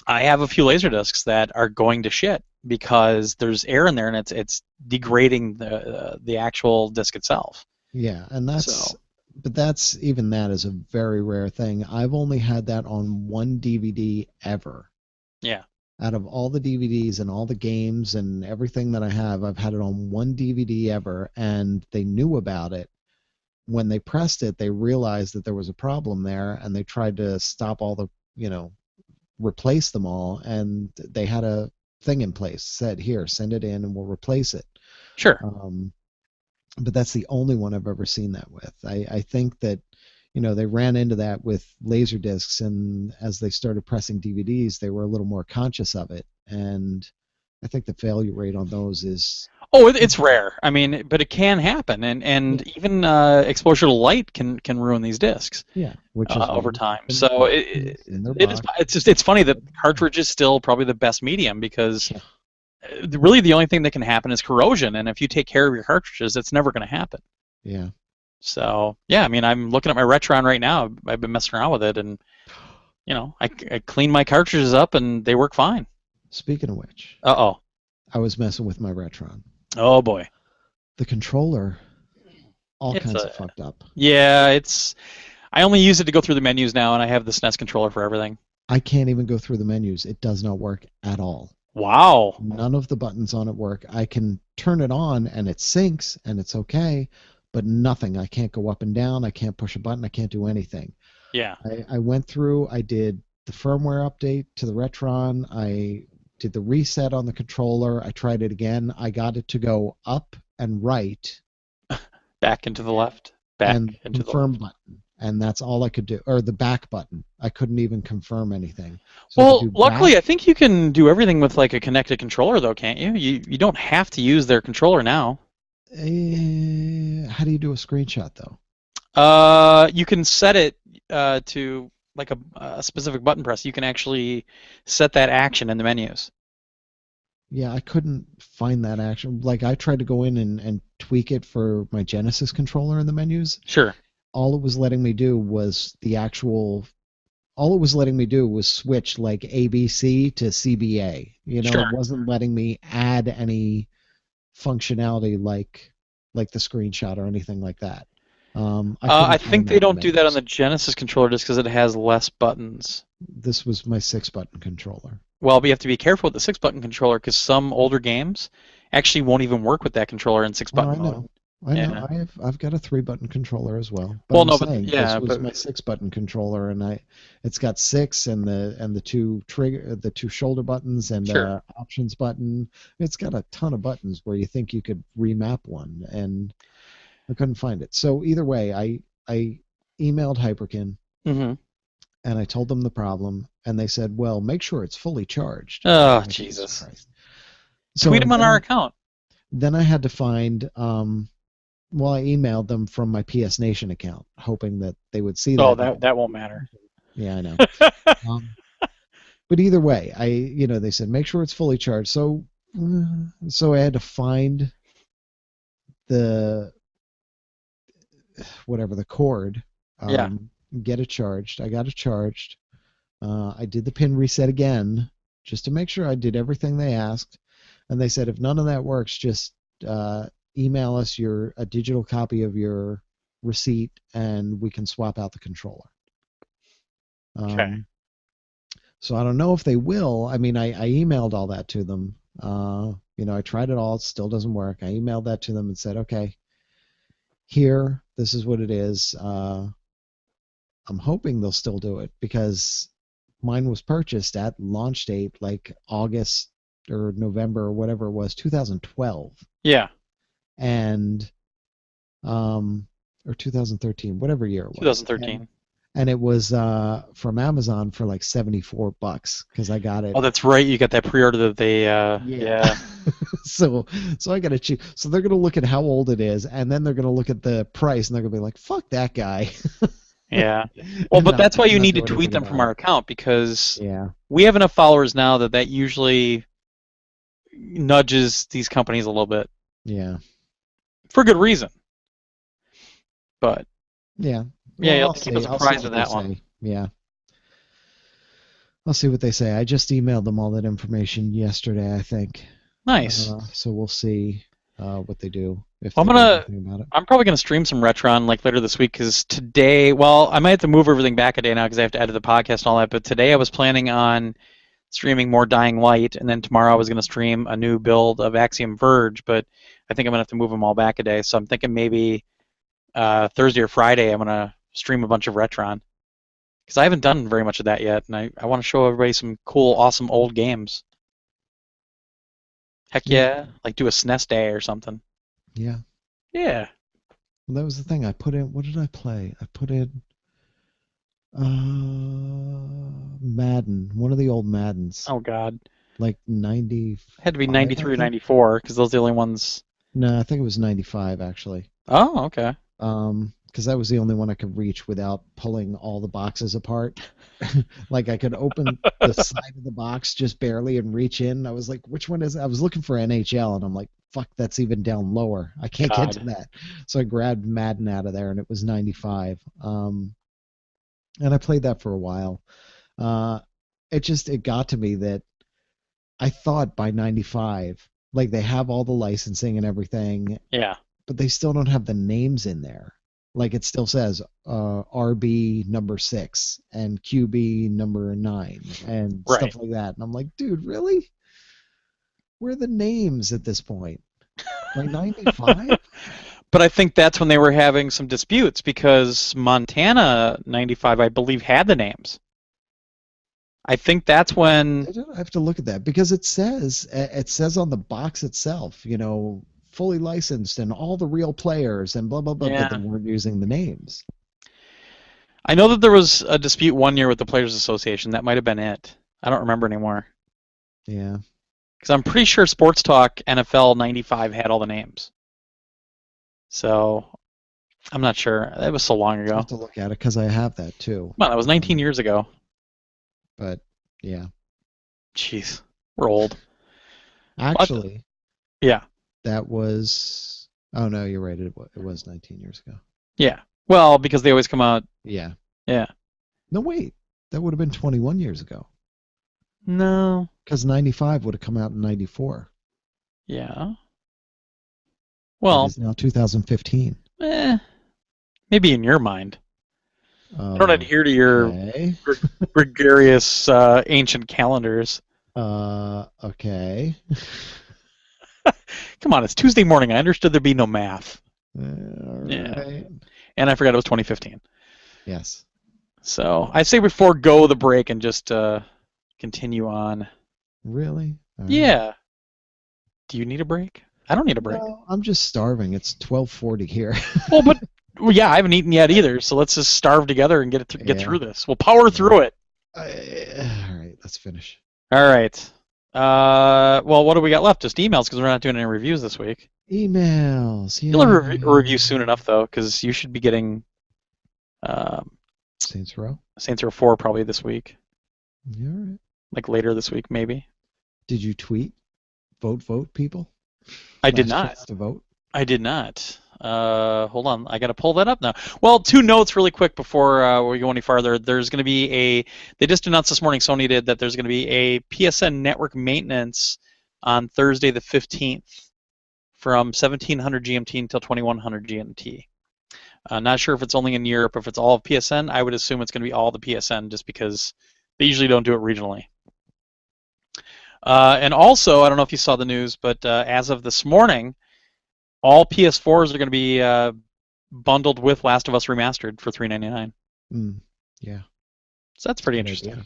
I have a few laser discs that are going to shit because there's air in there and it's degrading the actual disc itself. yeah, and So that's even that is a very rare thing. I've only had that on one DVD ever. yeah, Out of all the DVDs and all the games and everything that I have, I've had it on one DVD ever, and they knew about it. When they pressed it, they realized that there was a problem there, and they tried to stop all replace them all, and they had a thing in place, said, here, send it in and we'll replace it. sure, But that's the only one I've ever seen that with. I think that they ran into that with laser discs, and as they started pressing DVDs, they were a little more conscious of it, and I think the failure rate on those is Oh, it's rare. I mean, but it can happen, and yeah, even exposure to light can ruin these discs yeah, which is what over will time. happen So with these in their it is. box. It's just it's funny that cartridge is still probably the best medium because Yeah, really the only thing that can happen is corrosion, and if you take care of your cartridges, it's never going to happen. yeah. So yeah, I mean, I'm looking at my Retron right now. I've been messing around with it, and I clean my cartridges up, and they work fine. Speaking of which, Uh oh. I was messing with my Retron. Oh boy. The controller, all It's kinds a of fucked up. yeah. It's I only use it to go through the menus now, and I have the SNES controller for everything. I can't even go through the menus. It does not work at all. Wow. None of the buttons on it work. I can turn it on and it syncs and it's okay, but nothing. I can't go up and down. I can't push a button. I can't do anything. Yeah. I went through, I did the firmware update to the Retron. I did the reset on the controller. I tried it again. I got it to go up and right Back into the left. Back and into the confirm left. button. And that's all I could do. Or the back button. I couldn't even confirm anything. So I could Well, do luckily, back. I think you can do everything with like a connected controller, though, can't you? You don't have to use their controller now. How do you do a screenshot though? You can set it to like a specific button press. You can actually set that action in the menus. Yeah, I couldn't find that action. Like I tried to go in and tweak it for my Genesis controller in the menus. Sure. All it was letting me do was the actual all it was letting me do was switch like ABC to CBA. It Sure. wasn't letting me add any functionality like the screenshot or anything like that. I I couldn't think find they that in the don't do that on the menus. Genesis controller just because it has less buttons. This was my 6-button controller. Well, we have to be careful with the six-button controller because some older games actually won't even work with that controller in Oh, six-button I mode. know. I know. Yeah. I've got a 3-button controller as well. But Well, I'm no, but saying this yeah, was but my 6-button controller and it's got six and the two shoulder buttons and sure. options button. It's got a ton of buttons where you think you could remap one and I couldn't find it. So either way, I emailed Hyperkin Mm-hmm. and I told them the problem and they said, "Well, make sure it's fully charged." And I'm Oh, like, Jesus Jesus. Christ. Tweet So them on our account. then I had to find well, I emailed them from my PS Nation account, hoping that they would see Oh, that. that won't matter. Yeah, I know. Um, but either way, they said make sure it's fully charged. So I had to find the whatever the cord, Yeah. get it charged. I got it charged. I did the pin reset again just to make sure I did everything they asked, and they said if none of that works, just email us a digital copy of your receipt, and we can swap out the controller. Okay. So I don't know if they will. I mean, I emailed all that to them. I tried it all. It still doesn't work. I emailed that to them and said, okay, here, this is what it is. I'm hoping they'll still do it because mine was purchased at launch date like August or November or whatever it was, 2012. Yeah. And or 2013, whatever year it was. 2013. And it was from Amazon for like $74 because I got it. Oh, that's right. You got that pre-order that they. Yeah. Yeah. So I got to choose. So they're gonna look at how old it is, and then they're gonna look at the price, and they're gonna be like, "Fuck that guy." Yeah. Well, and but that's why you not need to do tweet anything them from about our it. account because Yeah. we have enough followers now that usually nudges these companies a little bit Yeah. for good reason. But Yeah. yeah, Well, you'll I'll have to keep us see. I'll see apprised of what they that one. say. Yeah. I'll see what they say. I just emailed them all that information yesterday, I think. Nice. So we'll see what they do if Well, they do anything about it. I'm probably gonna stream some Retron like later this week because today, well, I might have to move everything back a day now because I have to edit the podcast and all that. But today I was planning on streaming more Dying Light, and then tomorrow I was gonna stream a new build of Axiom Verge. But I think I'm gonna have to move them all back a day. So I'm thinking maybe Thursday or Friday I'm gonna stream a bunch of Retron because I haven't done very much of that yet, and I want to show everybody some cool, awesome old games. Heck Yeah. yeah, like do a SNES day or something. Yeah. Yeah. Well, that was the thing. I put in. What did I play? I put in Madden, one of the old Maddens. Oh God. like It had to be 95, I 93 or think. 94 because those are the only ones. No, I think it was 95 actually. Oh, okay. Because that was the only one I could reach without pulling all the boxes apart. Like I could open the side of the box just barely and reach in. I was like, which one is it? I was looking for NHL and I'm like, fuck, that's even down lower. I can't get to God. that. So I grabbed Madden out of there and it was 95. And I played that for a while. Uh, it got to me that I thought by 95, like they have all the licensing and everything, Yeah. but they still don't have the names in there. Like it still says RB number 6 and QB number 9 and Right. stuff like that. And I'm like, dude, really? Where are the names at this point? By 95? But I think that's when they were having some disputes because Montana 95, I believe, had the names. I think that's when. I don't have to look at that because it says on the box itself, fully licensed and all the real players and blah blah blah, but they Yeah. weren't using the names. I know that there was a dispute one year with the Players Association. That might have been it. I don't remember anymore. Yeah, Because I'm pretty sure Sports Talk NFL 95 had all the names. So I'm not sure. That was so long I have ago. to look at it because I have that too. Come on, that was 19 years ago. But yeah, Jeez, we're old. What? actually, Yeah, that was. Oh no, you're right. It was 19 years ago. yeah. Well, because they always come out. Yeah. Yeah. No, wait. That would have been 21 years ago No. because 95 would have come out in 94. Yeah. It Well, is now 2015. eh, maybe in your mind. I don't adhere to your Okay. gregarious ancient calendars. Okay. Come on, it's Tuesday morning. I understood there'd be no math. All Yeah. right. And I forgot it was 2015. Yes. So I say we forego the break and just continue on. Really? All right. Yeah. Do you need a break? I don't need a break. No, I'm just starving. It's 12:40 here. Well, yeah, I haven't eaten yet either. So let's just starve together and get Yeah. through this. We'll power Yeah. through it. All right. Let's finish. All right. Well, what do we got left? Just emails because we're not doing any reviews this week. Emails. You'll have a Yay. review soon enough though, because you should be getting um, Saints Row. Saints Row 4 probably this week, You all right? like later this week maybe. Did you tweet? Vote, vote, people. I did Last not. chance to vote. I did not. Hold on, I got to pull that up now. Well, two notes really quick before we go any farther. There's going to be they just announced this morning, Sony did, that there's going to be a PSN network maintenance on Thursday the 15th from 1700 GMT until 2100 GMT. Not sure if it's only in Europe, if it's all of PSN. I would assume it's going to be all the PSN just because they usually don't do it regionally. And also, I don't know if you saw the news, but as of this morning, all PS4s are going to be bundled with Last of Us Remastered for $3.99. Yeah. So that's pretty Good interesting. idea.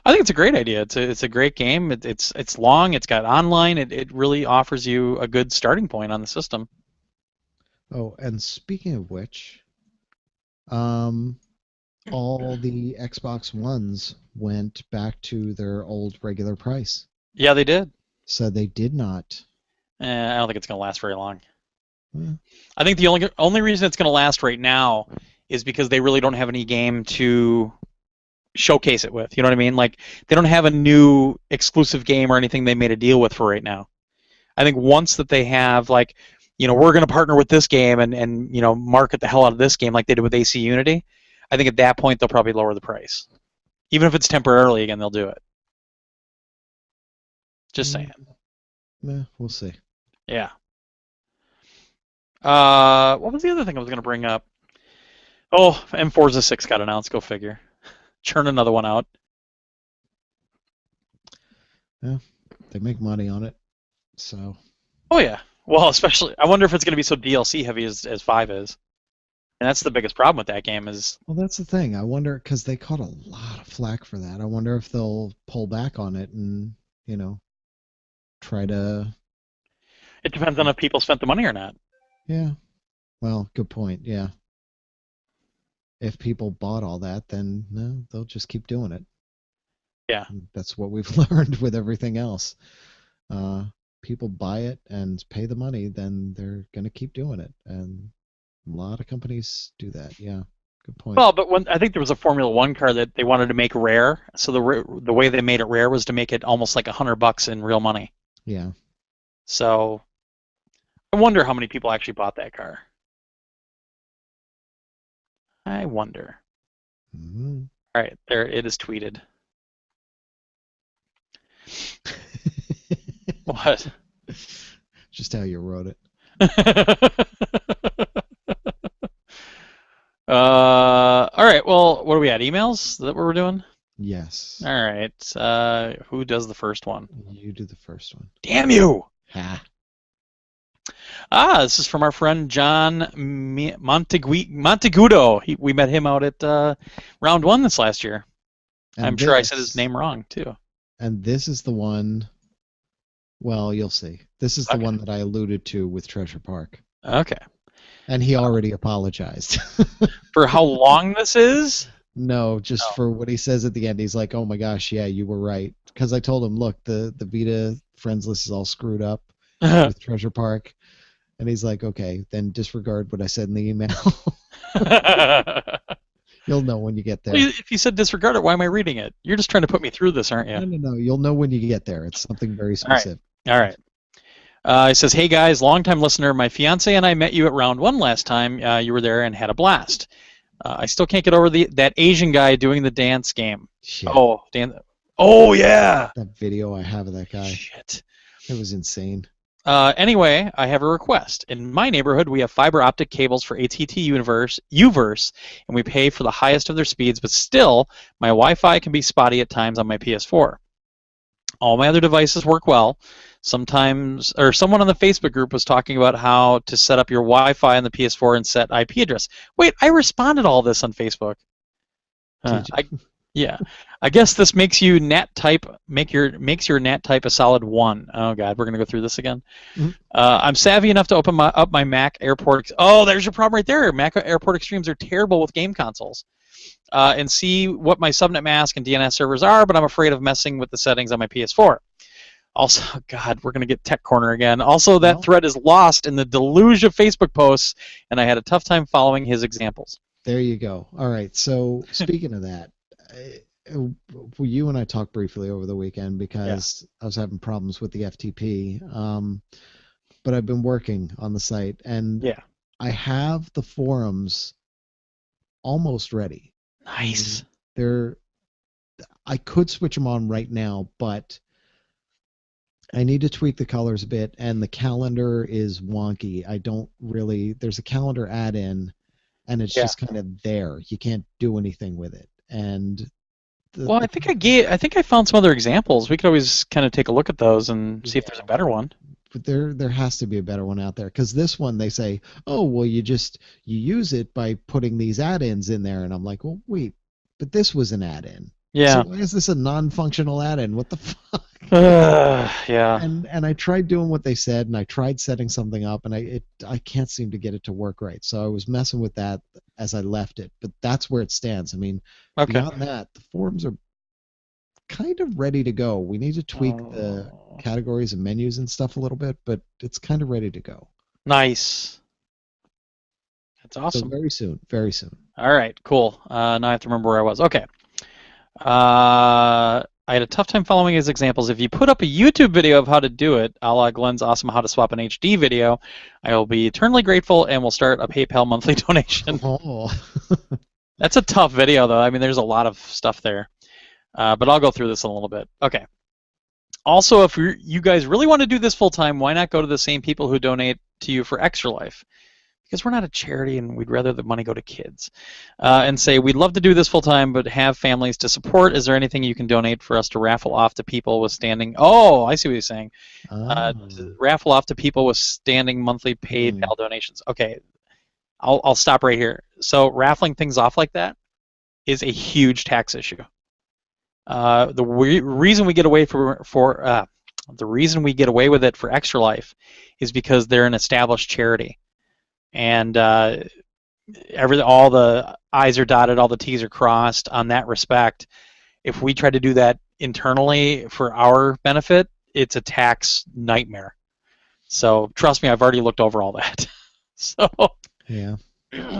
I think it's a great idea. It's a great game. It's long. It's got online. It really offers you a good starting point on the system. Oh, and speaking of which, um, all the Xbox Ones went back to their old regular price. Yeah, they did. So they did not. I don't think it's going to last very long. Well, I think the only reason it's going to last right now is because they really don't have any game to showcase it with. You know what I mean? Like they don't have a new exclusive game or anything they made a deal with for right now. I think once that they have like, we're going to partner with this game and market the hell out of this game like they did with AC Unity, I think at that point they'll probably lower the price. Even if it's temporarily again, they'll do it. Just saying. we'll see. Yeah. What was the other thing I was going to bring up? Oh, and Forza 6 got announced. Go figure. Churn another one out. Yeah, they make money on it. So. Oh yeah. Well, especially I wonder if it's going to be so DLC heavy as 5 is. And that's the biggest problem with that game is. Well, that's the thing. I wonder because they caught a lot of flack for that. I wonder if they'll pull back on it and try to. It depends on if people spent the money or not. Yeah. Well, good point. Yeah. If people bought all that, then no, they'll just keep doing it. Yeah. That's what we've learned with everything else. Uh, People buy it and pay the money, then they're going to keep doing it. And a lot of companies do that. Yeah, good point. Well, but when I think there was a Formula One car that they wanted to make rare, so the way they made it rare was to make it almost like $100 in real money. Yeah. So I wonder how many people actually bought that car. I wonder. Mhm. All right, there it is tweeted. What? Just how you wrote it. All right. Well, what are we at? Emails? Is that what we're doing? Yes. All right. Who does the first one? You do the first one. Damn you! Ha. This is from our friend John Montegudo. We met him out at round one this last year. I'm And sure I said his this, name wrong too. and this is the one, well, you'll see. This is the Okay. one that I alluded to with Treasure Park. Okay. And he already apologized. For how long this is? No, just for what he says at the end. He's like, "Oh my gosh, yeah, you were right." Because I told him, "Look, the Vita friends list is all screwed up No. with Treasure Park," and he's like, "Okay, then disregard what I said in the email." You'll know when you get there. If you said disregard it, why am I reading it? You're just trying to put me through this, aren't you? No, no, no. You'll know when you get there. It's something very All right. specific. All right. It says, "Hey guys, longtime listener. My fiance and I met you at round one last time. You were there and had a blast. I still can't get over that Asian guy doing the dance game. Shit. Oh, Dan. Oh yeah. That video I have of that guy, Shit. it was insane. Anyway, I have a request. In my neighborhood, we have fiber optic cables for AT&T Uverse, and we pay for the highest of their speeds, but still, my Wi-Fi can be spotty at times on my PS4. All my other devices work well. Sometimes, or someone on the Facebook group was talking about how to set up your Wi-Fi on the PS4 and set IP address. Wait, I responded to all this on Facebook. Did you? Yeah, I guess this makes you NAT type makes your NAT type a solid 1. Oh God, we're gonna go through this again. Mhm. I'm savvy enough to open up my Mac Airport. Oh, there's your problem right there. Mac Airport Extremes are terrible with game consoles. And see what my subnet mask and DNS servers are, but I'm afraid of messing with the settings on my PS4. Also, God, we're going to get Tech Corner again. Also, that Well, thread is lost in the deluge of Facebook posts, and I had a tough time following his examples. there you go. All right. So speaking of that, you and I talked briefly over the weekend Yeah. because I was having problems with the FTP. But I've been working on the site, and Yeah. I have the forums almost ready. Nice. They're I could switch them on right now, but I need to tweak the colors a bit, and the calendar is wonky. I don't really. There's a calendar add-in, and it's Yeah. just kind of there. You can't do anything with it. And Well, I think I found some other examples. We could always kind of take a look at those and see if there's a better one. but there has to be a better one out there, because this one they say, oh well, you use it by putting these add-ins in there, and I'm like, well wait, but this was an add-in. Yeah. So why is this a non-functional add-in? What the fuck? Yeah. And I tried doing what they said, and I tried setting something up, and I can't seem to get it to work right. So I was messing with that as I left it, but that's where it stands. I mean, Okay. beyond that, the forums are kind of ready to go. We need to tweak the Oh, categories and menus and stuff a little bit, but it's kind of ready to go. nice. That's So awesome. very soon, very soon. All right, cool. Now I have to remember where I was. Okay. I had a tough time following his examples. If you put up a YouTube video of how to do it, a la Glenn's awesome how to swap an HD video, I will be eternally grateful and will start a PayPal monthly donation. Oh, That's a tough video, though. I mean, there's a lot of stuff there. But I'll go through this in a little bit. Okay. Also, if you guys really want to do this full time, why not go to the same people who donate to you for Extra Life? Because we're not a charity and we'd rather the money go to kids. And say, we'd love to do this full time, but have families to support. Is there anything you can donate for us to raffle off to people with standing? Oh, I see what he's saying. To raffle off to people with standing monthly PayPal donations. Okay, I'll stop right here. So raffling things off like that is a huge tax issue. The reason we get away the reason we get away with it for Extra Life is because they're an established charity, and all the I's are dotted, all the T's are crossed on that respect. If we try to do that internally for our benefit, it's a tax nightmare. So trust me, I've already looked over all that. So Yeah.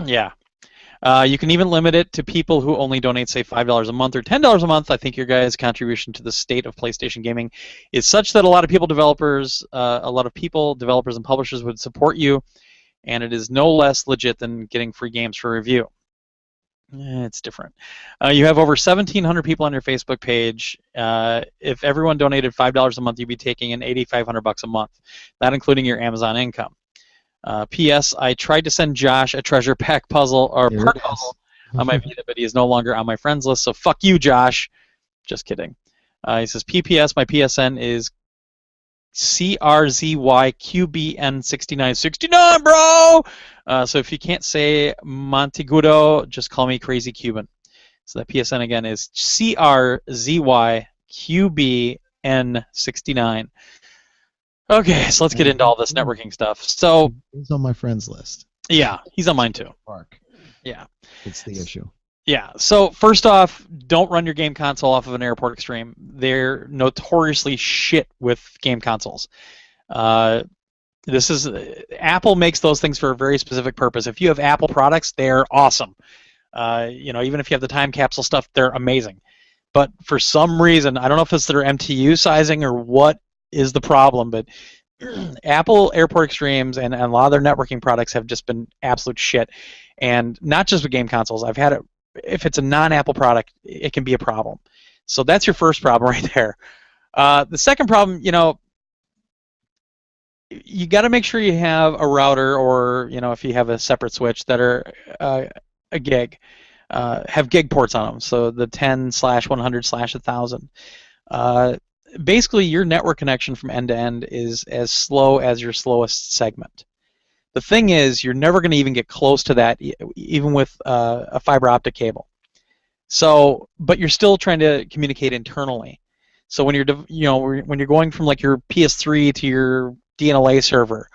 yeah. You can even limit it to people who only donate, say, $5 a month or $10 a month. I think your guys' contribution to the state of PlayStation gaming is such that a lot of people, developers, developers and publishers would support you, and it is no less legit than getting free games for review. It's different. You have over 1,700 people on your Facebook page. If everyone donated $5 a month, you'd be taking in $8,500 a month, not including your Amazon income. P.S. I tried to send Josh a treasure pack puzzle or Here part it puzzle is. on my Vita, but he is no longer on my friends list. So fuck you, Josh. Just kidding. He says PPS. My PSN is CRZYQBN6969, bro. So if you can't say Montegudo, just call me Crazy Cuban. So that PSN again is CRZYQBN69. Okay, so let's get into all this networking stuff. So he's on my friends list. yeah, he's on mine too. Mark. Yeah. It's the issue. Yeah. So first off, don't run your game console off of an Airport Extreme. They're notoriously shit with game consoles. Apple makes those things for a very specific purpose. If you have Apple products, they're awesome. Even if you have the time capsule stuff, they're amazing. But for some reason, I don't know if it's their MTU sizing or what is the problem, but Apple Airport Extremes and a lot of their networking products have just been absolute shit. And not just with game consoles. I've had it. If it's a non-Apple product, it can be a problem. So that's your first problem right there. The second problem, you got to make sure you have a router or, if you have a separate switch that are a gig, have gig ports on them. So the 10/100/1000. Basically, your network connection from end to end is as slow as your slowest segment. The thing is, you're never going to even get close to that, even with a fiber optic cable. So, but you're still trying to communicate internally. So when you're going from like your PS3 to your DNLA server,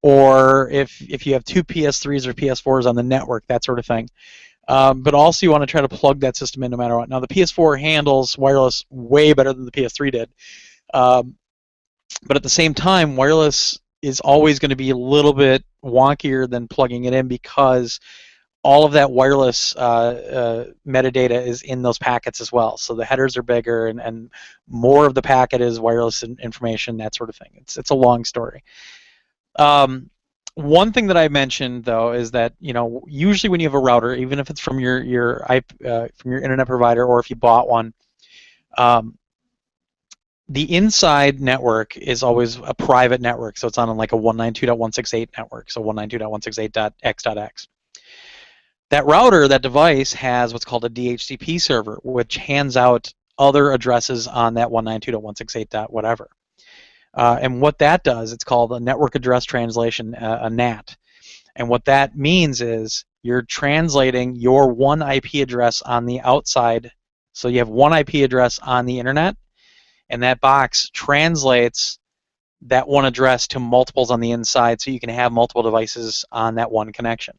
or if you have two PS3s or PS4s on the network, that sort of thing. But also you want to try to plug that system in no matter what. Now the PS4 handles wireless way better than the PS3 did. But at the same time, wireless is always going to be a little bit wonkier than plugging it in because all of that wireless metadata is in those packets as well. So the headers are bigger and more of the packet is wireless information, that sort of thing. It's a long story. One thing that I mentioned though is that usually when you have a router, even if it's from your internet provider or if you bought one, the inside network is always a private network, so it's on like a 192.168 network, so 192.168.x.x. That router, that device, has what's called a DHCP server, which hands out other addresses on that 192.168. Whatever. And what that does, it's called a network address translation, a NAT. And what that means is you're translating your one IP address on the outside. So you have one IP address on the internet, and that box translates that one address to multiples on the inside, so you can have multiple devices on that one connection.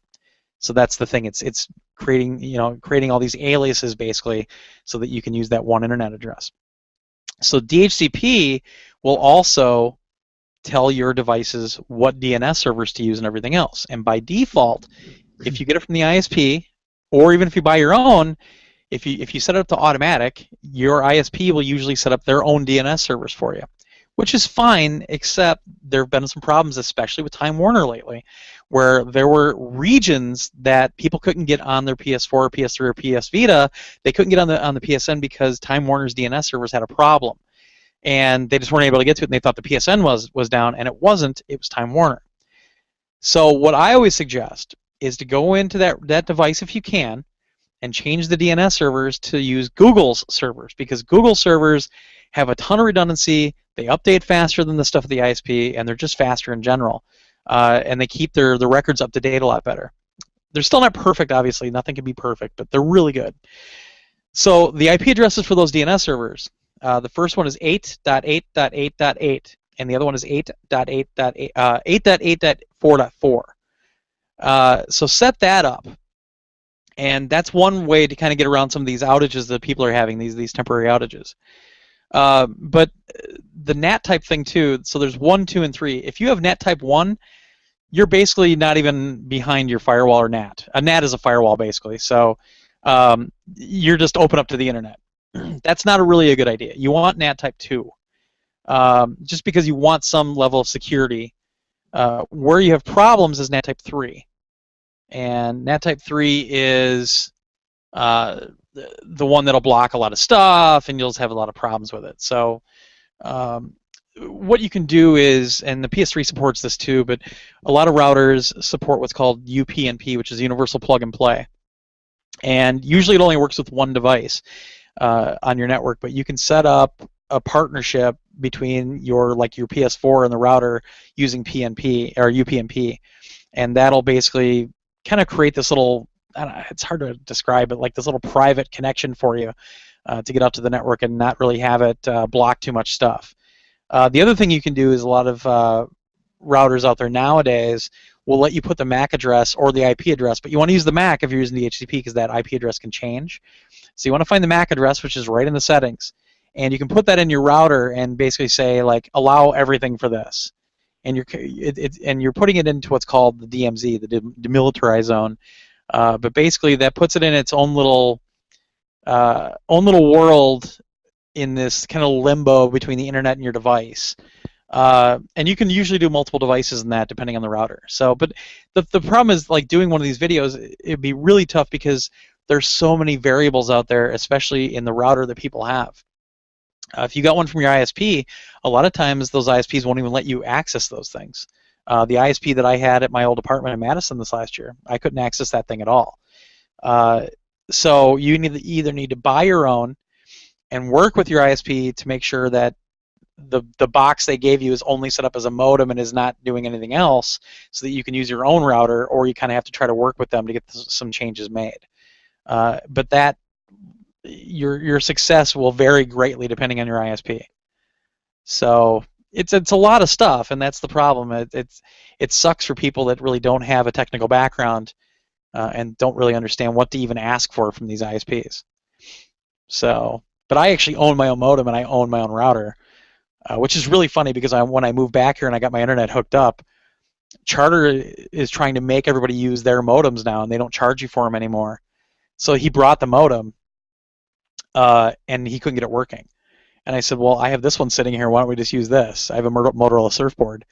So that's the thing. It's creating all these aliases basically, so that you can use that one internet address. So DHCP will also tell your devices what DNS servers to use and everything else. And by default, if you get it from the ISP, or even if you buy your own, if you set it up to automatic, your ISP will usually set up their own DNS servers for you, which is fine, except there have been some problems, especially with Time Warner lately, where there were regions that people couldn't get on their PS4 or PS3 or PS Vita. They couldn't get on the PSN because Time Warner's DNS servers had a problem, and they just weren't able to get to it, and they thought the PSN was down, and it wasn't. It was Time Warner. So what I always suggest is to go into that device if you can, and change the DNS servers to use Google's servers, because Google servers have a ton of redundancy. They update faster than the stuff at the ISP, and they're just faster in general. And they keep their records up to date a lot better. They're still not perfect, obviously. Nothing can be perfect, but they're really good. So the IP addresses for those DNS servers, the first one is 8.8.8.8, and the other one is 8.8.4.4. So set that up. And that's one way to kind of get around some of these outages that people are having, these temporary outages. But the NAT type thing too. So there's 1, 2, and 3. If you have NAT type 1, you're basically not even behind your firewall or NAT. A NAT is a firewall basically. So you're just open up to the internet. That's not really a good idea. You want NAT type 2, just because you want some level of security. Where you have problems is NAT type 3. And NAT type 3 is the one that'll block a lot of stuff, and you'll just have a lot of problems with it. So um, what you can do is, and the PS3 supports this too, but a lot of routers support what's called UPnP, which is Universal Plug and Play. And usually it only works with one device on your network, but you can set up a partnership between your PS4 and the router using PNP or UPnP, and that'll basically kind of create this little, I don't know, it's hard to describe, but like this little private connection for you to get out to the network and not really have it block too much stuff. The other thing you can do is a lot of routers out there nowadays will let you put the MAC address or the IP address, but you want to use the MAC if you're using the HTTP because that IP address can change. So you want to find the MAC address, which is right in the settings, and you can put that in your router and basically say like allow everything for this, and you're putting it into what's called the DMZ, the demilitarized zone. But basically that puts it in its own little world in this kind of limbo between the internet and your device. And you can usually do multiple devices in that depending on the router. So, but the problem is like doing one of these videos, it'd be really tough because there's so many variables out there, especially in the router that people have. If you got one from your ISP, a lot of times those ISPs won't even let you access those things. The ISP that I had at my old apartment in Madison this last year, I couldn't access that thing at all. So you either need to buy your own and work with your ISP to make sure that the box they gave you is only set up as a modem and is not doing anything else, so that you can use your own router, or you kind of have to try to work with them to get some changes made. But that your success will vary greatly depending on your ISP. So it's a lot of stuff, and that's the problem. It sucks for people that really don't have a technical background and don't really understand what to even ask for from these ISPs. So, but I actually own my own modem and I own my own router, which is really funny because when I moved back here and I got my internet hooked up, Charter is trying to make everybody use their modems now, and they don't charge you for them anymore. So he brought the modem, and he couldn't get it working. And I said, well, I have this one sitting here. Why don't we just use this? I have a Motorola Surfboard.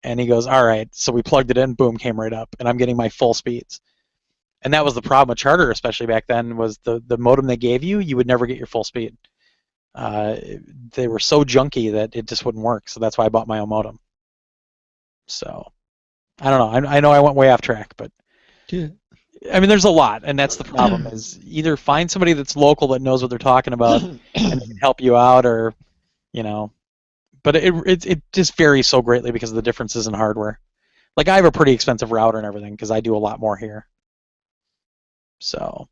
And he goes, all right. So we plugged it in, boom, came right up, and I'm getting my full speeds. And that was the problem with Charter, especially back then, was the modem they gave you, you would never get your full speed. They were so junky that it just wouldn't work. So that's why I bought my own modem. So I don't know. I know I went way off track, but Yeah. I mean, there's a lot, and that's the problem. Is either find somebody that's local that knows what they're talking about and can help you out, or you know. But it just varies so greatly because of the differences in hardware. Like I have a pretty expensive router and everything because I do a lot more here. So,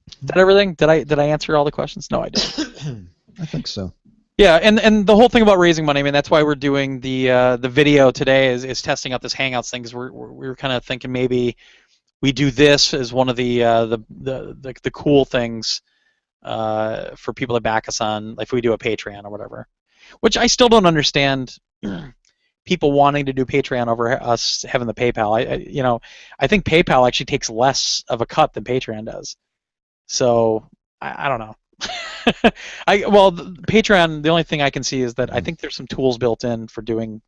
is that everything? Did I answer all the questions? No, I didn't. I think so. Yeah, and the whole thing about raising money, I mean, that's why we're doing the video today is testing out this Hangouts thing, because we're kind of thinking maybe we do this as one of the cool things for people to back us on, like if we do a Patreon or whatever. Which I still don't understand. People wanting to do Patreon over us having the PayPal. I think PayPal actually takes less of a cut than Patreon does. So I don't know. Patreon, the only thing I can see is that I think there's some tools built in for doing,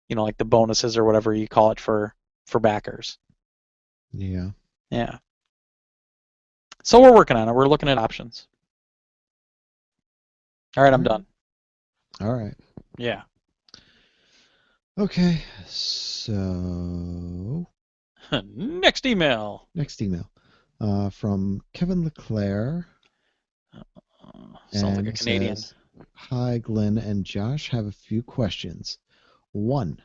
like the bonuses or whatever you call it for backers. Yeah. Yeah. So we're working on it. We're looking at options. All right, I'm done. All right. Yeah. Okay. So Next email. next email from Kevin Leclerc. Sounds like a Canadian. Says, hi, Glenn and Josh. Have a few questions. 1.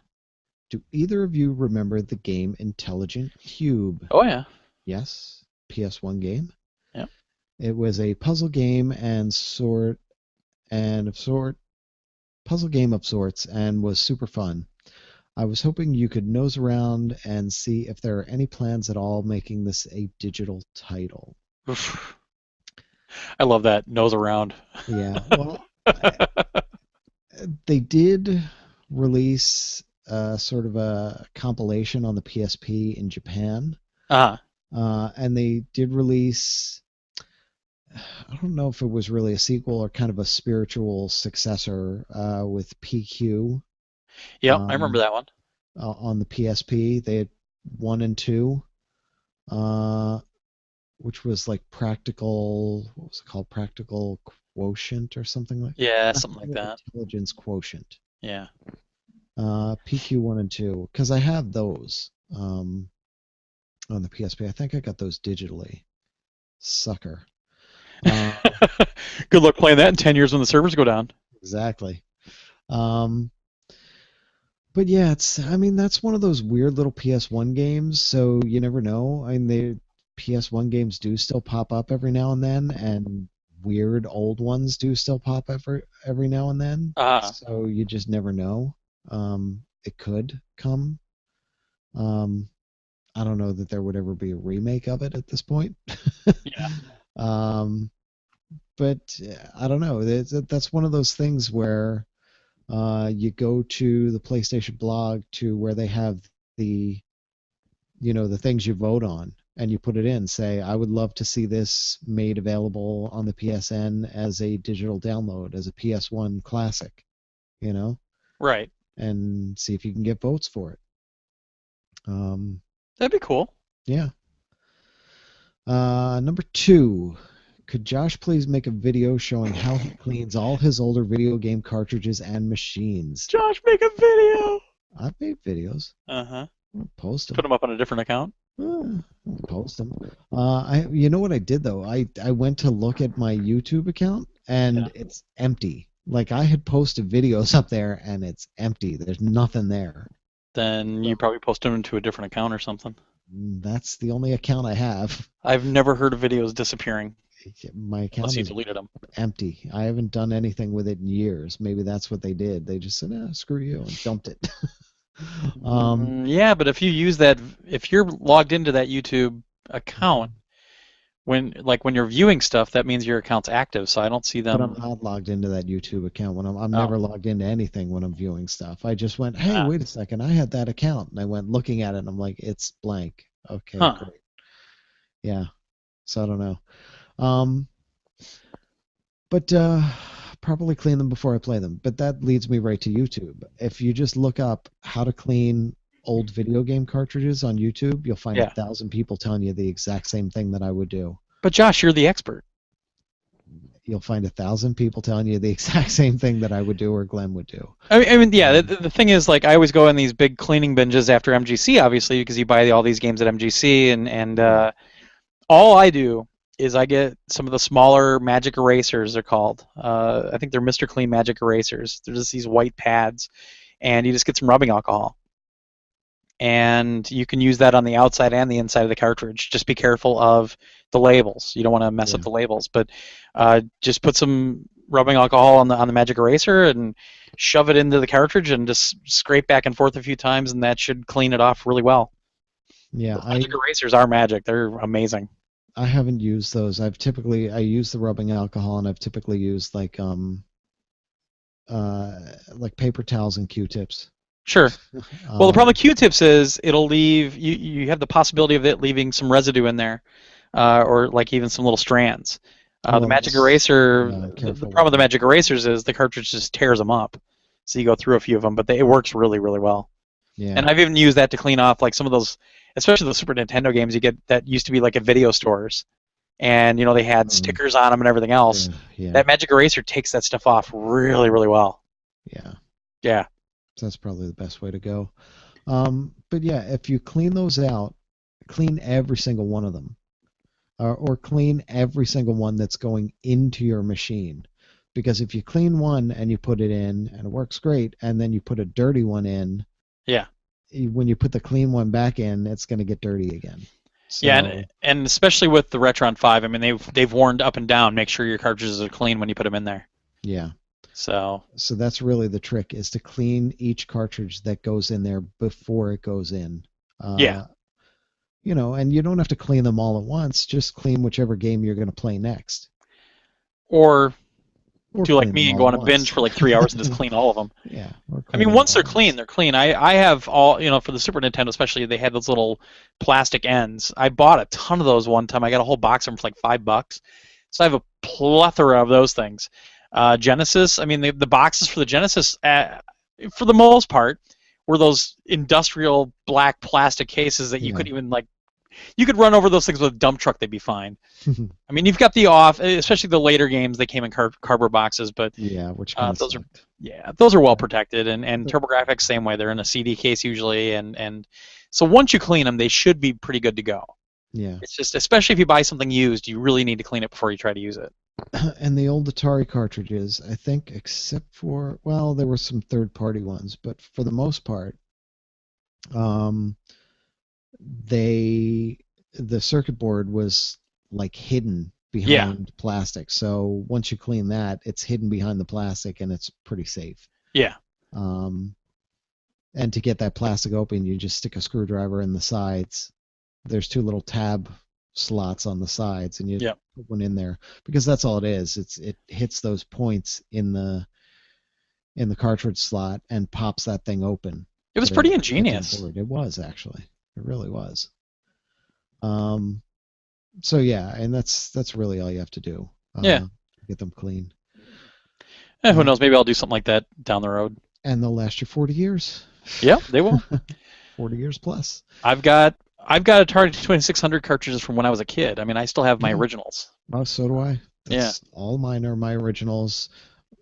Do either of you remember the game Intelligent Cube? Oh yeah. Yes. PS1 game. Yep. It was a puzzle game puzzle game of sorts, and was super fun. I was hoping you could nose around and see if there are any plans at all making this a digital title. Oof. I love that nose around. Yeah. Well, They did release sort of a compilation on the PSP in Japan, Uh, and they did release. I don't know if it was really a sequel or kind of a spiritual successor with PQ yep, I remember um, that one. on the PSP. They had one and two, uh, which was like practical. What was it called? Practical quotient or something like Yeah, something like practical that. intelligence quotient. Yeah. PQ one and two, because I have those on the PSP. I think I got those digitally. Sucker. Uh, Good luck playing that in 10 years when the servers go down. exactly. Um, but yeah, I mean, that's one of those weird little PS1 games, so you never know. I mean, the PS1 games do still pop up every now and then, and weird old ones do still pop up every now and then. Uh, So you just never know. It could come. Um, I don't know that there would ever be a remake of it at this point. yeah. um, but I don't know. That's one of those things where you go to the PlayStation blog to where they have the the things you vote on, and you put it in. Say, I would love to see this made available on the PSN as a digital download, as a PS1 classic. You know, Right. and see if you can get votes for it. Um, That'd be cool. yeah. Number two, could Josh please make a video showing how he cleans all his older video game cartridges and machines? Josh, make a video. I've made videos. Uh-huh. I'll post Put them. them up on a different account. I'll post them. You know what I did though? I went to look at my YouTube account Yeah. and it's empty. Like I had posted videos up there and it's empty. There's nothing there. Then you So probably post them into a different account or something. that's the only account I have. I've never heard of videos disappearing My unless account you is deleted them. empty. I haven't done anything with it in years. Maybe that's what they did. They just said, screw you, and dumped it. um, Yeah, but if you use that, if you're logged into that YouTube account, when you're viewing stuff, that means your account's active. So I don't see but I'm them. not logged into that YouTube account when I'm Oh, never logged into anything when I'm viewing stuff. I just went, hey, ah, wait a second, I had that account, and I went looking at it, and I'm like, it's blank. Okay, huh. great. Yeah. So I don't know. Um, but probably clean them before I play them. But that leads me right to YouTube. If you just look up how to clean old video game cartridges on YouTube, you'll find a Yeah. thousand people telling you the exact same thing that I would do. But Josh, you're the expert. You'll find a thousand people telling you the exact same thing that I would do or Glenn would do. I mean, yeah. Um, The thing is, like, I always go on these big cleaning binges after MGC, obviously, because you buy all these games at MGC, and yeah, all I do is I get some of the smaller magic erasers. They're called. I think they're Mr. Clean magic erasers. They're just these white pads, and you just get some rubbing alcohol, and you can use that on the outside and the inside of the cartridge. Just be careful of the labels. You don't want to mess up yeah, the labels, but just put some rubbing alcohol on the magic eraser and shove it into the cartridge and just scrape back and forth a few times, and that should clean it off really well. yeah. Those magic erasers are magic. They're amazing. I haven't used those. I use the rubbing alcohol, and I've typically used like paper towels and Q-tips. Sure. Well, the problem Um, with Q-tips is it'll leave you. You have the possibility of it leaving some residue in there, or like even some little strands. The well, magic eraser. yeah, The careful problem with with the that. magic erasers is the cartridge just tears them up. So you go through a few of them, but it works really, really well. Yeah. And I've even used that to clean off like some of those, especially the Super Nintendo games you get that used to be like at video stores, and they had Um, stickers on them and everything else. yeah. That magic eraser takes that stuff off really, really well. Yeah. Yeah. So that's probably the best way to go. But yeah, if you clean those out, clean every single one of them, or clean every single one that's going into your machine. Because if you clean one and you put it in and it works great, and then you put a dirty one in, Yeah. when you put the clean one back in, it's going to get dirty again. Yeah, and So and especially with the Retron 5, I mean they've warned up and down, make sure your cartridges are clean when you put them in there. yeah, So so that's really the trick, is to clean each cartridge that goes in there before it goes in. yeah, Uh, and you don't have to clean them all at once. Just clean whichever game you're going to play next. or Or do like clean me them and all go at on a binge once. for like 3 hours and just clean all of them. Yeah, or I clean mean, them once all they're at clean, once. they're clean. I have all, for the Super Nintendo especially, they had those little plastic ends. I bought a ton of those one time. I got a whole box of them for like $5. So I have a plethora of those things. Genesis, I mean, the boxes for the Genesis, for the most part, were those industrial black plastic cases that you Yeah. couldn't even like. You could run over those things with a dump truck; they'd be fine. I mean, you've got the off, especially the later games. They came in cardboard boxes, but Yeah, which kind of those are, sucked. yeah, those are well But protected. And the, TurboGrafx same way. They're in a CD case usually, and so once you clean them, they should be pretty good to go. yeah. It's just, especially if you buy something used, you really need to clean it before you try to use it. And the old Atari cartridges, I think, except for, well, there were some third-party ones, but for the most part, um, they the circuit board was like hidden Yeah, behind plastic. So once you clean that, it's hidden behind the plastic and it's pretty safe. yeah, Um, and to get that plastic open, you just stick a screwdriver in the sides. There's two little tab slots on the sides, and you yeah. put one in there because that's all it is. It hits those points in the cartridge slot and pops that thing open It was to pretty get to the ingenious. board. It was actually. It really was. Um, so yeah, and that's really all you have to do. Yeah. Get them clean. Who And knows? Maybe I'll do something like that down the road. and they'll last you 40 years. Yeah, they will. 40 years plus. I've got Atari 2600 cartridges from when I was a kid. I mean, I still have my Yeah. originals. Oh, so do I. Yeah, That's all mine are my originals,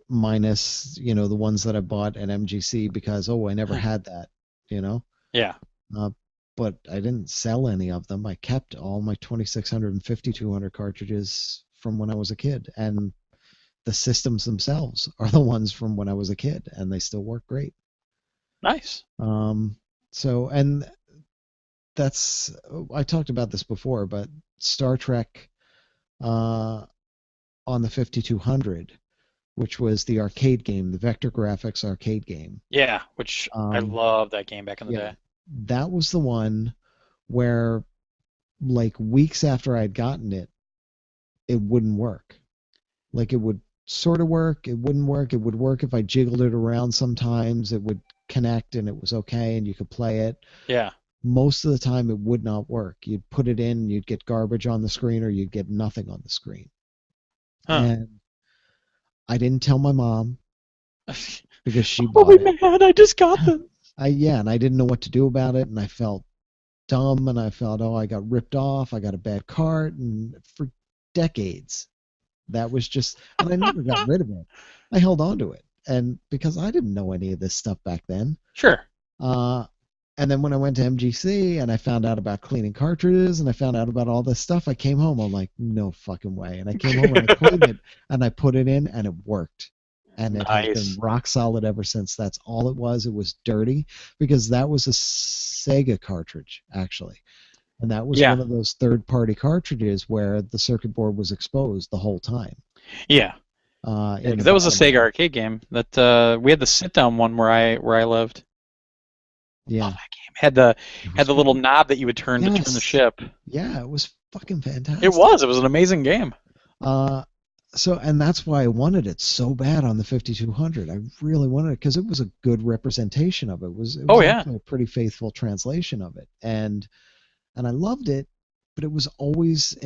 minus, the ones that I bought at MGC because, oh, I never had that, you know. yeah, Uh, but I didn't sell any of them. I kept all my 2600 and 5200 cartridges from when I was a kid, and the systems themselves are the ones from when I was a kid, and they still work great. nice. So, and that's I talked about this before, but Star Trek uh, on the 5200, which was the arcade game, the Vector Graphics arcade game. Yeah, which I Um, love that game back in the yeah, day. that was the one where, like, weeks after I'd gotten it, it wouldn't work. Like, it would sort of work, it wouldn't work, it would work if I jiggled it around sometimes, it would connect and it was okay and you could play it. Yeah. Most of the time it would not work. You'd put it in, you'd get garbage on the screen or you'd get nothing on the screen. Huh. And I didn't tell my mom because she Oh bought it. man, I just got them. And I didn't know what to do about it and I felt dumb and I felt, oh, I got ripped off, I got a bad cart, and for decades that was just, and I never got rid of it. I held on to it. And because I didn't know any of this stuff back then. Sure. Uh and then when I went to MGC and I found out about cleaning cartridges and I found out about all this stuff, I came home. I'm like, no fucking way. And I came home and I cleaned it and I put it in and it worked. And it has been Nice. rock solid ever since. That's all it was. It was dirty because that was a Sega cartridge, actually. And that was Yeah. one of those third-party cartridges where the circuit board was exposed the whole time. Yeah. In the Because that was a bottom. Sega arcade game that we had the sit down one where I lived. Love Yeah, that game. Had the it had was the little great. knob that you would turn to turn the Yes. ship. Yeah, it was fucking It fantastic. was. It was an amazing game. Uh, and that's why I wanted it so bad on the 5200. I really wanted it because it was a good representation of it. It Oh was yeah. actually a pretty faithful translation of it, and I loved it, but it was always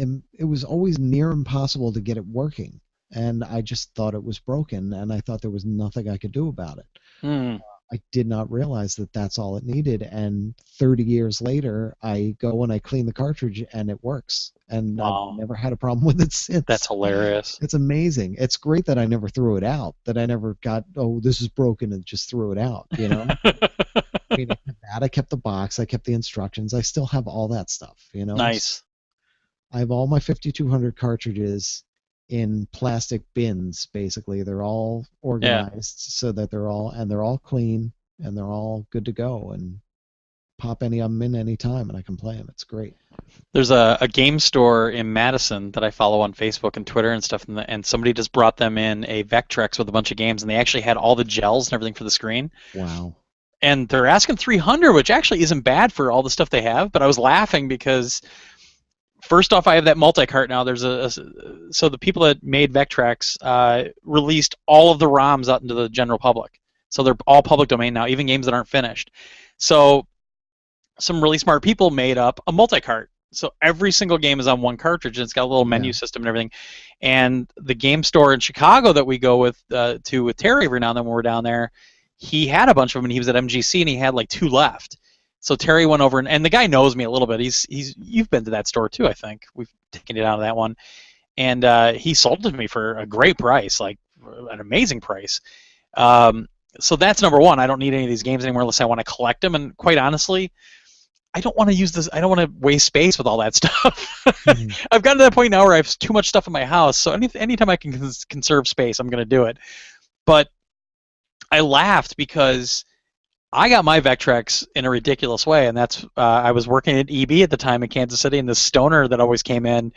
near impossible to get it working, and I just thought it was broken, and I thought there was nothing I could do about it. Hmm. I did not realize that that's all it needed. And 30 years later, I go and I clean the cartridge and it works. And I've Wow. never had a problem with it That's since. hilarious. It's amazing. It's great that I never threw it out, that I never got, oh, this is broken and just threw it out, you know? I mean, I kept that. I kept the box. I kept the instructions. I still have all that stuff, you know? Nice. I have all my 5200 cartridges in plastic bins, basically. They're all Yeah. organized so that they're all clean and they're all good to go, and pop any of them in any time and I can play them. It's great. There's a game store in Madison that I follow on Facebook and Twitter and stuff, and somebody just brought them in a Vectrex with a bunch of games, and they actually had all the gels and everything for the screen. Wow. And they're asking 300, which actually isn't bad for all the stuff they have. But I was laughing because First off, I have that multi-cart now. So the people that made Vectrex released all of the ROMs out into the general public. So they're all public domain now, even games that aren't finished. So some really smart people made up a multi-cart. So every single game is on one cartridge, and it's got a little Yeah. menu system and everything. And the game store in Chicago that we go with with Terry every now and then when we're down there, he had a bunch of them, and he was at MGC, and he had like 2 left. So Terry went over, and the guy knows me a little bit. He's you've been to that store too, I think. We've taken it out of that one, and he sold it to me for a great price, like an amazing price. Um, so that's number one. I don't need any of these games anymore unless I want to collect them. And quite honestly, I don't want to use this. I don't want to waste space with all that stuff. Mhm. I've gotten to that point now where I have too much stuff in my house. So anytime I can conserve space, I'm going to do it. But I laughed because I got my Vectrex in a ridiculous way, and that's I was working at EB at the time in Kansas City, and this stoner that always came in.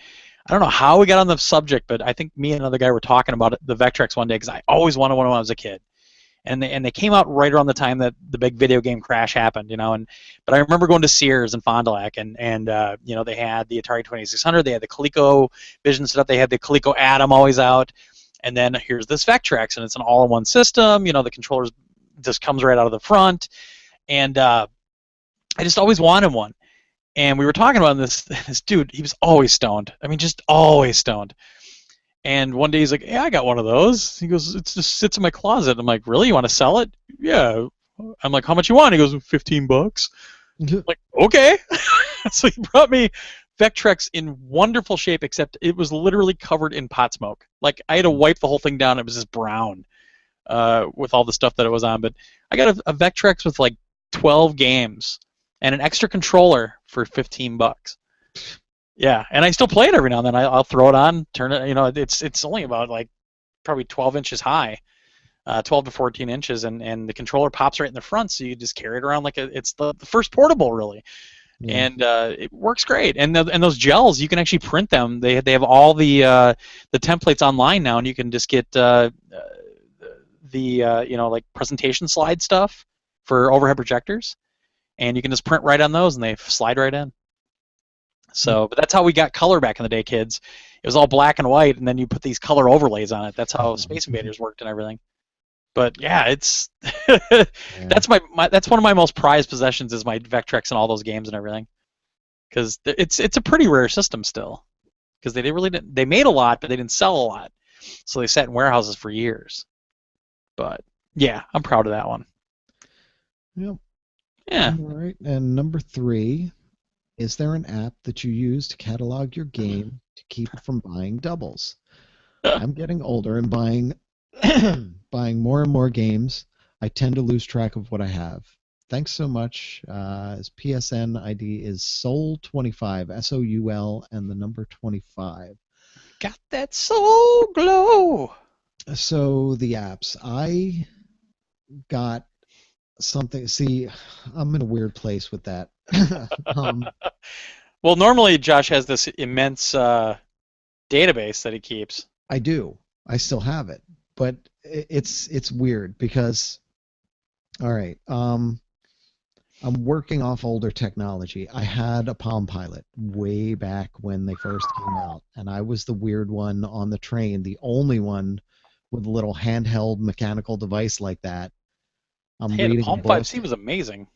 I don't know how we got on the subject, but I think me and another guy were talking about the Vectrex one day because I always wanted one when I was a kid, and they came out right around the time that the big video game crash happened, you know. And but I remember going to Sears in Fond du Lac, and you know, they had the Atari 2600, they had the Coleco Vision set up, they had the Coleco Atom always out, and then here's this Vectrex, and it's an all-in-one system. You know, the controllers just comes right out of the front, and I just always wanted one. And we were talking about this dude. He was always stoned. I mean, just always stoned. And one day he's like, "Yeah, I got one of those." He goes, "It just sits in my closet." I'm like, "Really? You want to sell it?" "Yeah." I'm like, "How much you want?" He goes, $15. I'm like, okay. So he brought me Vectrex in wonderful shape, except it was literally covered in pot smoke. Like I had to wipe the whole thing down. It was just brown with all the stuff that it was on. But I got a Vectrex with like 12 games and an extra controller for $15. Yeah, and I still play it every now and then. I'll throw it on, turn it. You know, it's only about like probably 12 inches high, 12 to 14 inches, and the controller pops right in the front, so you just carry it around like it's the first portable, really. Yeah. And it works great. And those gels, you can actually print them. They have all the templates online now, and you can just get you know, like presentation slide stuff for overhead projectors, and you can just print right on those, and they slide right in. So, but that's how we got color back in the day, kids. It was all black and white, and then you put these color overlays on it. That's how Space Invaders worked and everything. But yeah, it's Yeah. that's one of my most prized possessions is my Vectrex and all those games and everything, because it's a pretty rare system still, because they made a lot, but they didn't sell a lot, so they sat in warehouses for years. But yeah, I'm proud of that one. Yep. Yeah. All right. And number 3, is there an app that you use to catalog your game to keep it from buying doubles? I'm getting older and buying buying more and more games. I tend to lose track of what I have. Thanks so much. His PSN ID is Soul25, SOUL, and the number 25. Got that soul glow. So the apps, I got something. See, I'm in a weird place with that. um, Well, normally Josh has this immense database that he keeps. I do. I still have it, but it's weird because all right. I'm working off older technology. I had a Palm Pilot way back when they first came out, and I was the weird one on the train, the only one with a little handheld mechanical device like that. I'm Hey, the reading a Palm book. 5C was amazing.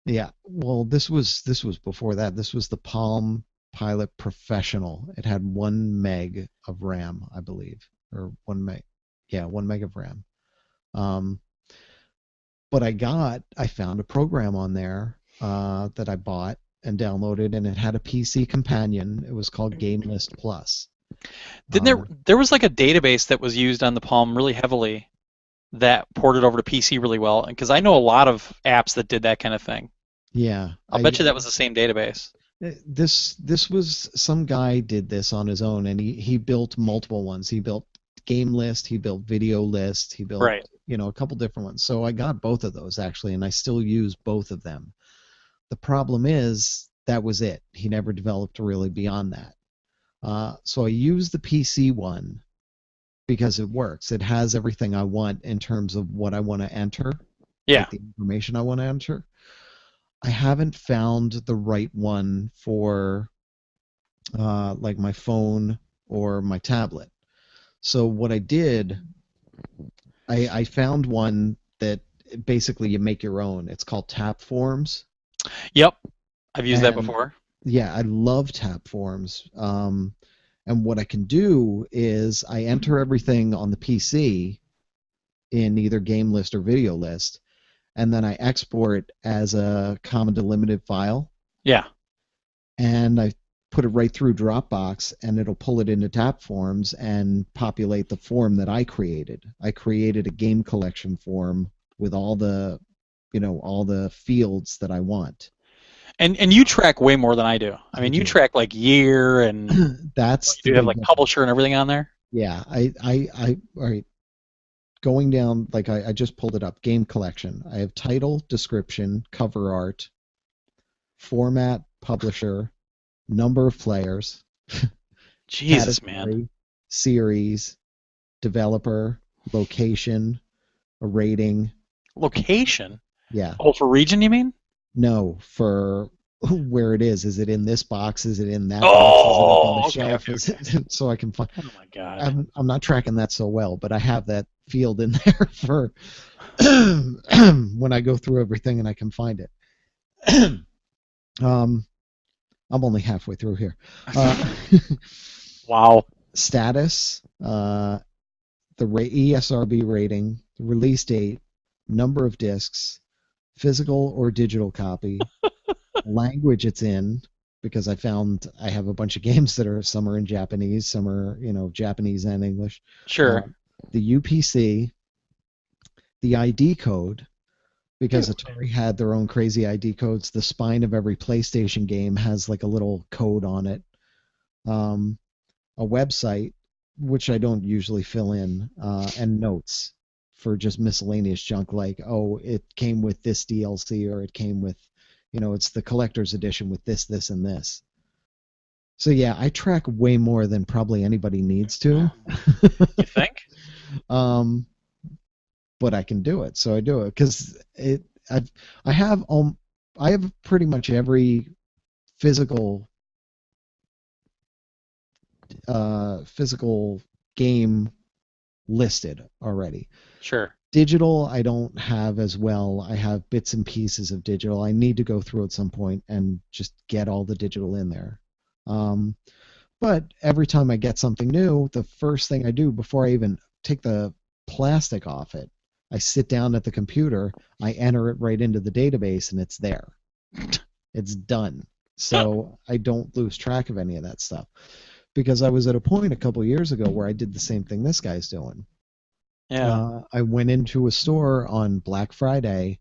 Yeah, well, this was before that. This was the Palm Pilot Professional. It had 1 meg of RAM, I believe, or 1 meg. Yeah, 1 meg of RAM. Um, but I found a program on there that I bought and downloaded, and it had a PC companion. It was called Game List Plus. Didn't there was like a database that was used on the Palm really heavily that ported over to PC really well? Because I know a lot of apps that did that kind of thing. Yeah, I'll bet you that was the same database. this was some guy did this on his own, and he built multiple ones. He built Game List, he built Video List, he built Right. a couple different ones. So I got both of those actually, and I still use both of them. The problem is that was it. He never developed really beyond that. So I use the PC one because it works. It has everything I want in terms of what I want to enter, Yeah. like the information I want to enter. I haven't found the right one for like my phone or my tablet. So what I did, I found one that basically you make your own. It's called Tap Forms, Yep, I've used that and before. yeah, I love Tap Forms. And what I can do is I enter everything on the PC in either game list or video list, and then I export as a comma delimited file, Yeah. and I put it right through Dropbox, and it'll pull it into Tap Forms and populate the form that I created. I created a game collection form with all the, all the fields that I want. And you track way more than I do. I I mean, you do. track like year and That's you the do have big like difference. publisher and everything on there. Yeah, all right. Going down, like I just pulled it up. Game collection. I have title, description, cover art, format, publisher, number of players, Jesus, man. category, series, developer, location, a rating. Location. Yeah. Oh, for region, you mean? No, for where it is. Is it in this box? Is it in that box? Is it up on the Oh, okay, shelf? okay, Is okay. it so I can find? Oh my God. I'm not tracking that so well, but I have that field in there for when I go through everything and I can find it. um, I'm only halfway through here. Uh, Wow. status, the ESRB rating, the release date, number of discs, physical or digital copy, language it's in, because I found I have a bunch of games that are some are in Japanese, some are Japanese and English. Sure. Uh, the UPC, the ID code, because Dude. Atari had their own crazy ID codes. The spine of every PlayStation game has like a little code on it. Um, a website, which I don't usually fill in, and notes for just miscellaneous junk like, oh, it came with this DLC, or it came with, it's the collector's edition with this, this, and this. So yeah, I track way more than probably anybody needs to. You think? um, but I can do it, so I do it because I've I have I have pretty much every physical physical game listed already. Sure. Digital, I don't have as well. I have bits and pieces of digital. I need to go through at some point and just get all the digital in there. Um, but every time I get something new, the first thing I do before I even take the plastic off it, I sit down at the computer, I enter it right into the database, and it's there. It's done. So I don't lose track of any of that stuff. Because I was at a point a couple years ago where I did the same thing this guy's doing. Yeah. I went into a store on Black Friday,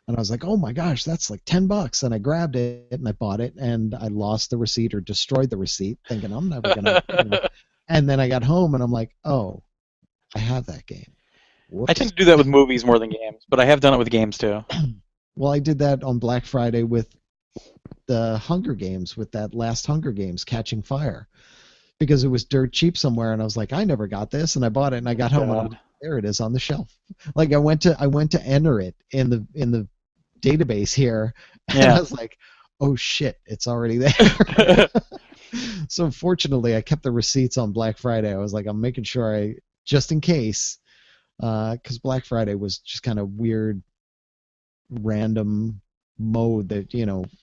and I was like, "Oh my gosh, that's like $10!" And I grabbed it and I bought it, and I lost the receipt or destroyed the receipt, thinking I'm never gonna. And then I got home and I'm like, "Oh, I have that game. I tend Whoops." to do that with movies more than games, but I have done it with games too. Well, I did that on Black Friday with the Hunger Games, with that last Hunger Games, Catching Fire, because it was dirt cheap somewhere, and I was like, I never got this, and I bought it, and I got home and I'm like, God. there it is on the shelf. Like I went to enter it in the database here, and I Yeah. was like, oh shit, it's already there. So fortunately, I kept the receipts on Black Friday. I was like, I'm making sure I, just in case, because Black Friday was just kind of weird, random mode that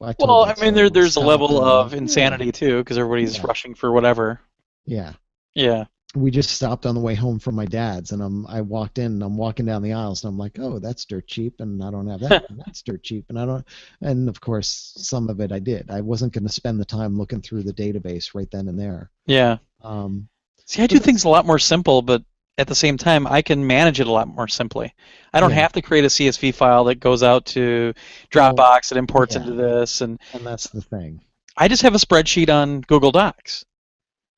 I told Well, I that mean, story. We there's a stopped level and I'm like, of yeah, insanity too, because everybody's yeah, rushing for whatever. yeah. Yeah. We just stopped on the way home from my dad's, and I walked in and I'm walking down the aisles, and I'm like, oh, that's dirt cheap, and I don't have that, and that's dirt cheap, and I don't. And of course some of it I did. I wasn't going to spend the time looking through the database right then and there. Yeah. um See, I but do that's things a lot more simple, but at the same time, I can manage it a lot more simply. I don't Yeah, have to create a CSV file that goes out to well, Dropbox, that imports yeah, into this, and and that's the thing. I just have a spreadsheet on Google Docs,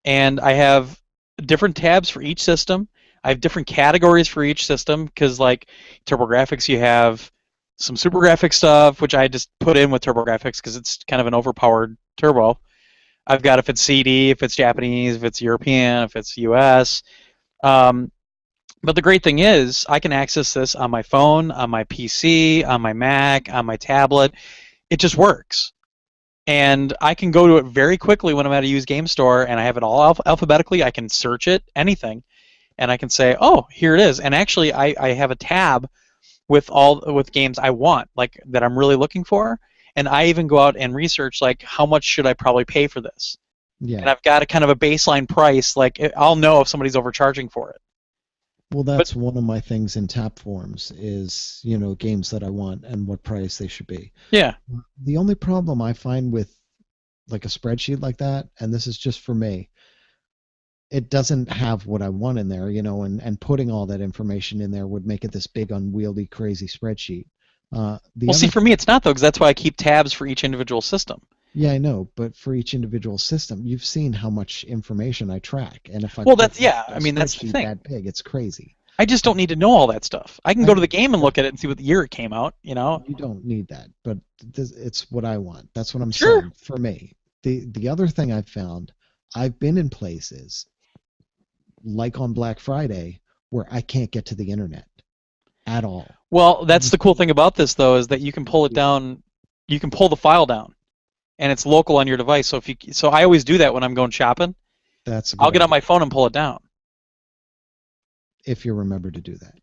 and I have different tabs for each system. I have different categories for each system because, like TurboGrafx, you have some SuperGrafx stuff, which I just put in with TurboGrafx because it's kind of an overpowered turbo. I've got if it's CD, if it's Japanese, if it's European, if it's US. Um, but the great thing is, I can access this on my phone, on my PC, on my Mac, on my tablet. It just works. and I can go to it very quickly when I'm at a used game store, and I have it all alphabetically. I can search it, anything, and I can say, "Oh, here it is." And actually, I have a tab with games I want, like that I'm really looking for, and I even go out and research like how much should I probably pay for this, and Yeah. I've got a kind of a baseline price. Like I'll know if somebody's overcharging for it. Well, But that's one of my things in tap forms is, games that I want and what price they should be. yeah, The only problem I find with like a spreadsheet like that, and this is just for me, it doesn't have what I want in there, and putting all that information in there would make it this big, unwieldy, crazy spreadsheet. The well, see, other for me, it's not though, because that's why I keep tabs for each individual system. Yeah, I know, but for each individual system, you've seen how much information I track, and if I Well, put that's yeah. a I mean, that's the spreadsheet thing. that big, it's crazy. I just don't need to know all that stuff. I can I go to the know, game and but look at it and see what year it came out. you don't need that, but it's what I want. That's what I'm Sure. saying for me. The other thing I've found, I've been in places like on Black Friday where I can't get to the internet at all. Well, that's Just the cool thing about this though is that you can pull it weird. down. You can pull the file down, and it's local on your device. So I always do that when I'm going shopping. That's a I'll good get on idea my phone and pull it down. if you remember to do that.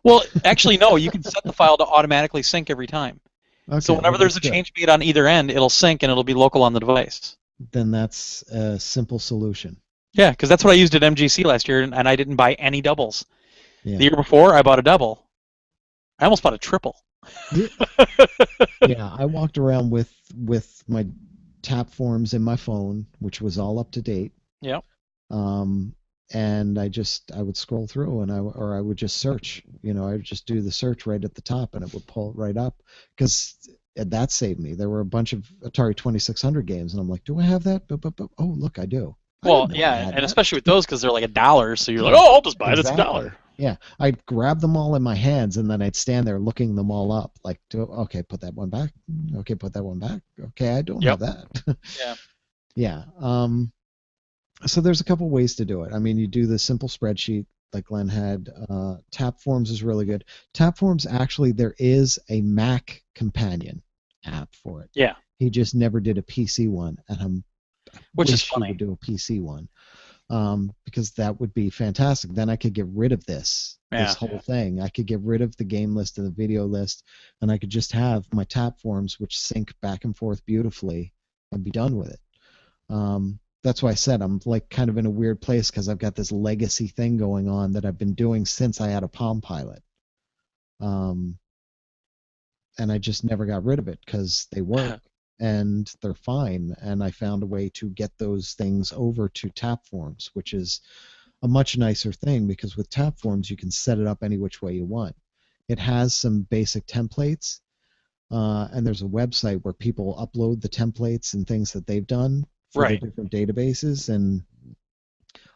Well, actually, no. You can set the file to automatically sync every time. So Okay, well whenever there's that's a good. change made on either end, it'll sync and it'll be local on the device. Then that's a simple solution. Yeah, because that's what I used at MGC last year, and I didn't buy any doubles. The Yeah. year before, I bought a double. I almost bought a triple. Yeah, I walked around with my tap forms in my phone, which was all up to date. Yep. Um, and I would scroll through or I would just search. I would just do the search right at the top, and it would pull it right up because that saved me. There were a bunch of Atari 2600 games, and I'm like, do I have that? Oh, look, I do. I Well, didn't know I yeah, had and that. especially with those because they're like $1, so you're like, Yeah, oh, I'll just buy it. It's a exactly. dollar. Yeah, I'd grab them all in my hands and then I'd stand there looking them all up. Like, okay, put that one back. Okay, put that one back. Okay, I don't have Yep. that. Yeah. Yeah. So there's a couple ways to do it. I mean, you do the simple spreadsheet like Glenn had. Tap Forms is really good. Tap Forms actually there is a Mac companion app for it. Yeah. He just never did a PC one, and I Which is wish he would funny. do a PC one because that would be fantastic. Then I could get rid of this Yeah. whole thing. I could get rid of the game list and the video list, and I could just have my tap forms, which sync back and forth beautifully, and be done with it. That's why I said I'm like kind of in a weird place because I've got this legacy thing going on that I've been doing since I had a Palm Pilot. Um, and I just never got rid of it because they work and they're fine. And I found a way to get those things over to tap forms, which is a much nicer thing because with tap forms you can set it up any which way you want. It has some basic templates, and there's a website where people upload the templates and things that they've done for their Right. different databases, and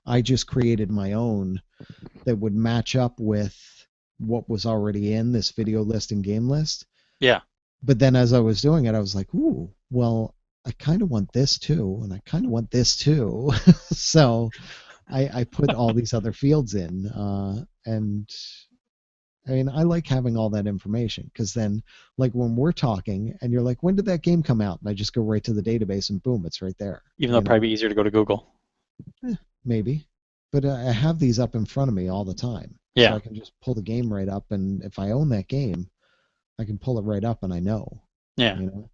I just created my own that would match up with what was already in this video list and game list. Yeah. But then as I was doing it, I was like, ooh, well, I kind of want this too, and I kind of want this too. So I put all these other fields in, and I mean, I like having all that information because then, like when we're talking, and you're like, "When did that game come out?" and I just go right to the database, and boom, it's right there. Even though it'd probably be easier to go to Google. Maybe, but I have these up in front of me all the time, so Yeah. I can just pull the game right up, and if I own that game, I can pull it right up, and I know, Yeah. you know.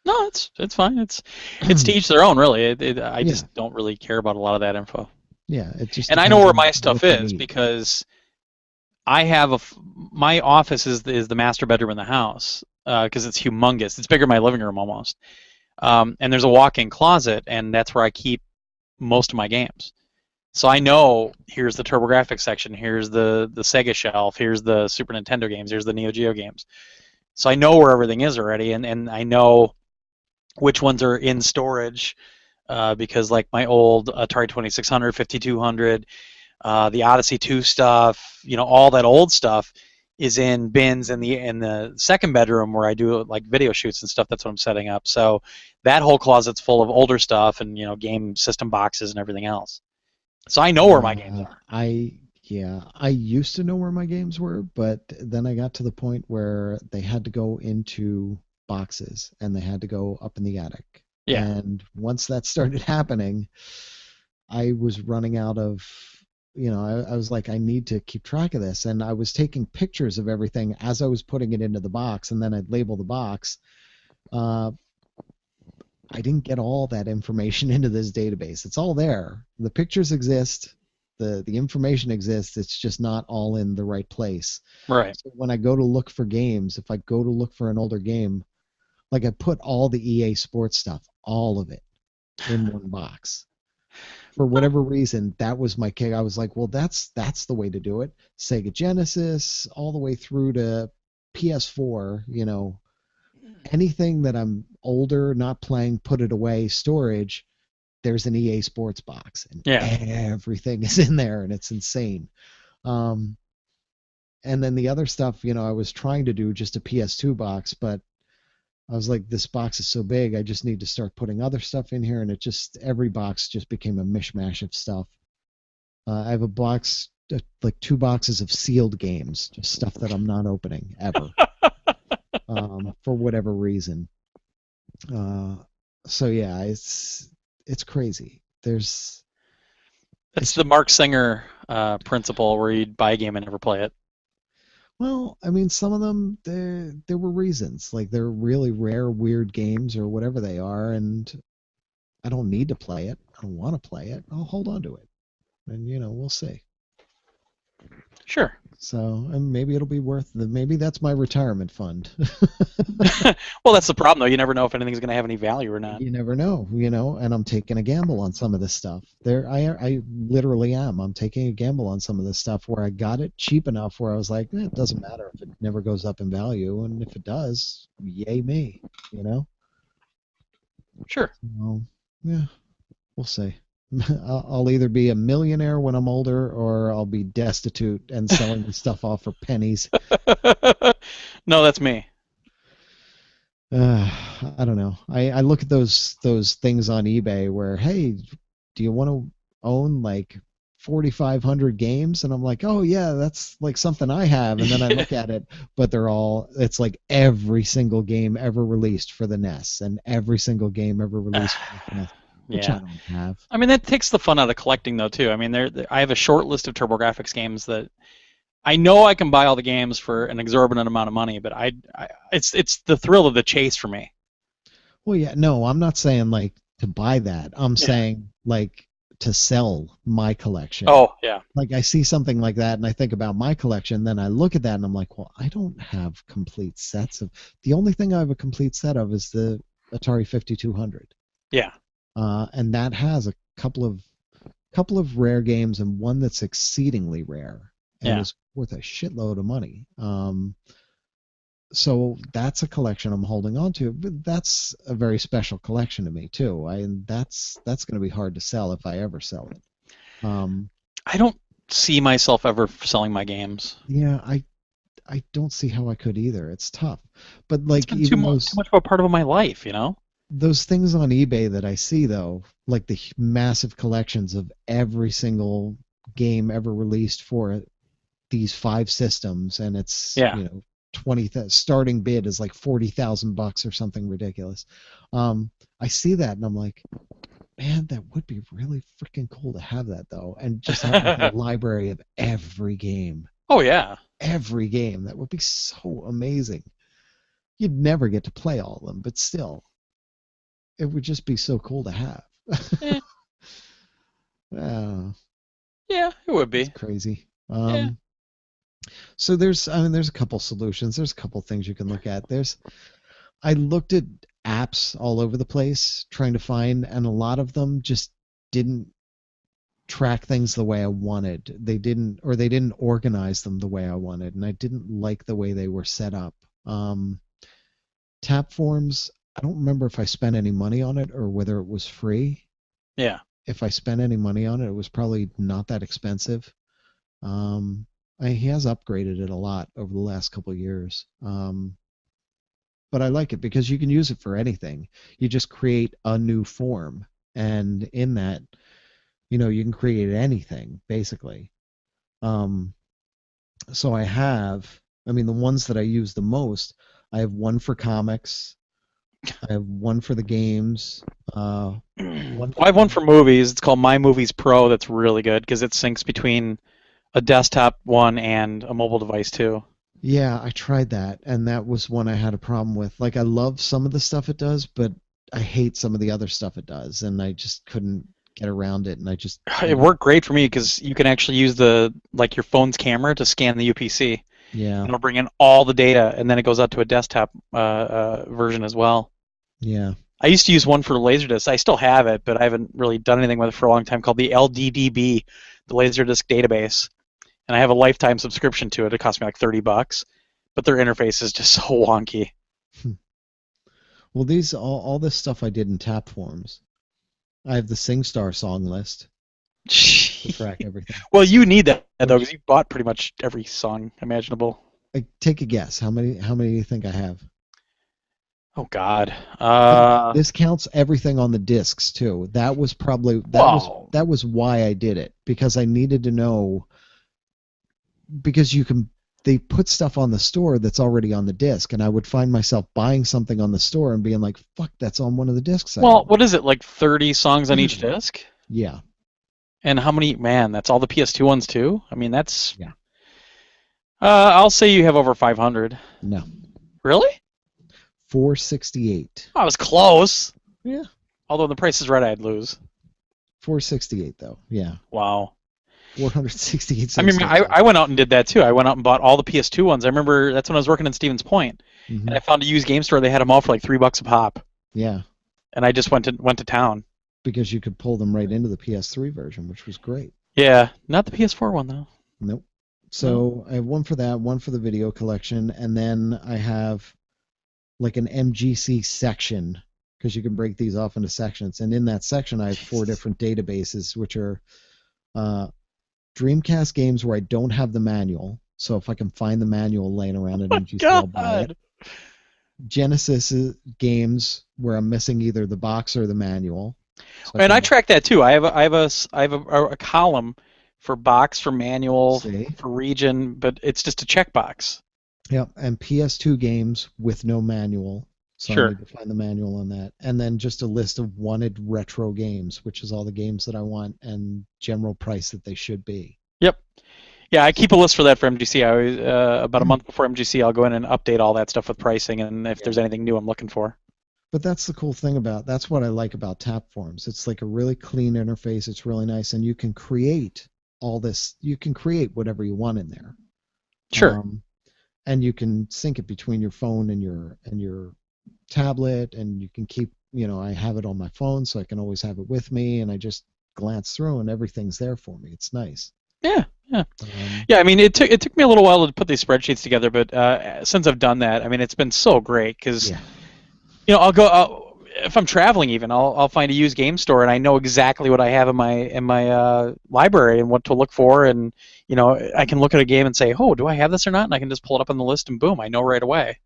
No, it's fine. It's to each their own, really. I Yeah, just don't really care about a lot of that info. yeah. It just And I know depends where on my stuff what you is need. because I have my office is the master bedroom in the house because it's humongous. It's bigger than my living room almost. And there's a walk-in closet, and that's where I keep most of my games. So I know here's the TurboGrafx section, here's the Sega shelf, here's the Super Nintendo games, here's the Neo Geo games. So I know where everything is already, and I know which ones are in storage because like my old Atari 2600, 5200, the Odyssey 2 stuff, all that old stuff is in bins in the second bedroom where I do like video shoots and stuff. That's what I'm setting up. So that whole closet's full of older stuff and game system boxes and everything else. So I know where my games are. I used to know where my games were, but then I got to the point where they had to go into boxes and they had to go up in the attic. Yeah. And once that started happening, I was running out of, I was like, I need to keep track of this. And I was taking pictures of everything as I was putting it into the box, and then I'd label the box. Uh, I didn't get all that information into this database. It's all there. The pictures exist. The information exists. It's just not all in the right place. Right. So when I go to look for games, if I go to look for an older game, like I put all the EA Sports stuff, all of it in one box. For whatever reason, that was my kick. I was like, well, that's the way to do it. Sega Genesis, all the way through to PS4, anything that I'm older, not playing, put it away, storage, there's an EA Sports box, and Yeah. everything is in there, and it's insane. Um, and then the other stuff, I was trying to do just a PS2 box, but I was like, this box is so big, I just need to start putting other stuff in here, and every box just became a mishmash of stuff. I have a box, like two boxes of sealed games, just stuff that I'm not opening ever, for whatever reason. Uh, so yeah, it's crazy. That's It's the Mark Singer principle where you'd buy a game and never play it. Well, I mean, some of them there were reasons, like they're really rare, weird games or whatever they are, and I don't need to play it. I don't want to play it. I'll hold on to it, and we'll see. Sure. So, and maybe it'll be maybe that's my retirement fund. Well, that's the problem, though. You never know if anything's going to have any value or not. You never know, and I'm taking a gamble on some of this stuff. I literally am. I'm taking a gamble on some of this stuff where I got it cheap enough where I was like, it doesn't matter if it never goes up in value, and if it does, yay me, you know. Sure. So, yeah, we'll see. I'll either be a millionaire when I'm older, or I'll be destitute and selling the stuff off for pennies. No, that's me. Uh, I don't know. I look at those things on eBay where, hey, do you want to own like 4,500 games? And I'm like, oh yeah, that's like something I have. And then I look at it, but it's like every single game ever released for the NES and every single game ever released for the NES, which I Yeah. don't have. I mean, that takes the fun out of collecting, though, too. I mean, I have a short list of TurboGrafx games that I know I can buy all the games for an exorbitant amount of money, but it's the thrill of the chase for me. Well, yeah, no, I'm not saying like to buy that. I'm Yeah. saying like to sell my collection. Oh, yeah. Like I see something like that and I think about my collection, then I look at that and I'm like, well, I don't have complete sets of. The only thing I have a complete set of is the Atari 5200. Yeah. And that has a couple of rare games and one that's exceedingly rare and Yeah. is worth a shitload of money. So that's a collection I'm holding on to. But that's a very special collection to me too. That's going to be hard to sell if I ever sell it. Um, I don't see myself ever selling my games. yeah, I don't see how I could either. It's tough. But It's like been too even much, too much of a part of my life, you know? those things on eBay that I see though, like the massive collections of every single game ever released for these five systems, and it's Yeah. 20 starting bid is like $40,000 or something ridiculous. I see that and I'm like, man, that would be really freaking cool to have that though, and just have like a library of every game. Oh, yeah. Every game. That would be so amazing. You'd never get to play all of them, but still, it would just be so cool to have. Eh, uh, yeah, it would it's be. crazy. Yeah. So there's a couple solutions. There's a couple things you can look at. I looked at apps all over the place trying to find, and a lot of them just didn't track things the way I wanted. They didn't organize them the way I wanted, and I didn't like the way they were set up. Um, Tap forms, I don't remember if I spent any money on it or whether it was free. Yeah. If I spent any money on it, it was probably not that expensive. Um, he has upgraded it a lot over the last couple of years. But I like it because you can use it for anything. You just create a new form, and in that, you can create anything basically. Um, so I mean, the ones that I use the most, I have one for comics, I have one for the games. Well, One. I have one for movies. It's called My Movies Pro. That's really good because it syncs between a desktop one and a mobile device too. Yeah, I tried that, and that was one I had a problem with. Like, I love some of the stuff it does, but I hate some of the other stuff it does, and I just couldn't get around it. And It worked great for me because you can actually use the like your phone's camera to scan the UPC, and yeah, it'll bring in all the data, and then it goes out to a desktop version as well. yeah. I used to use one for Laserdisc. I still have it, but I haven't really done anything with it for a long time. Called the LDDB, the Laserdisc database, and I have a lifetime subscription to it. It cost me like $30, but their interface is just so wonky. Well, all this stuff I did in tap forms. I have the SingStar song list to track everything. Well, you need that though because Which, you bought pretty much every song imaginable. like, take a guess. How many do you think I have? Oh God. This counts everything on the discs too. That was probably Whoa. that was why I did it, because I needed to know, because they put stuff on the store that's already on the disc, and I would find myself buying something on the store and being like, fuck, that's on one of the discs I Well, own. what is it like 30 songs on each disc? Yeah. And how many? Man, that's all the PS2 ones too. I mean, that's. Yeah. I'll say you have over 500. No. Really? 468. I was close. Yeah. Although the Price is Right, I'd lose. 468 though. Yeah. Wow. 468 I mean, songs. I went out and did that too. I went out and bought all the PS2 ones. I remember that's when I was working in Stevens Point, and Hmm. I found a used game store. They had them all for like $3 a pop, Yeah. and I just went to town. Because you could pull them right into the PS3 version, which was great. Yeah, not the PS4 one though. Nope. No. So I have one for that, one for the video collection, and then I have like an MGC section, because you can break these off into sections. And in that section, I have four Jesus. different databases, which are uh, Dreamcast games where I don't have the manual. So if I can find the manual laying around at Oh MGC, I'll buy it. God. Genesis games where I'm missing either the box or the manual. So I And can I track that too. I have a column for box, for manual, see. for region, but it's just a checkbox. Yep, and PS2 games with no manual. So I Sure. need to find the manual on that. And then just a list of wanted retro games, which is all the games that I want and general price that they should be. Yep. Yeah, I keep a list for that for MGC. I always, about a month before MGC, I'll go in and update all that stuff with pricing and if Yeah. there's anything new I'm looking for. But that's the cool thing that's what I like about tap forms. It's like a really clean interface. It's really nice, and you can create you can create whatever you want in there. Sure. Um, and you can sync it between your phone and your tablet, and you can keep, I have it on my phone, so I can always have it with me, and I just glance through and everything's there for me. It's nice. Yeah. Yeah. Um, Yeah. I mean, it took me a little while to put these spreadsheets together, but since I've done that, I mean, it's been so great because yeah, if I'm traveling even, I'll find a used game store and I know exactly what I have in my library and what to look for, and I can look at a game and say, oh, do I have this or not? And I can just pull it up on the list and boom, I know right away.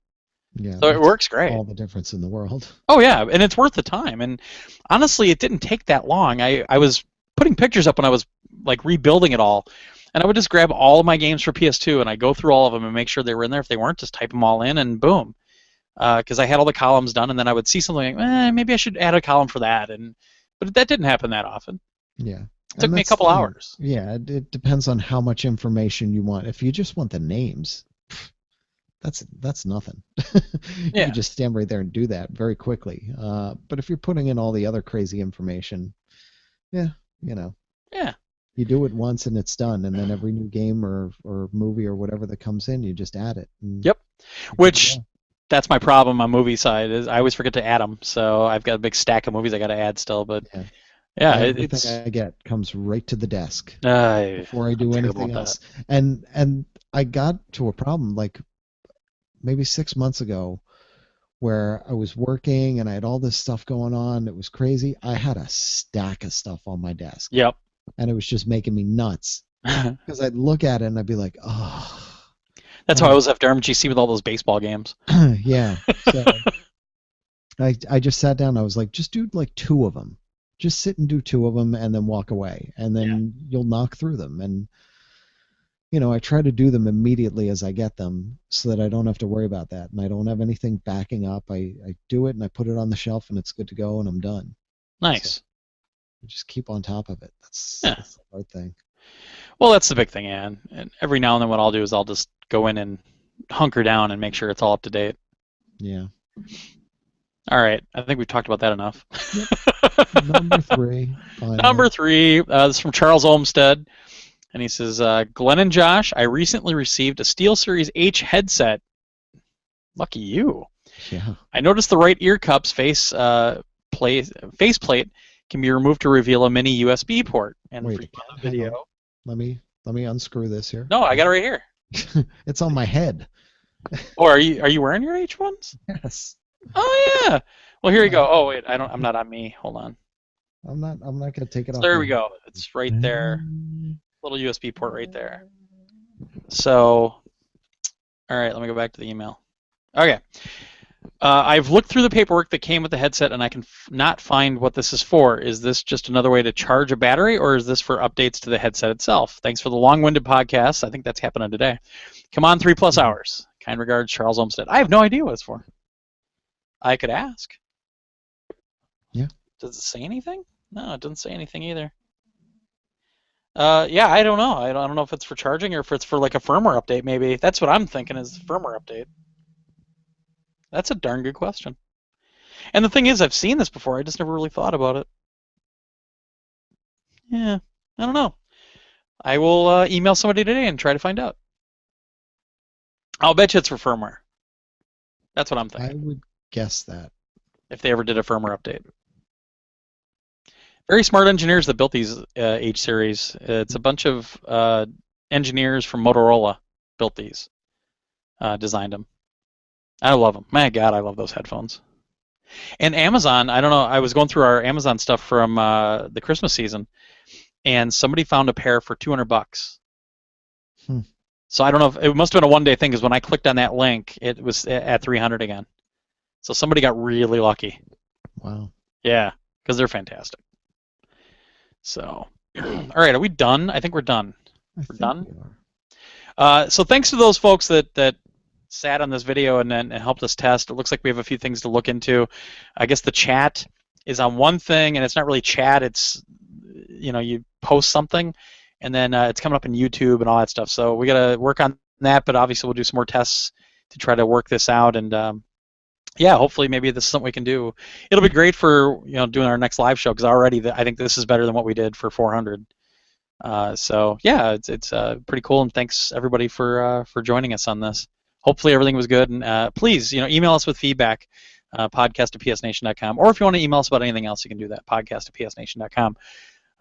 yeah, So it that's works great. all the difference in the world. Oh yeah, and it's worth the time. And honestly, it didn't take that long. I was putting pictures up when I was like rebuilding it all, and I would just grab all of my games for PS2 and I go through all of them and make sure they were in there. If they weren't, just type them all in and boom. Because I had all the columns done, and then I would see something like, maybe I should add a column for that, but that didn't happen that often. Yeah, It took and me a that's the couple thing. hours. Yeah, it depends on how much information you want. If you just want the names, that's nothing. You Yeah, can just stand right there and do that very quickly. But if you're putting in all the other crazy information, yeah, you know, yeah, you do it once and it's done, and then every new game or movie or whatever that comes in, you just add it, and yep. you're good to Which go. that's my problem on movie side is I always forget to add them. So I've got a big stack of movies I got to add still. But Yeah, yeah, everything it's I get comes right to the desk before I I'm do terrible anything at that. else. And I got to a problem like maybe 6 months ago where I was working and I had all this stuff going on. It was crazy. I had a stack of stuff on my desk, Yep. and it was just making me nuts because I'd look at it and I'd be like, oh, That's how I oh, was after MGC with all those baseball games. yeah. So I just sat down. I was like, just do like two of them. Just sit and do two of them and then walk away, and Yeah. then you'll knock through them. And I try to do them immediately as I get them so that I don't have to worry about that. And I don't have anything backing up. I do it and I put it on the shelf and it's good to go and I'm done. So Nice. I just keep on top of it. Yeah. That's the hard thing. Well, that's the big thing, yeah. And every now and then what I'll do is I'll just go in and hunker down and make sure it's all up to date. Yeah. All right. I think we've talked about that enough. Yep. Number 3, finally. Number 3, this is from Charles Olmsted. And he says, Glenn and Josh, I recently received a SteelSeries H headset. Lucky you. Yeah. I noticed the right ear cup's faceplate can be removed to reveal a mini USB port. And Wait, for again, the hang video. on. Let me unscrew this here. No, I got it right here. It's on my head. Oh, are you wearing your H ones? Yes. Oh yeah. Well, here you go. Oh wait, I'm not on me. Hold on. I'm not gonna take it So off. there we go. It's right there. Little USB port right there. So, all right, let me go back to the email. Okay. I've looked through the paperwork that came with the headset, and I can not find what this is for. Is this just another way to charge a battery, or is this for updates to the headset itself? Thanks for the long-winded podcast. I think that's happening today. Come on, 3+ hours. Kind regards, Charles Olmsted. I have no idea what it's for. I could ask. Yeah. Does it say anything? No, it doesn't say anything either. Yeah, I don't know. I don't know if it's for charging or if it's for like a firmware update. Maybe that's what I'm thinking is firmware update. That's a darn good question. And the thing is, I've seen this before. I just never really thought about it. Yeah, I don't know. I will email somebody today and try to find out. I'll bet you it's for firmware. That's what I'm I thinking. would guess that. If they ever did a firmware update. Very smart engineers that built these H series. It's a bunch of engineers from Motorola built these, designed them. I love them. My God, I love those headphones. And Amazon, I don't know, I was going through our Amazon stuff from the Christmas season, and somebody found a pair for $200. So I don't know if it must have been a one-day thing because when I clicked on that link, it was at 300 again. So somebody got really lucky. Wow. Yeah, because they're fantastic. So, all right, are we done? I think we're done. We're done. So thanks to those folks that sat on this video and helped us test. It looks like we have a few things to look into. I guess the chat is on one thing, and it's not really chat. It's you post something, and then it's coming up in YouTube and all that stuff. So we got to work on that, but obviously we'll do some more tests to try to work this out. And yeah, hopefully maybe this is something we can do. It'll be great for doing our next live show because already I think this is better than what we did for 400. So yeah, it's pretty cool, and thanks everybody for joining us on this. Hopefully everything was good, and please email us with feedback, podcast@psnation.com, or if you want to email us about anything else, you can do that, podcast@psnation.com.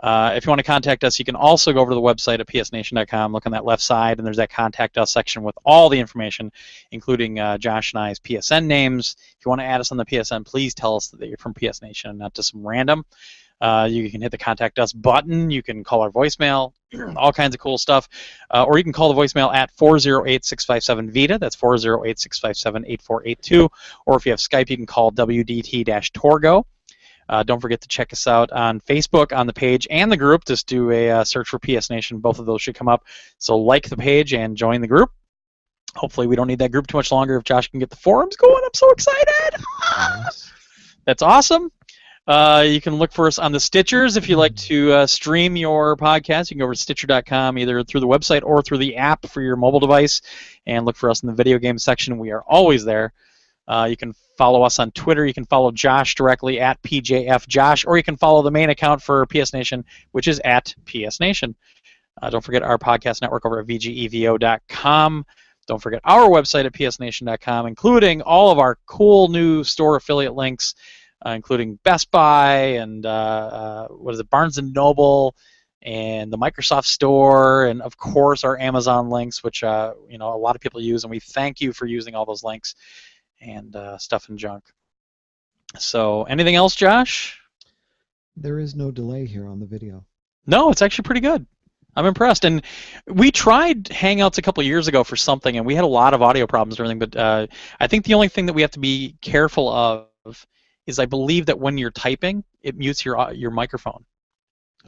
If you want to contact us, you can also go over to the website at psnation.com, look on that left side, and there's that Contact Us section with all the information, including Josh and I's PSN names. If you want to add us on the PSN, please tell us that you're from PS Nation and not just some random. You can hit the Contact Us button. You can call our voicemail, all kinds of cool stuff. Or you can call the voicemail at 408-657-VITA. That's 408-657-8482. Or if you have Skype, you can call WDT-Torgo. Don't forget to check us out on Facebook, on the page and the group. Just do a search for PS Nation. Both of those should come up. So like the page and join the group. Hopefully we don't need that group too much longer if Josh can get the forums going. I'm so excited. Nice. That's awesome. You can look for us on the Stitchers if you like to stream your podcast. You can go over to Stitcher.com either through the website or through the app for your mobile device and look for us in the video game section. We are always there. You can follow us on Twitter. You can follow Josh directly at PJFJosh, or you can follow the main account for PS Nation, which is at PS Nation. Don't forget our podcast network over at VGEVO.com. Don't forget our website at PSNation.com, including all of our cool new store affiliate links, including Best Buy and Barnes & Noble and the Microsoft Store, and of course our Amazon links, which a lot of people use, and we thank you for using all those links and stuff and junk. So anything else, Josh? There is no delay here on the video. No, it's actually pretty good. I'm impressed. And we tried Hangouts a couple of years ago for something, and we had a lot of audio problems and everything, but I think the only thing that we have to be careful of is I believe that when you're typing, it mutes your microphone.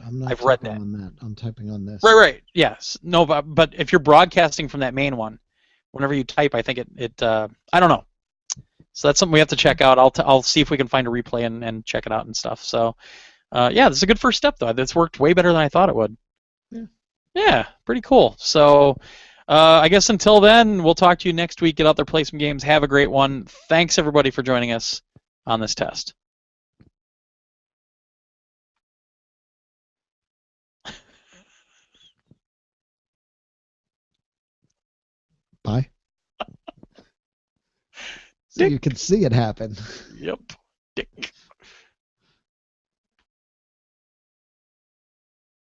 I'm not I've read typing that. on that. I'm typing on Right, this. right. Yes. No, but if you're broadcasting from that main one, whenever you type, I think I don't know. So that's something we have to check out. I'll see if we can find a replay and check it out and stuff. So yeah, this is a good first step though. That's worked way better than I thought it would. Yeah. Yeah, pretty cool. So I guess until then, we'll talk to you next week. Get out there, play some games. Have a great one. Thanks everybody for joining us on this test. Bye. So Dick. you can see it happen. Yep. Dick.